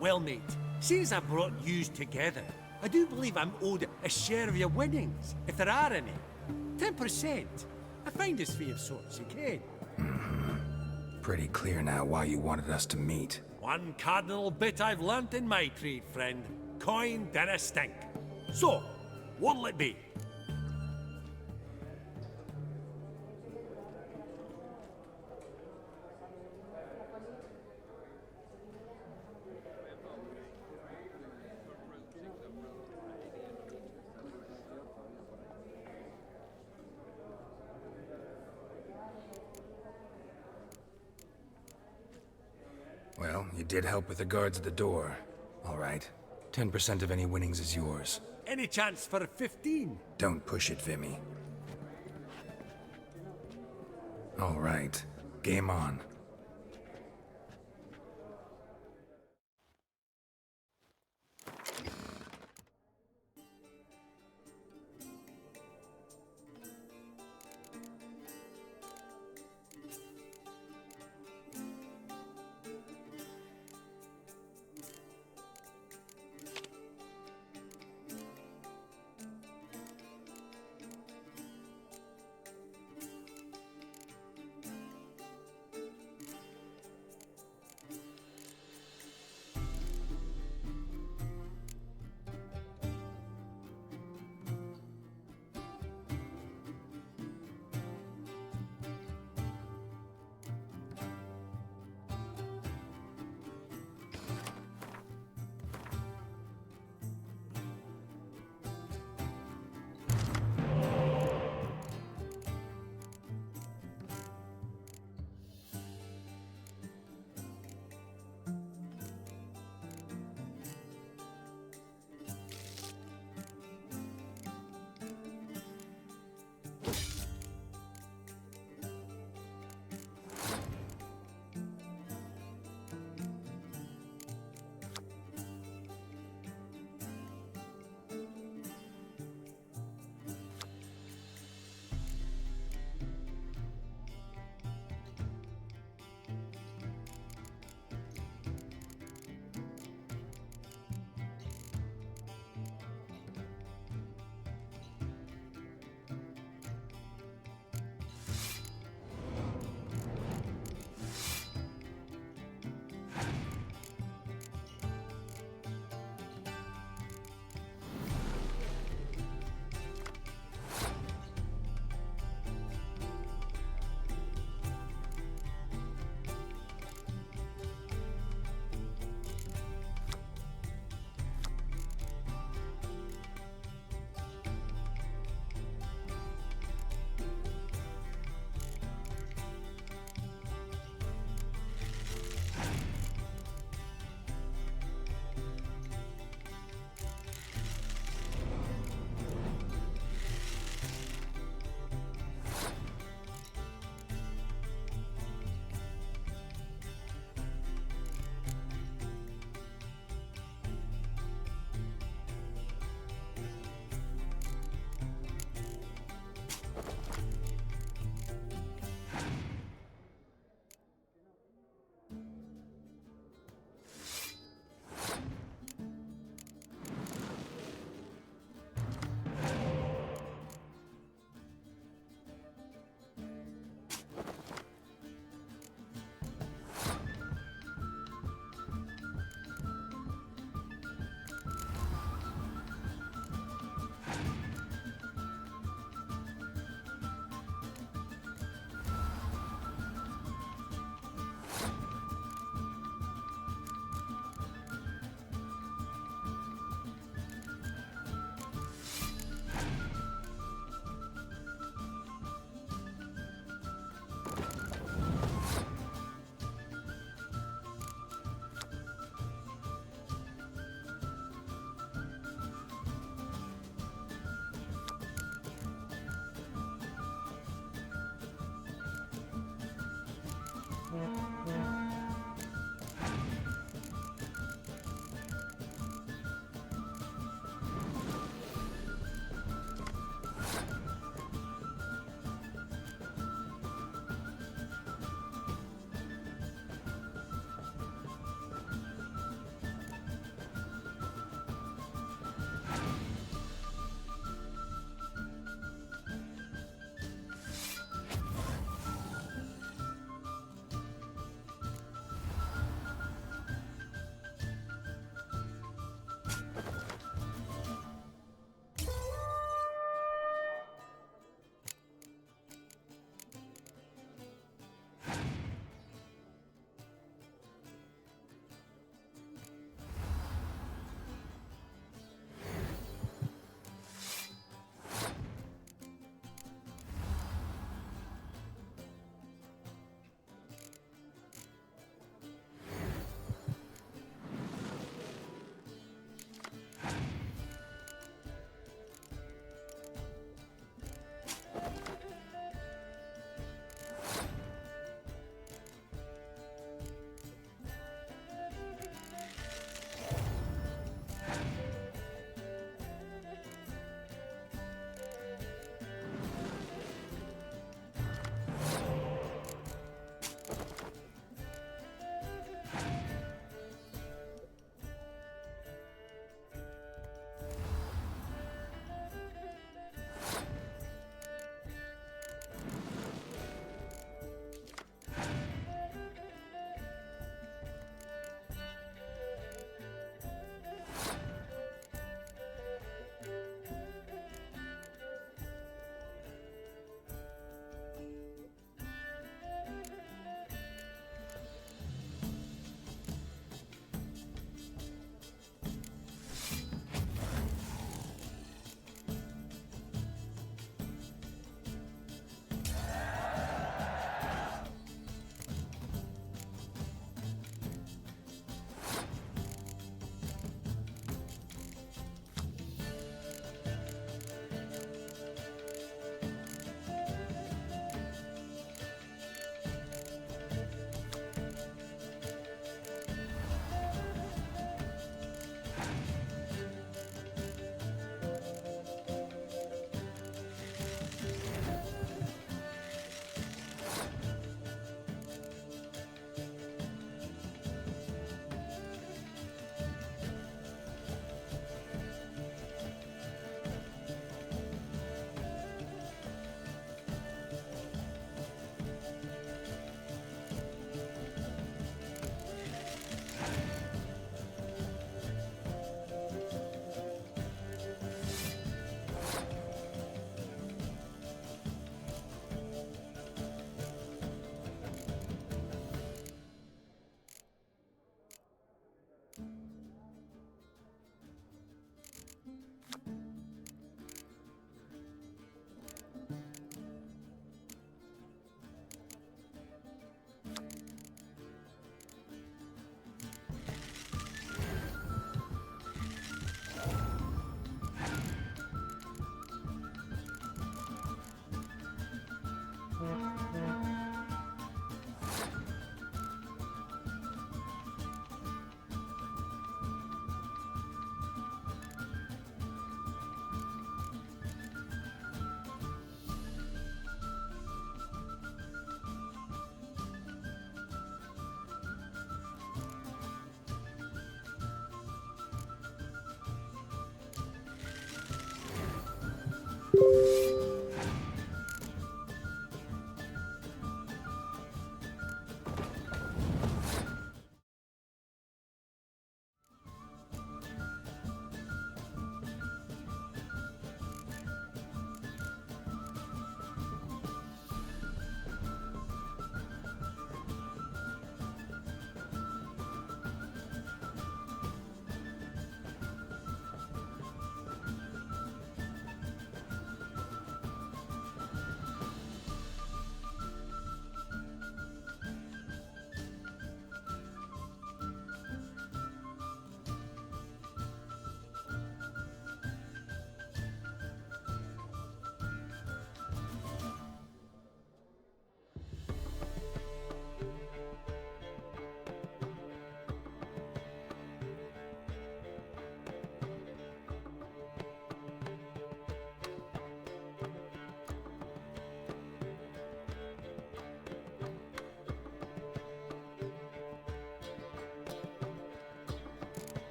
Well, mate, since I brought yous together, I do believe I'm owed a share of your winnings, if there are any. 10%. A finder's fee of sorts, you can. Pretty clear now why you wanted us to meet. One cardinal bit I've learnt in my trade, friend. Coin dinna stink. So, what'll it be? Well, you did help with the guards at the door. All right. 10% of any winnings is yours. Any chance for 15? Don't push it, Vimy. All right. Game on.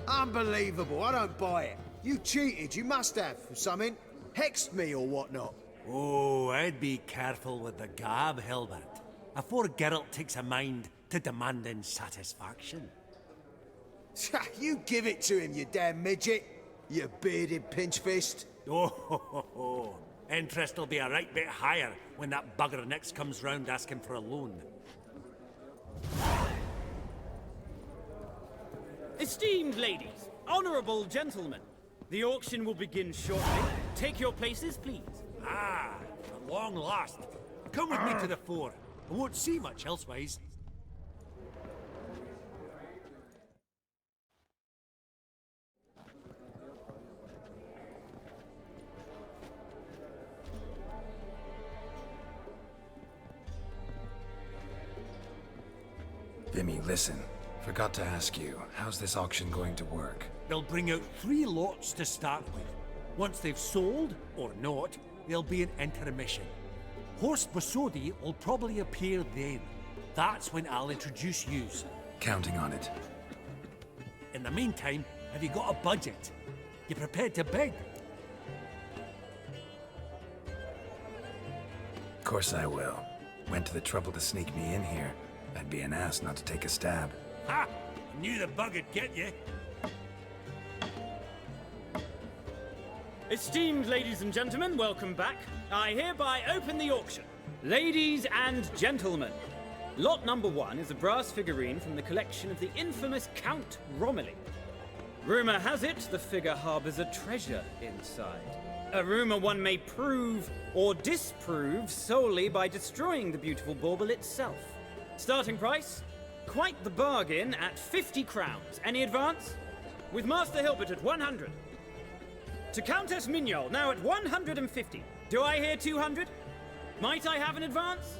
Unbelievable, I don't buy it. You cheated, you must have, or something. Hexed me or whatnot. Oh, I'd be careful with the gab, Hilbert, afore Geralt takes a mind to demanding satisfaction. You give it to him, you damn midget. You bearded pinchfist. Oh, interest will be a right bit higher when that bugger next comes round asking for a loan. Esteemed ladies, honourable gentlemen, the auction will begin shortly. Take your places, please. Ah, at long last. Come with me to the fore. I won't see much elsewise. Vimy, listen. Forgot to ask you, how's this auction going to work? They'll bring out 3 lots to start with. Once they've sold, or not, there'll be an intermission. Horst Bosodi will probably appear then. That's when I'll introduce yous. Counting on it. In the meantime, have you got a budget? You prepared to bid? Of course I will. Went to the trouble to sneak me in here. I'd be an ass not to take a stab. Ha! Knew the bug'd get you. Esteemed ladies and gentlemen, welcome back. I hereby open the auction. Ladies and gentlemen, lot number 1 is a brass figurine from the collection of the infamous Count Romilly. Rumour has it the figure harbours a treasure inside. A rumour one may prove or disprove solely by destroying the beautiful bauble itself. Starting price? Quite the bargain at 50 crowns. Any advance? With Master Hilbert at 100. To Countess Mignol, now at 150. Do I hear 200? Might I have an advance?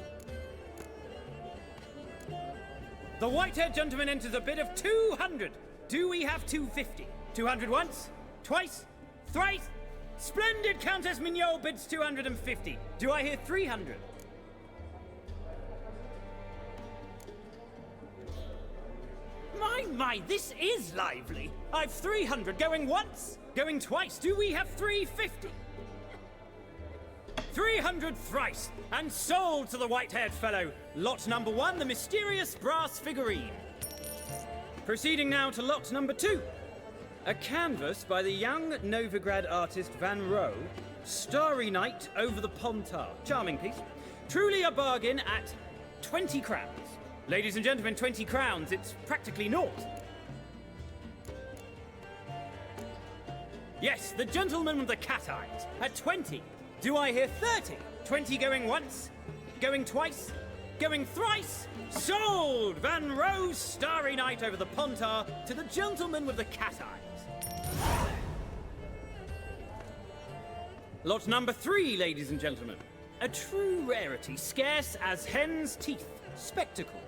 The white-haired gentleman enters a bid of 200. Do we have 250? 200 once? Twice? Thrice? Splendid Countess Mignol bids 250. Do I hear 300? My, this is lively. I've 300 going once, going twice. Do we have 350? 300 thrice, and sold to the white-haired fellow. Lot number 1, the mysterious brass figurine. Proceeding now to lot number 2. A canvas by the young Novigrad artist Van Rohe, Starry Night over the Pontar. Charming piece. Truly a bargain at 20 crowns. Ladies and gentlemen, 20 crowns, it's practically naught. Yes, the gentleman with the cat eyes, at 20. Do I hear 30? 20 going once, going twice, going thrice. Sold! Van Rose, Starry Night over the Pontar, to the gentleman with the cat eyes. Lot number 3, ladies and gentlemen. A true rarity, scarce as hen's teeth. Spectacles.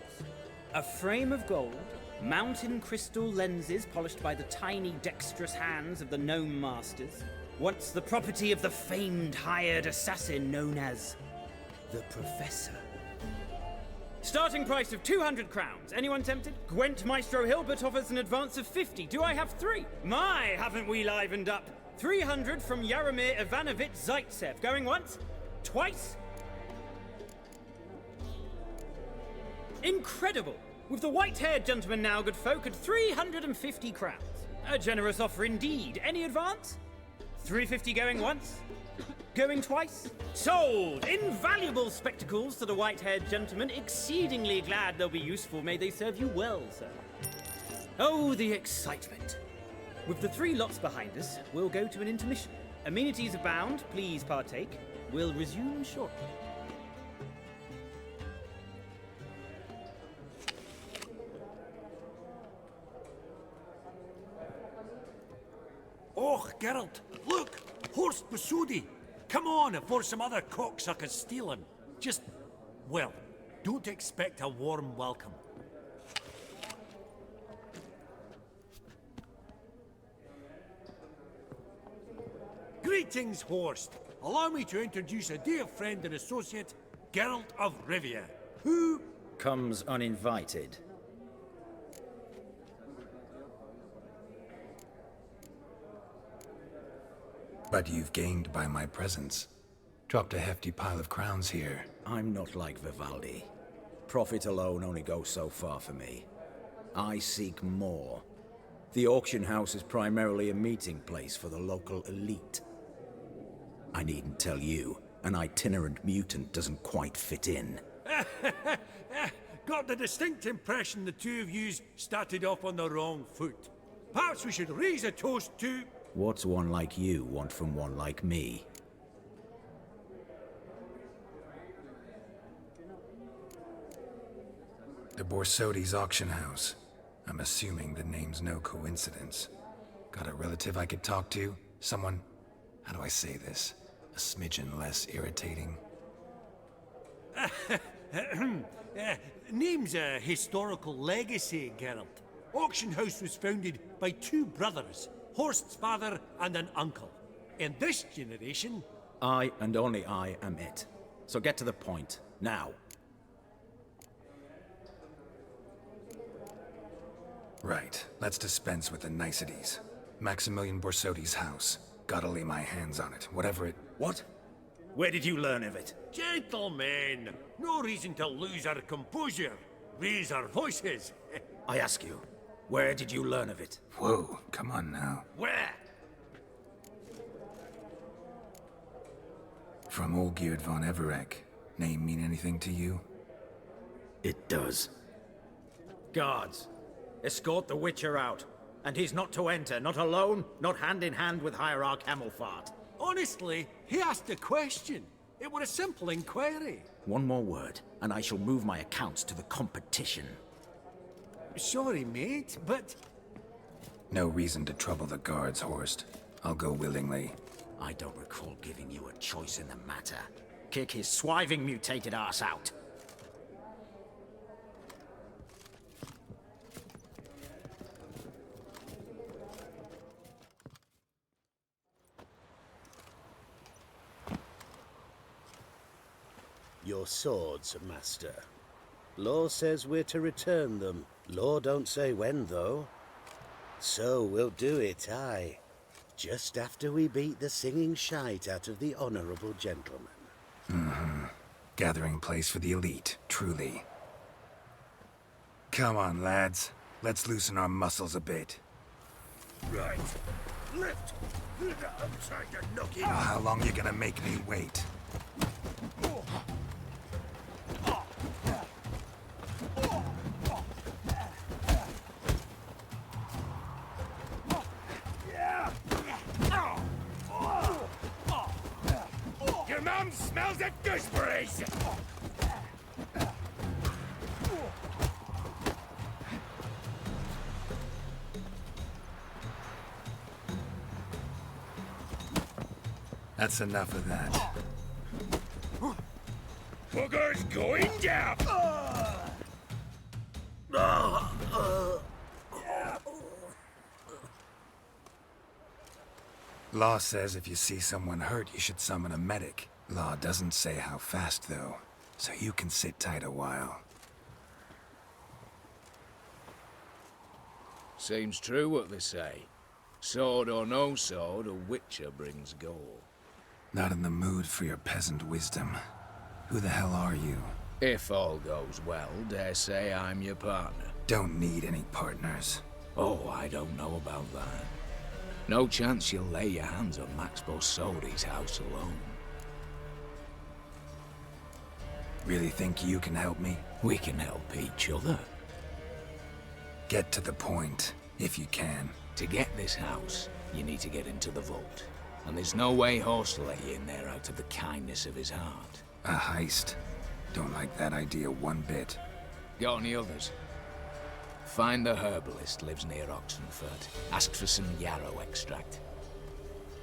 A frame of gold, mountain crystal lenses polished by the tiny dexterous hands of the gnome masters. Once the property of the famed hired assassin known as the Professor. Starting price of 200 crowns. Anyone tempted? Gwent Maestro Hilbert offers an advance of 50. Do I have 3? My, haven't we livened up? 300 from Yaromir Ivanovich Zaitsev. Going once? Twice? Incredible! With the white-haired gentleman now, good folk, at 350 crowns. A generous offer indeed. Any advance? 350 going once? Going twice? Sold! Invaluable spectacles to the white-haired gentleman. Exceedingly glad they'll be useful. May they serve you well, sir. Oh, the excitement. With the 3 lots behind us, we'll go to an intermission. Amenities abound. Please partake. We'll resume shortly. Oh, Geralt, look! Horst Busudi! Come on before some other cocksuckers steal him. Just, well, don't expect a warm welcome. Greetings, Horst. Allow me to introduce a dear friend and associate, Geralt of Rivia, who comes uninvited. But you've gained by my presence. Dropped a hefty pile of crowns here. I'm not like Vivaldi. Profit alone only goes so far for me. I seek more. The auction house is primarily a meeting place for the local elite. I needn't tell you, an itinerant mutant doesn't quite fit in. got the distinct impression the two of yous started off on the wrong foot. Perhaps we should raise a toast to... What's one like you want from one like me? The Borsodi's auction house. I'm assuming the name's no coincidence. Got a relative I could talk to? Someone, how do I say this? A smidgen less irritating. Name's a historical legacy, Geralt. Auction house was founded by two brothers, Horst's father and an uncle. In this generation... I and only I am it. So get to the point, now. Right, let's dispense with the niceties. Maximilian Borsodi's house. Gotta lay my hands on it, whatever it... What? Where did you learn of it? Gentlemen, no reason to lose our composure. Raise our voices. I ask you, where did you learn of it? Whoa, come on now. Where? From Olgierd von Everec. Name mean anything to you? It does. Guards, escort the Witcher out. And he's not to enter, not alone, not hand in hand with Hierarch Hamelfart. Honestly, he asked a question. It were a simple inquiry. One more word, and I shall move my accounts to the competition. Sorry, mate, but... No reason to trouble the guards, Horst. I'll go willingly. I don't recall giving you a choice in the matter. Kick his swiving mutated ass out. Your swords, master. Law says we're to return them. Law don't say when, though. So we'll do it, aye. Just after we beat the singing shite out of the honorable gentleman. Mm-hmm. Gathering place for the elite, truly. Come on, lads. Let's loosen our muscles a bit. Right. Lift! I'm trying to knock it. How long you gonna make me wait? Your mum smells of gooseberries! That's enough of that. Bugger's going down! Law says if you see someone hurt, you should summon a medic. Law doesn't say how fast, though, so you can sit tight a while. Seems true what they say. Sword or no sword, a witcher brings goal. Not in the mood for your peasant wisdom. Who the hell are you? If all goes well, dare say I'm your partner. Don't need any partners. Oh, I don't know about that. No chance you'll lay your hands on Max Borsodi's house alone. Really think you can help me? We can help each other. Get to the point, if you can. To get this house, you need to get into the vault. And there's no way Horst will let you in there out of the kindness of his heart. A heist? Don't like that idea one bit. Got any others? Find the herbalist lives near Oxenfurt. Ask for some yarrow extract.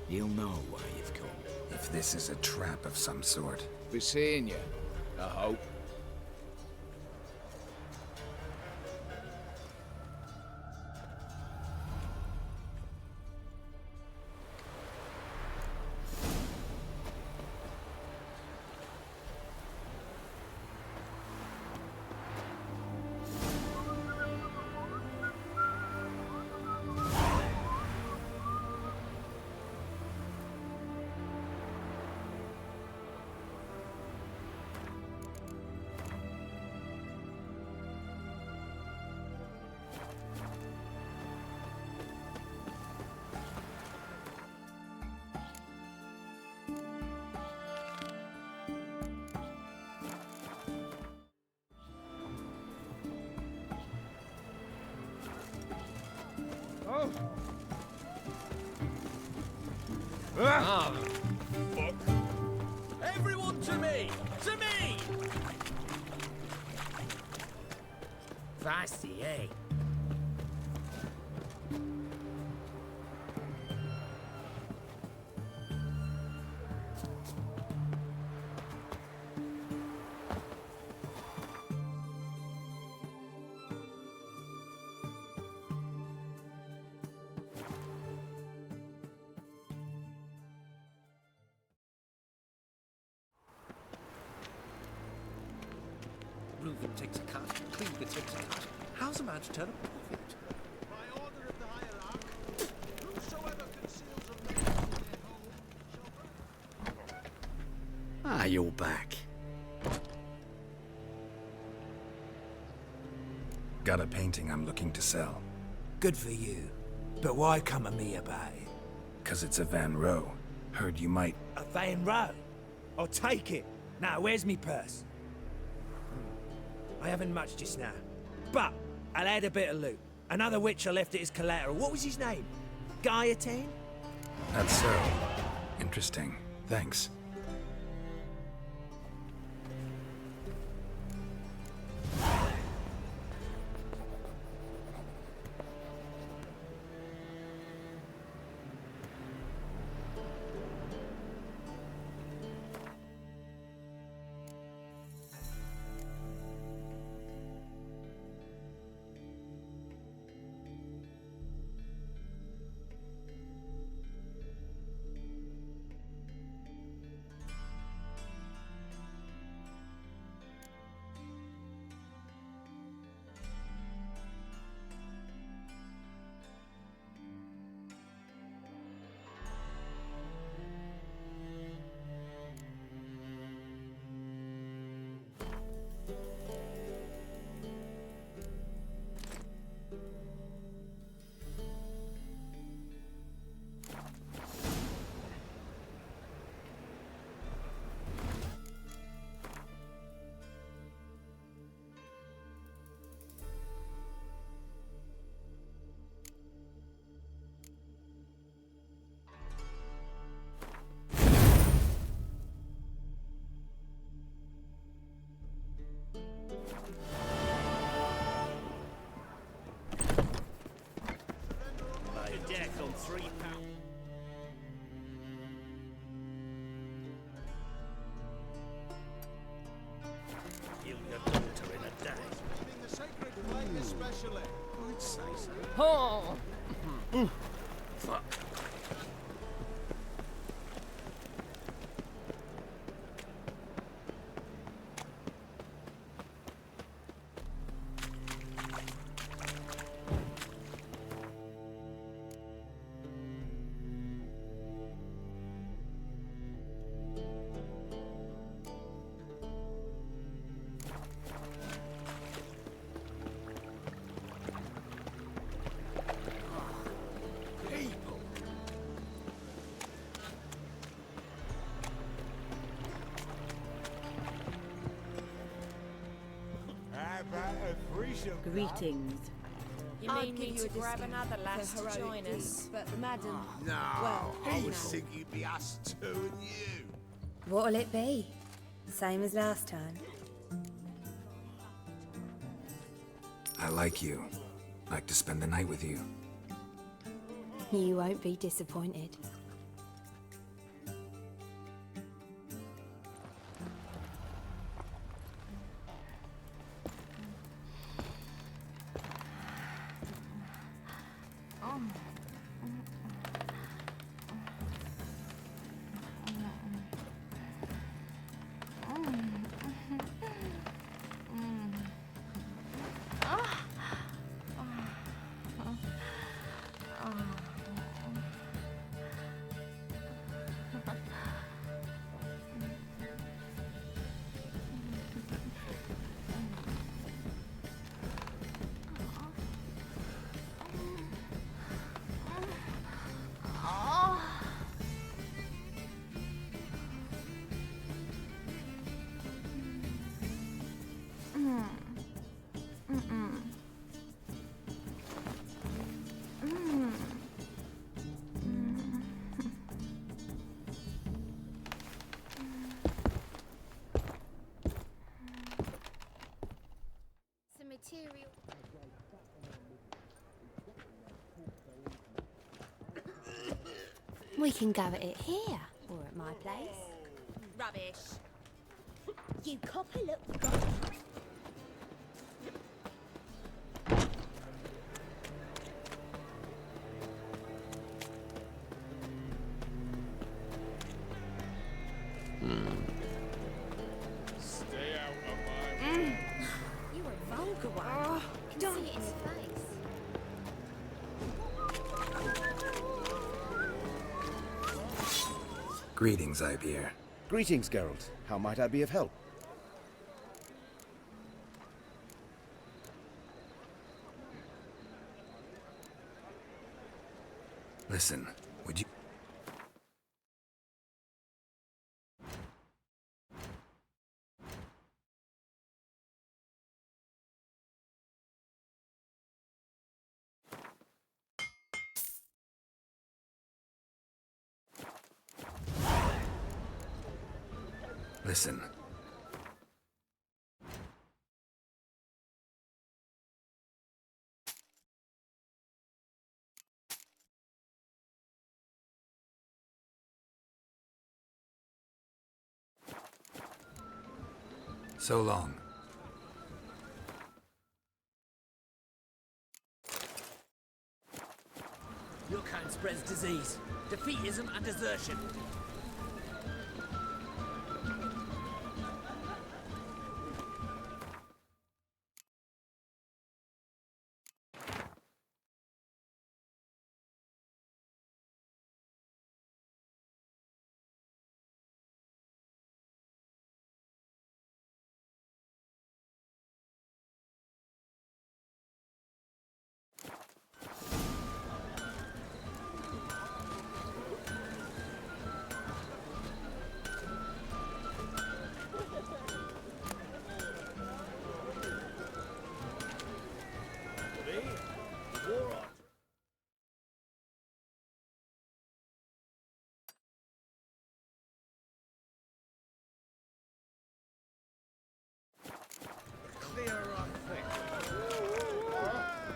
You'll know why you've come. If this is a trap of some sort. Be seeing you, I hope. Ah, fuck. Everyone to me! To me! Feisty, eh? Reuben takes a cut, Cleaver takes a cut. How's a man to turn a profit? By order of the hierarch, whosoever conceals a man in their home Ah, you're back. Got a painting I'm looking to sell. Good for you. But why come to me about it? 'Cause it's a Van Row. Heard you might... A Van Row? I'll take it. Now, where's me purse? I haven't much just now. But I'll add a bit of loot. Another witcher left it as collateral. What was his name? Guillotine? That's so. Interesting. Thanks. especially. I'd say so. Oh! Fuck. Greetings. I'd give you to grab another lass to join us, but madam... No, well, I you was know. thinking it'd be us two and you. What'll it be? Same as last time. I like you. Like to spend the night with you. You won't be disappointed. Some material. We can go at it here, or at my place. Rubbish. You cop a look. Stay out of my way. You a vulgar one. Can see it in your face. Greetings, Ibeer. Greetings, Geralt. How might I be of help? Listen, would you... Listen. So long. Your kind spreads disease, defeatism and desertion.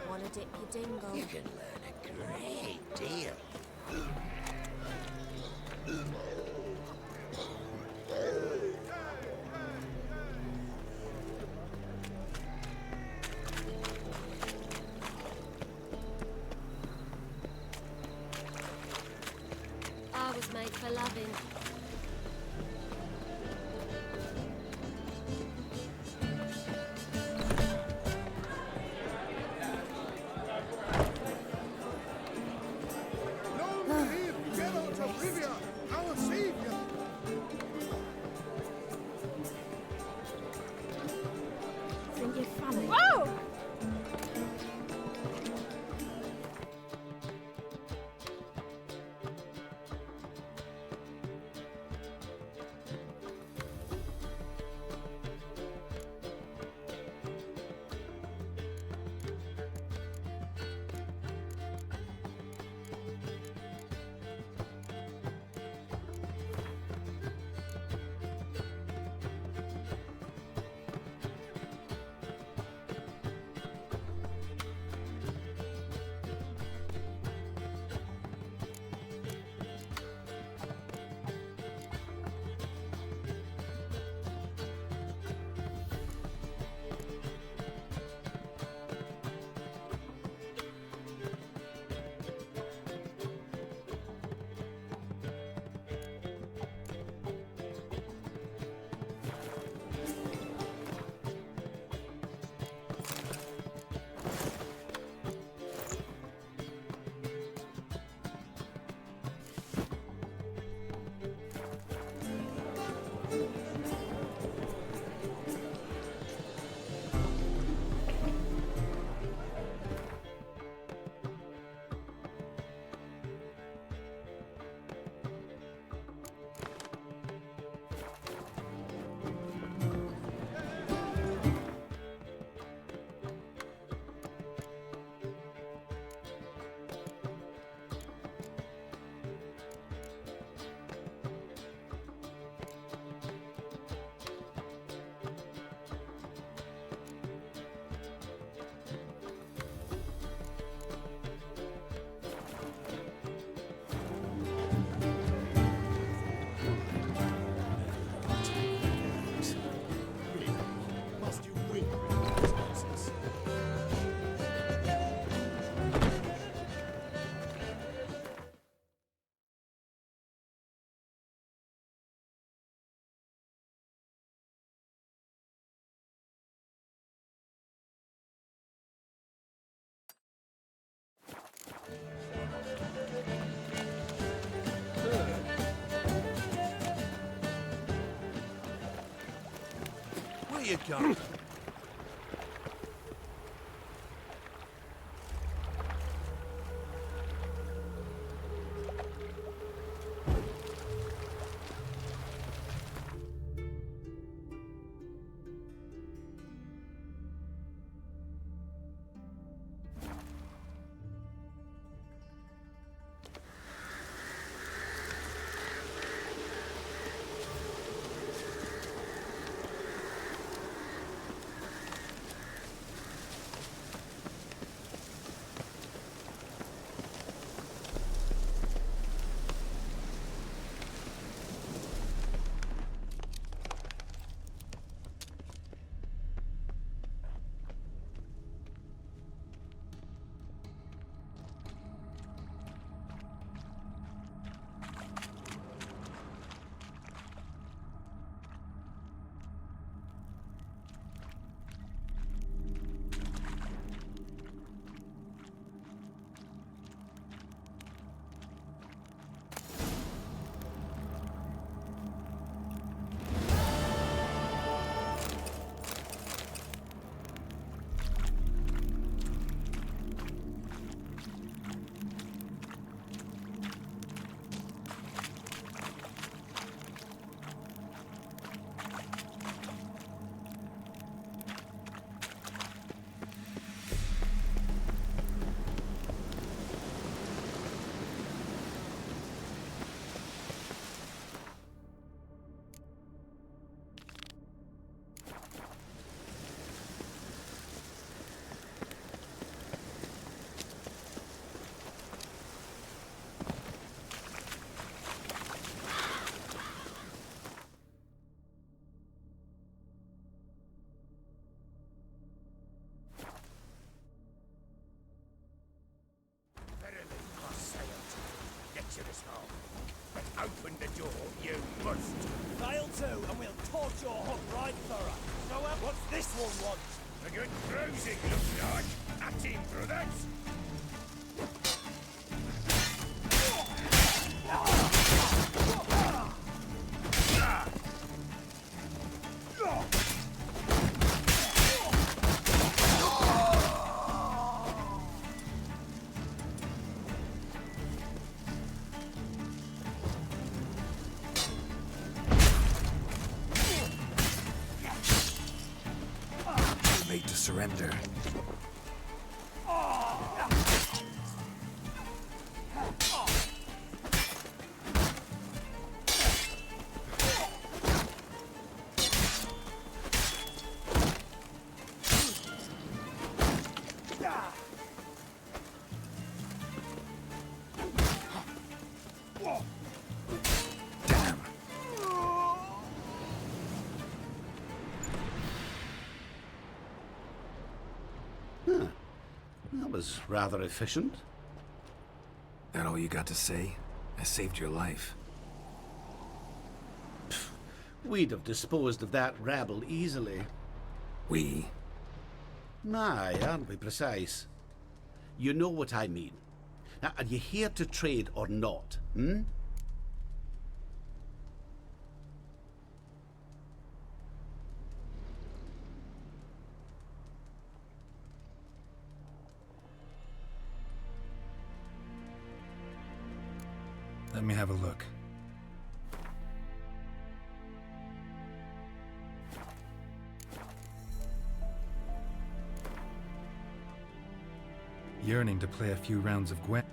Wanna dip your dingle? You can learn a great deal. Where you going? Open the door, you must. Fail to, and we'll torch your hook right thorough. So what's this one want? A good bruising, looks like. At him, brothers. Made to surrender. Huh. That was rather efficient. That all you got to say? I saved your life. We'd have disposed of that rabble easily. We? Aye, aren't we precise? You know what I mean. Now, are you here to trade or not, hmm? Let me have a look. Yearning to play a few rounds of Gwen.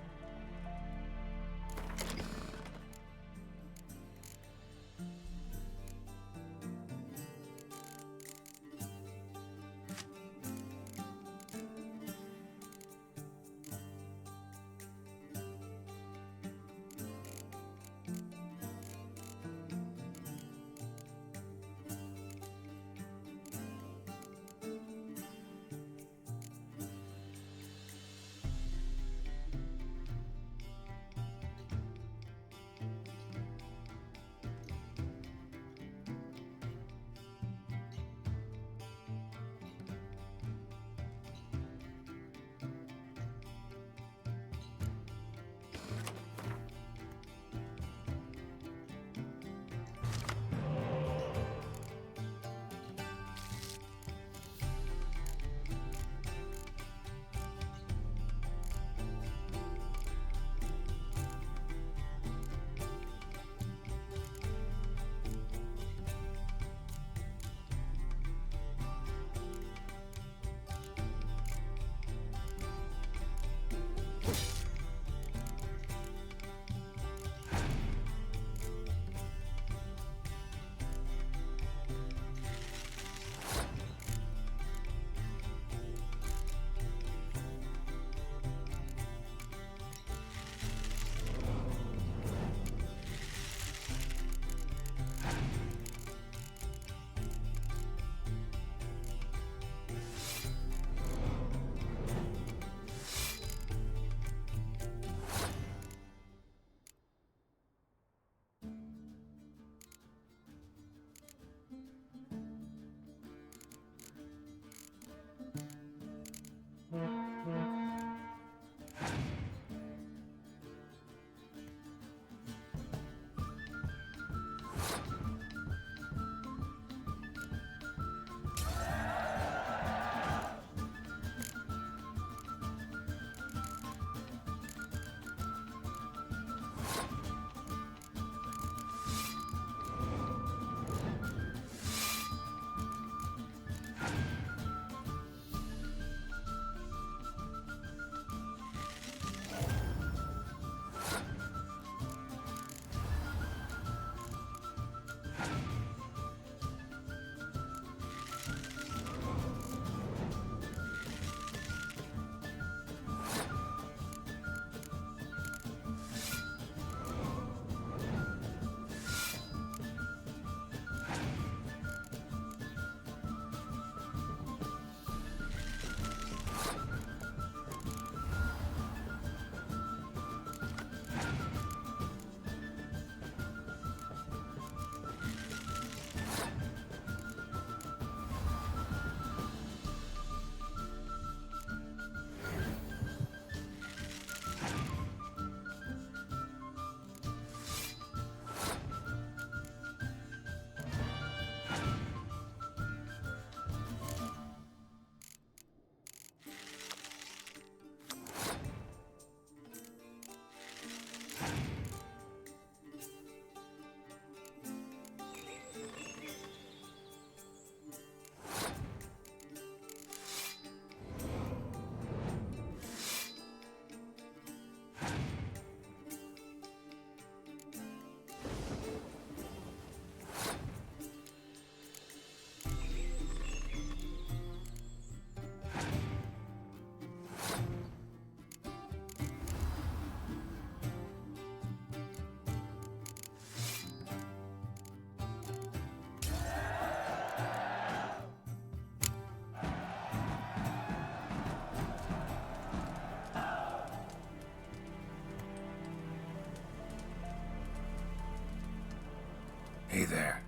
Hey there.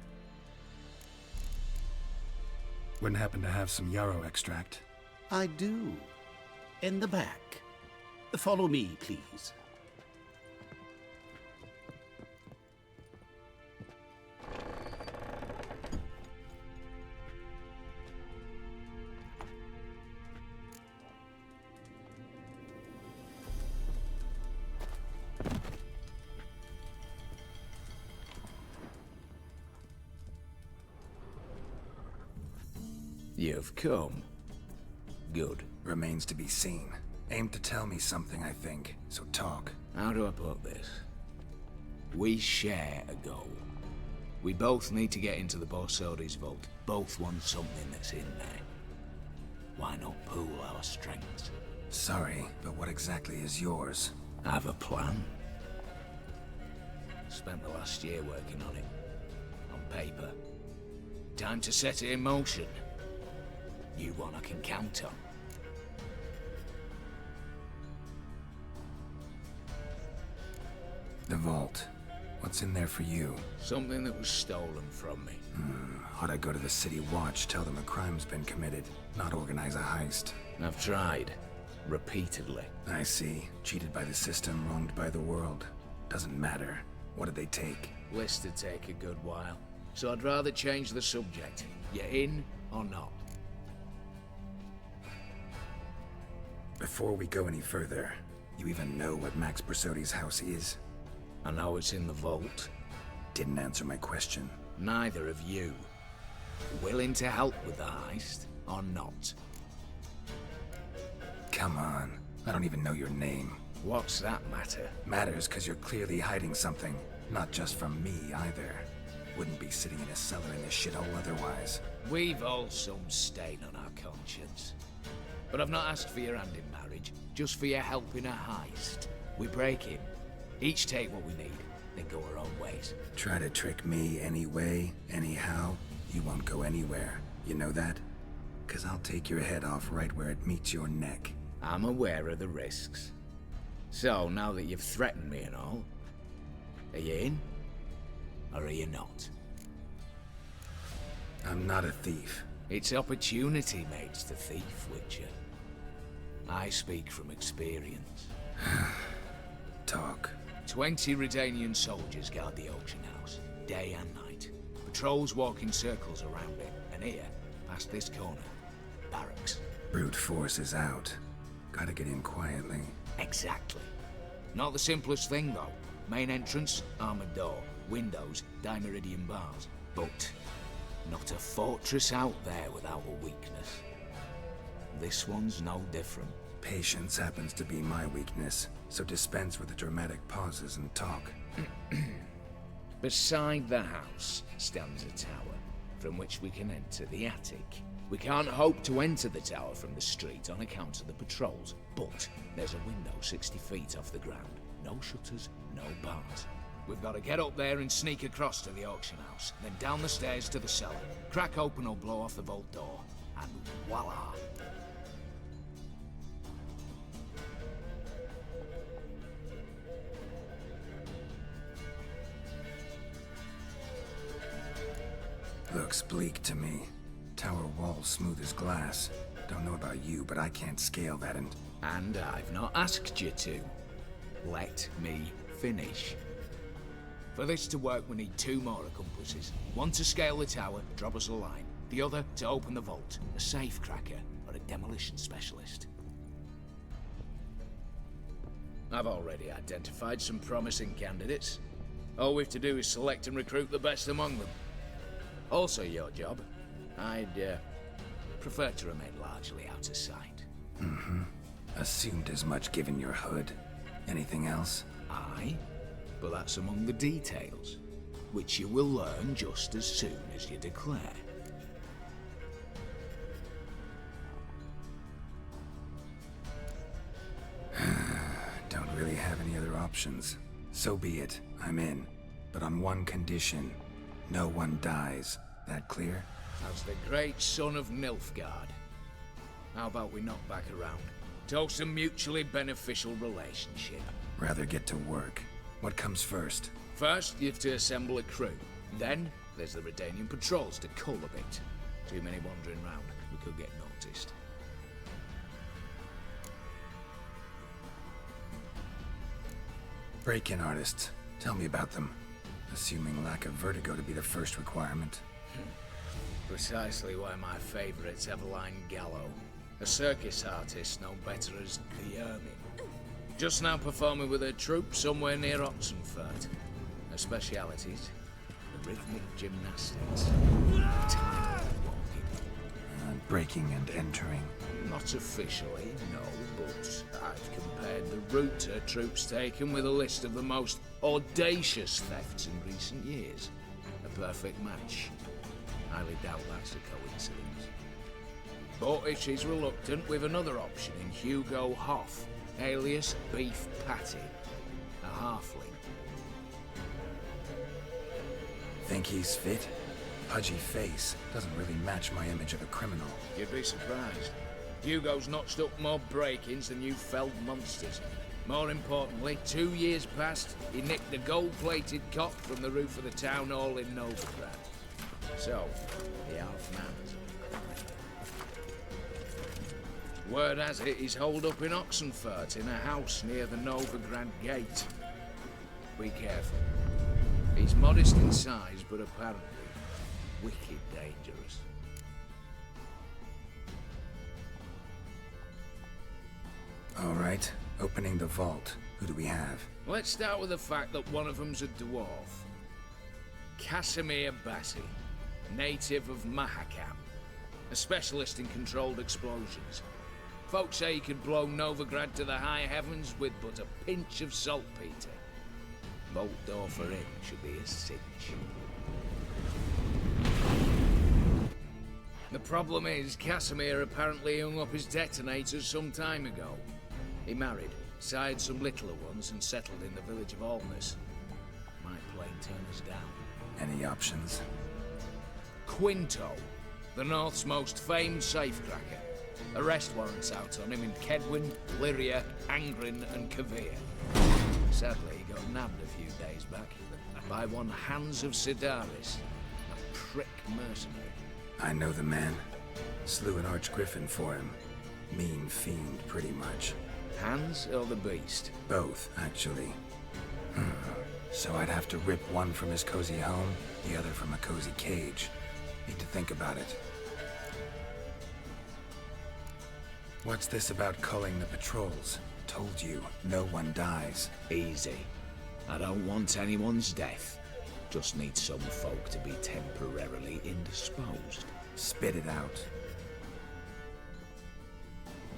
Wouldn't happen to have some yarrow extract? I do. In the back. Follow me, please. You've come. Good. Remains to be seen. Aim to tell me something, I think, so talk. How do I put this? We share a goal. We both need to get into the Borsodi's vault. Both want something that's in there. Why not pool our strengths? Sorry, but what exactly is yours? I have a plan. Spent the last year working on it. On paper. Time to set it in motion. You one I can count on. The vault. What's in there for you? Something that was stolen from me. Ought I go to the City Watch, tell them a crime's been committed, not organize a heist? I've tried. Repeatedly. I see. Cheated by the system, wronged by the world. Doesn't matter. What did they take? List'd take a good while. So I'd rather change the subject. You in or not? Before we go any further, you even know what Max Borsodi's house is? I know it's in the vault. Didn't answer my question. Neither of you. Willing to help with the heist, or not? Come on. I don't even know your name. What's that matter? Matters because you're clearly hiding something. Not just from me, either. Wouldn't be sitting in a cellar in this shithole otherwise. We've all some stain on our conscience. But I've not asked for your hand in marriage, just for your help in a heist. We break in, each take what we need, then go our own ways. Try to trick me anyway, anyhow, you won't go anywhere. You know that? 'Cause I'll take your head off right where it meets your neck. I'm aware of the risks. So, now that you've threatened me and all, are you in? Or are you not? I'm not a thief. It's opportunity makes the thief, Witcher. I speak from experience. Talk. 20 Redanian soldiers guard the auction house, day and night. Patrols walk in circles around it, and here, past this corner, barracks. Brute force is out. Gotta get in quietly. Exactly. Not the simplest thing, though. Main entrance, armored door. Windows, dimeridian bars. But not a fortress out there without a weakness. This one's no different. Patience happens to be my weakness, so dispense with the dramatic pauses and talk. Beside the house stands a tower, from which we can enter the attic. We can't hope to enter the tower from the street on account of the patrols, but there's a window 60 feet off the ground. No shutters, no bars. We've got to get up there and sneak across to the auction house, then down the stairs to the cellar, crack open or blow off the vault door, and voila! Looks bleak to me. Tower wall smooth as glass. Don't know about you, but I can't scale that and I've not asked you to. Let me finish. For this to work, we need 2 more accomplices. One to scale the tower, drop us a line. The other to open the vault, a safe cracker or a demolition specialist. I've already identified some promising candidates. All we have to do is select and recruit the best among them. Also your job. I'd prefer to remain largely out of sight. Assumed as much given your hood. Anything else? Aye, but that's among the details, which you will learn just as soon as you declare. Don't really have any other options. So be it. I'm in. But on one condition. No one dies. That clear? As the great son of Nilfgaard. How about we knock back around? Toast a mutually beneficial relationship. Rather get to work. What comes first? First, you have to assemble a crew. Then, there's the Redanian patrols to cull a bit. Too many wandering round. We could get noticed. Break-in artists. Tell me about them. Assuming lack of vertigo to be the first requirement. Precisely why my favourite's Eveline Gallo. A circus artist known better as the Ermine. Just now performing with her troupe somewhere near Oxenfurt. Her specialities, the rhythmic gymnastics, the time walking. breaking and entering. Not officially, no, but I've compared the route her troops taken with a list of the most audacious thefts in recent years. A perfect match. Highly doubt that's a coincidence. But if she's reluctant, we've another option in Hugo Hoff, alias Beef Patty, a halfling. Think he's fit? Pudgy face doesn't really match my image of a criminal. You'd be surprised. Hugo's notched up more break-ins than you felled monsters. More importantly, 2 years past, he nicked a gold-plated cot from the roof of the town hall in Novigrad. So, the half-man's word has it he's holed up in Oxenfurt in a house near the Novigrad gate. Be careful. He's modest in size, but apparently wicked dangerous. All right, opening the vault. Who do we have? Let's start with the fact that one of them's a dwarf. Casimir Bassi, native of Mahakam, a specialist in controlled explosions. Folks say he could blow Novigrad to the high heavens with but a pinch of saltpeter. Bolt door for him should be a cinch. The problem is, Casimir apparently hung up his detonators some time ago. He married, sired some littler ones, and settled in the village of Alness. Might plain turn us down. Any options? Quinto, the North's most famed safecracker. Arrest warrants out on him in Kedwin, Lyria, Angrin, and Kavir. Sadly, he got nabbed a few days back by one Hans of Sidaris, a prick mercenary. I know the man. Slew an archgriffin for him. Mean fiend, pretty much. Hans or the beast? Both, actually. So I'd have to rip one from his cozy home, the other from a cozy cage. Need to think about it. What's this about culling the patrols? Told you, no one dies. Easy. I don't want anyone's death. Just need some folk to be temporarily indisposed. Spit it out.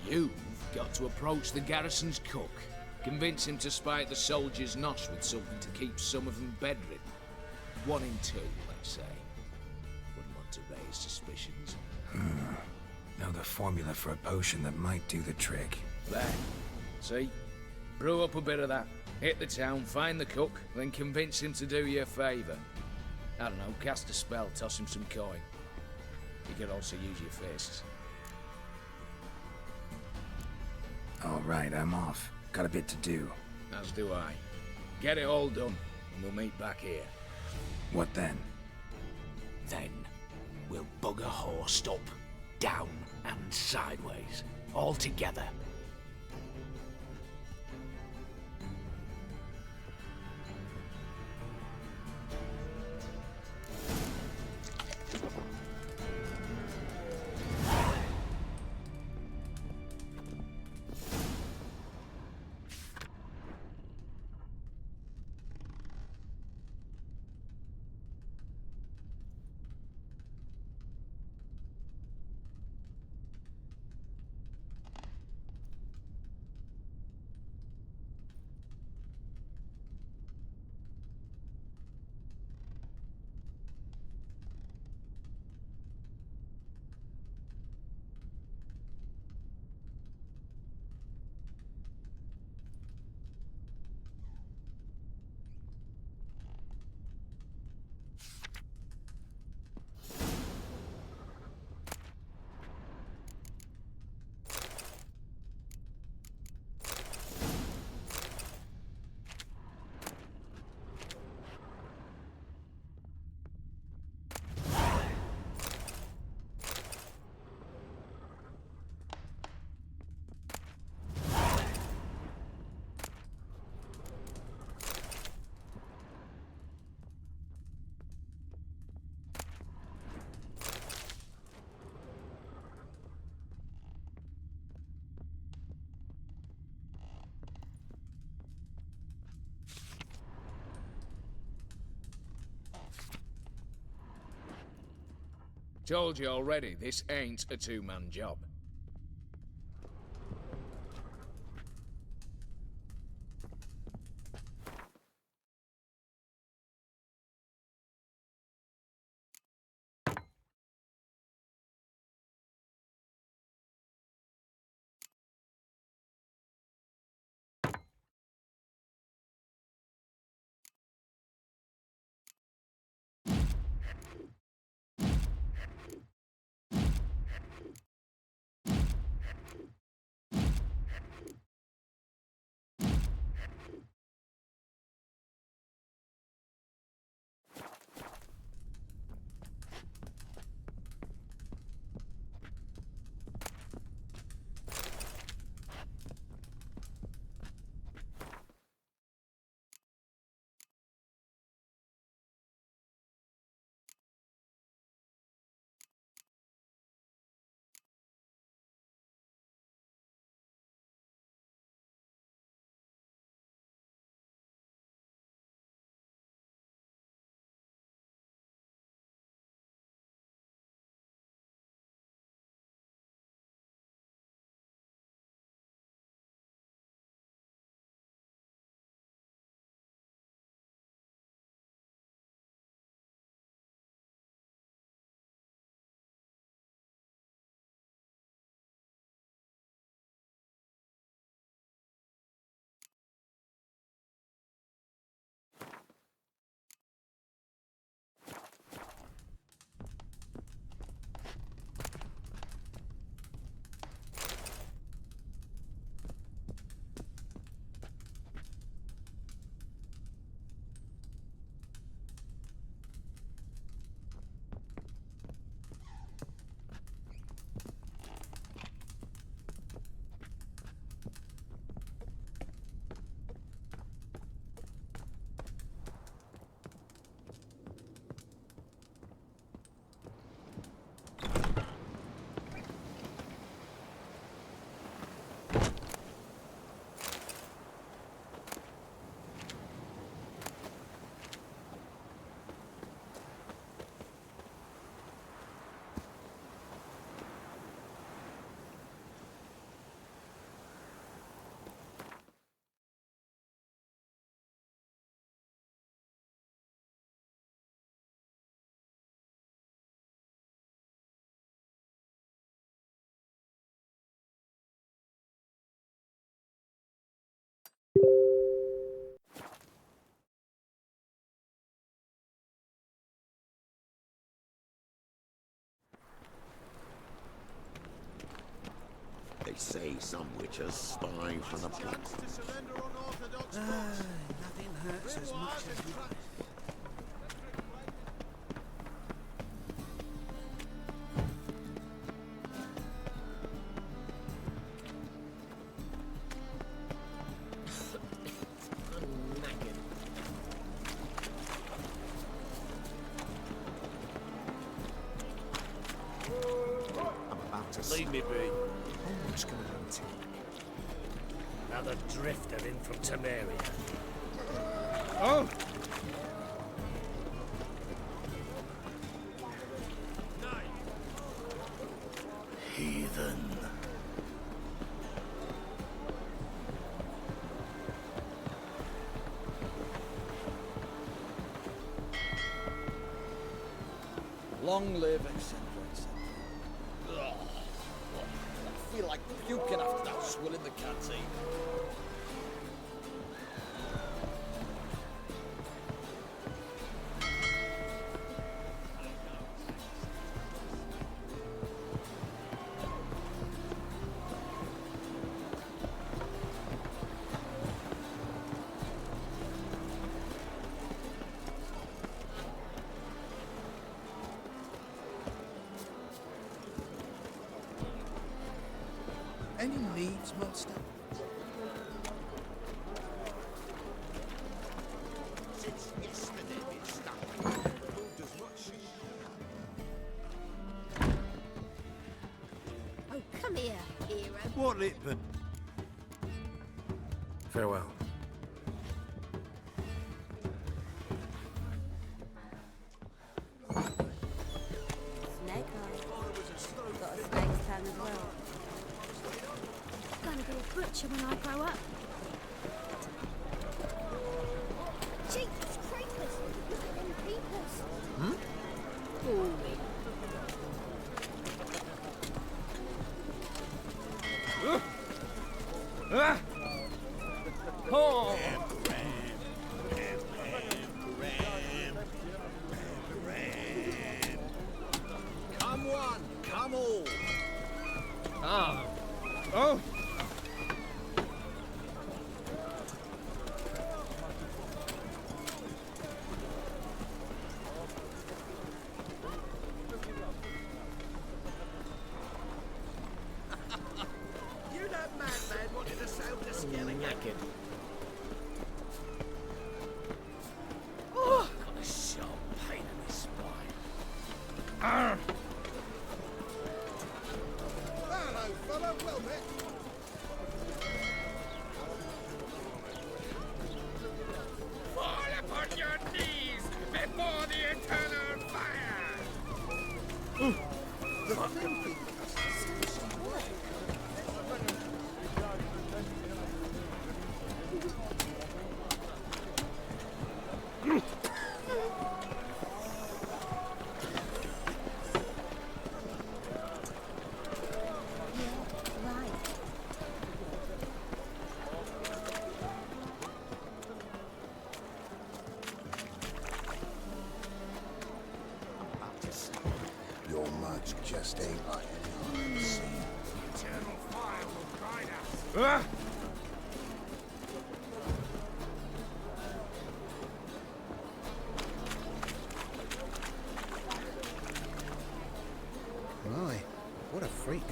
You've got to approach the garrison's cook. Convince him to spike the soldiers' nosh with something to keep some of them bedridden. 1 in 2, let's say. Wouldn't want to raise suspicions. Know the formula for a potion that might do the trick. There. See? Brew up a bit of that. Hit the town, find the cook, then convince him to do you a favour. I don't know, cast a spell, toss him some coin. You could also use your fists. All right, I'm off. Got a bit to do. As do I. Get it all done, and we'll meet back here. What then? Then, we'll bugger Horst up, down and sideways, all together. Told you already, this ain't a two-man job. They say some witches spy from the planet. Nothing hurts as much as life. Leave me be. What's going on to another drifter in from Temeria. Oh! Heathen. Long live, etc., etc. Ugh. I feel like puking after that swill in the canteen. Any needs, master? Since yesterday been stuck. Moved as much. Oh, come here, hero. What, Litman? Farewell. Snake butcher when I grow up. Jeepers creepers! Look at them peoples! Hmm? Oh! Come one, come all. Ah. Oh! You that madman wanted to sail with a skeleton. Naked. Oh, got a sharp pain in my spine. Arr! Hello, fella. Well met. Fall upon your knees before the eternal fire! Your much just ain't like any I've ever seen. Eternal fire will guide us. Ah! My, what a freak.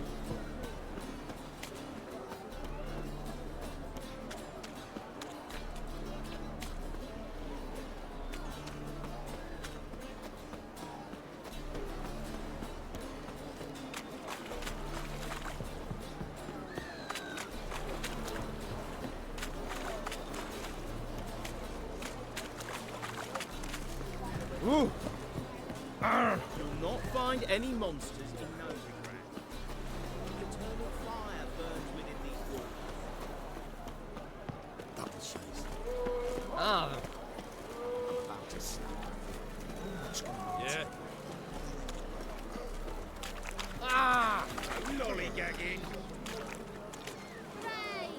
Ooh! Arr! You'll not find any monsters in Novigrad. Eternal fire burns within these walls. Double chase. Ah! About to snap. Yeah. Ah! Lollygagging. Nay.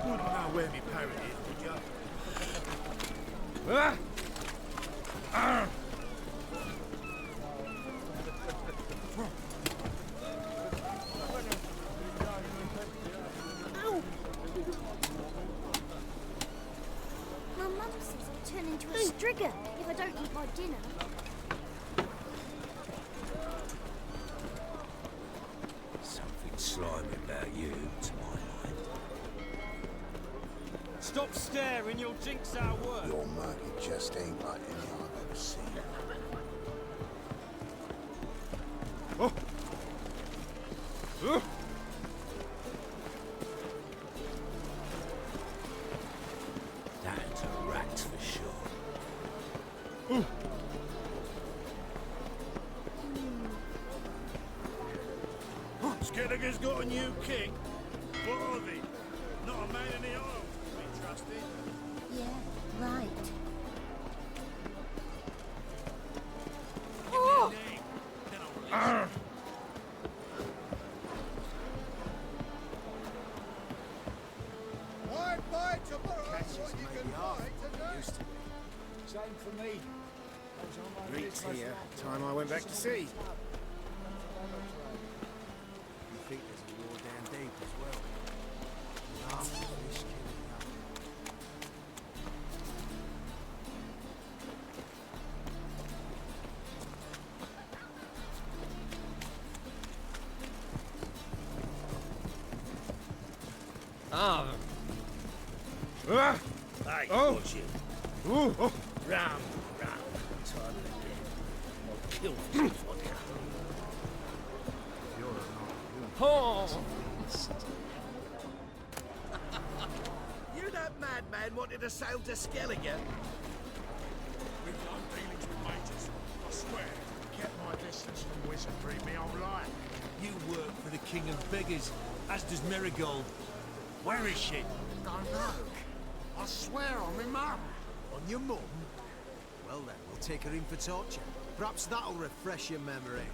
Wouldn't know where me parrot is, would ya? Ah! Arr! Ow! My mum says I'll turn into a strigger if I don't eat my dinner. Something slimy about you, to my mind. Stop staring, you'll jinx our work. Your market just ain't like any I've ever seen. Oh! Oh! That's a rat for sure. Ooh! Skelliger's got a new king. What are they? Not a man in the Isles to be trusted. Yeah, right. Oh! Arr! I'd buy tomorrow what you can buy today. Used to be. Same for me. Greeks here, time I went back to sea. You think there's a war down deep as well? Nasty fish killing up. Ah. Aye, Oh. was you. Ooh, oh. Round, round, time and again. I'll kill this vodka. Oh. You that madman wanted to sail to Skellige? We've done dealings with mages. I swear, kept my distance from wizardry me whole life. You work for the King of Beggars, as does Marigold. Where is she? Don't know. I swear on my mum. On your mum? Well then, we'll take her in for torture. Perhaps that'll refresh your memory.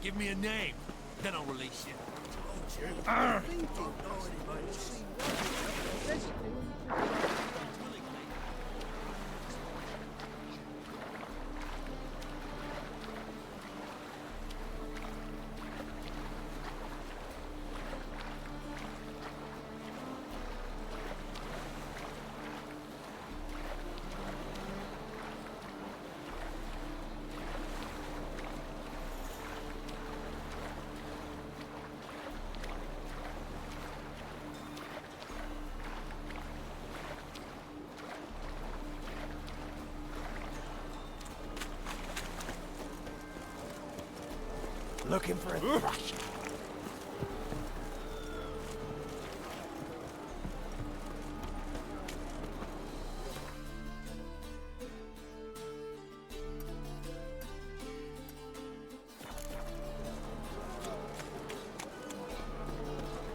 Give me a name, then I'll release you. Looking for a thrush.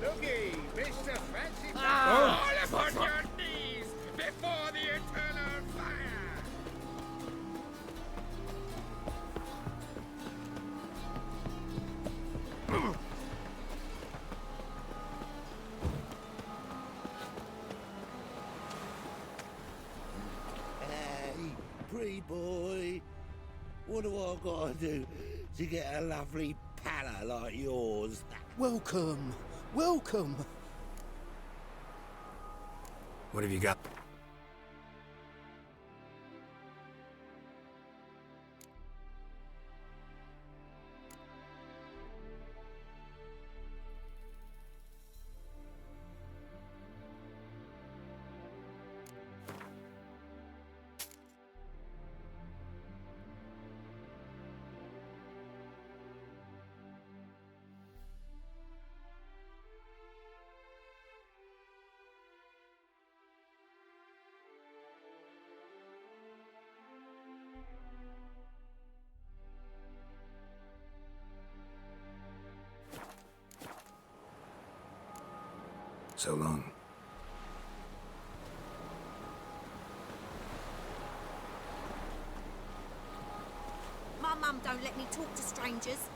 Looky, Mr. Fancy Ah. All upon your knees before the eternal fire! Hey, pretty boy. What do I gotta do to get a lovely pala like yours? Welcome, welcome. What have you got? So long. My mum don't let me talk to strangers.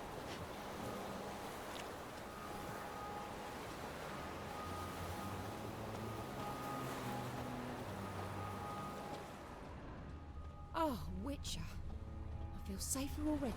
Oh, Witcher. I feel safer already.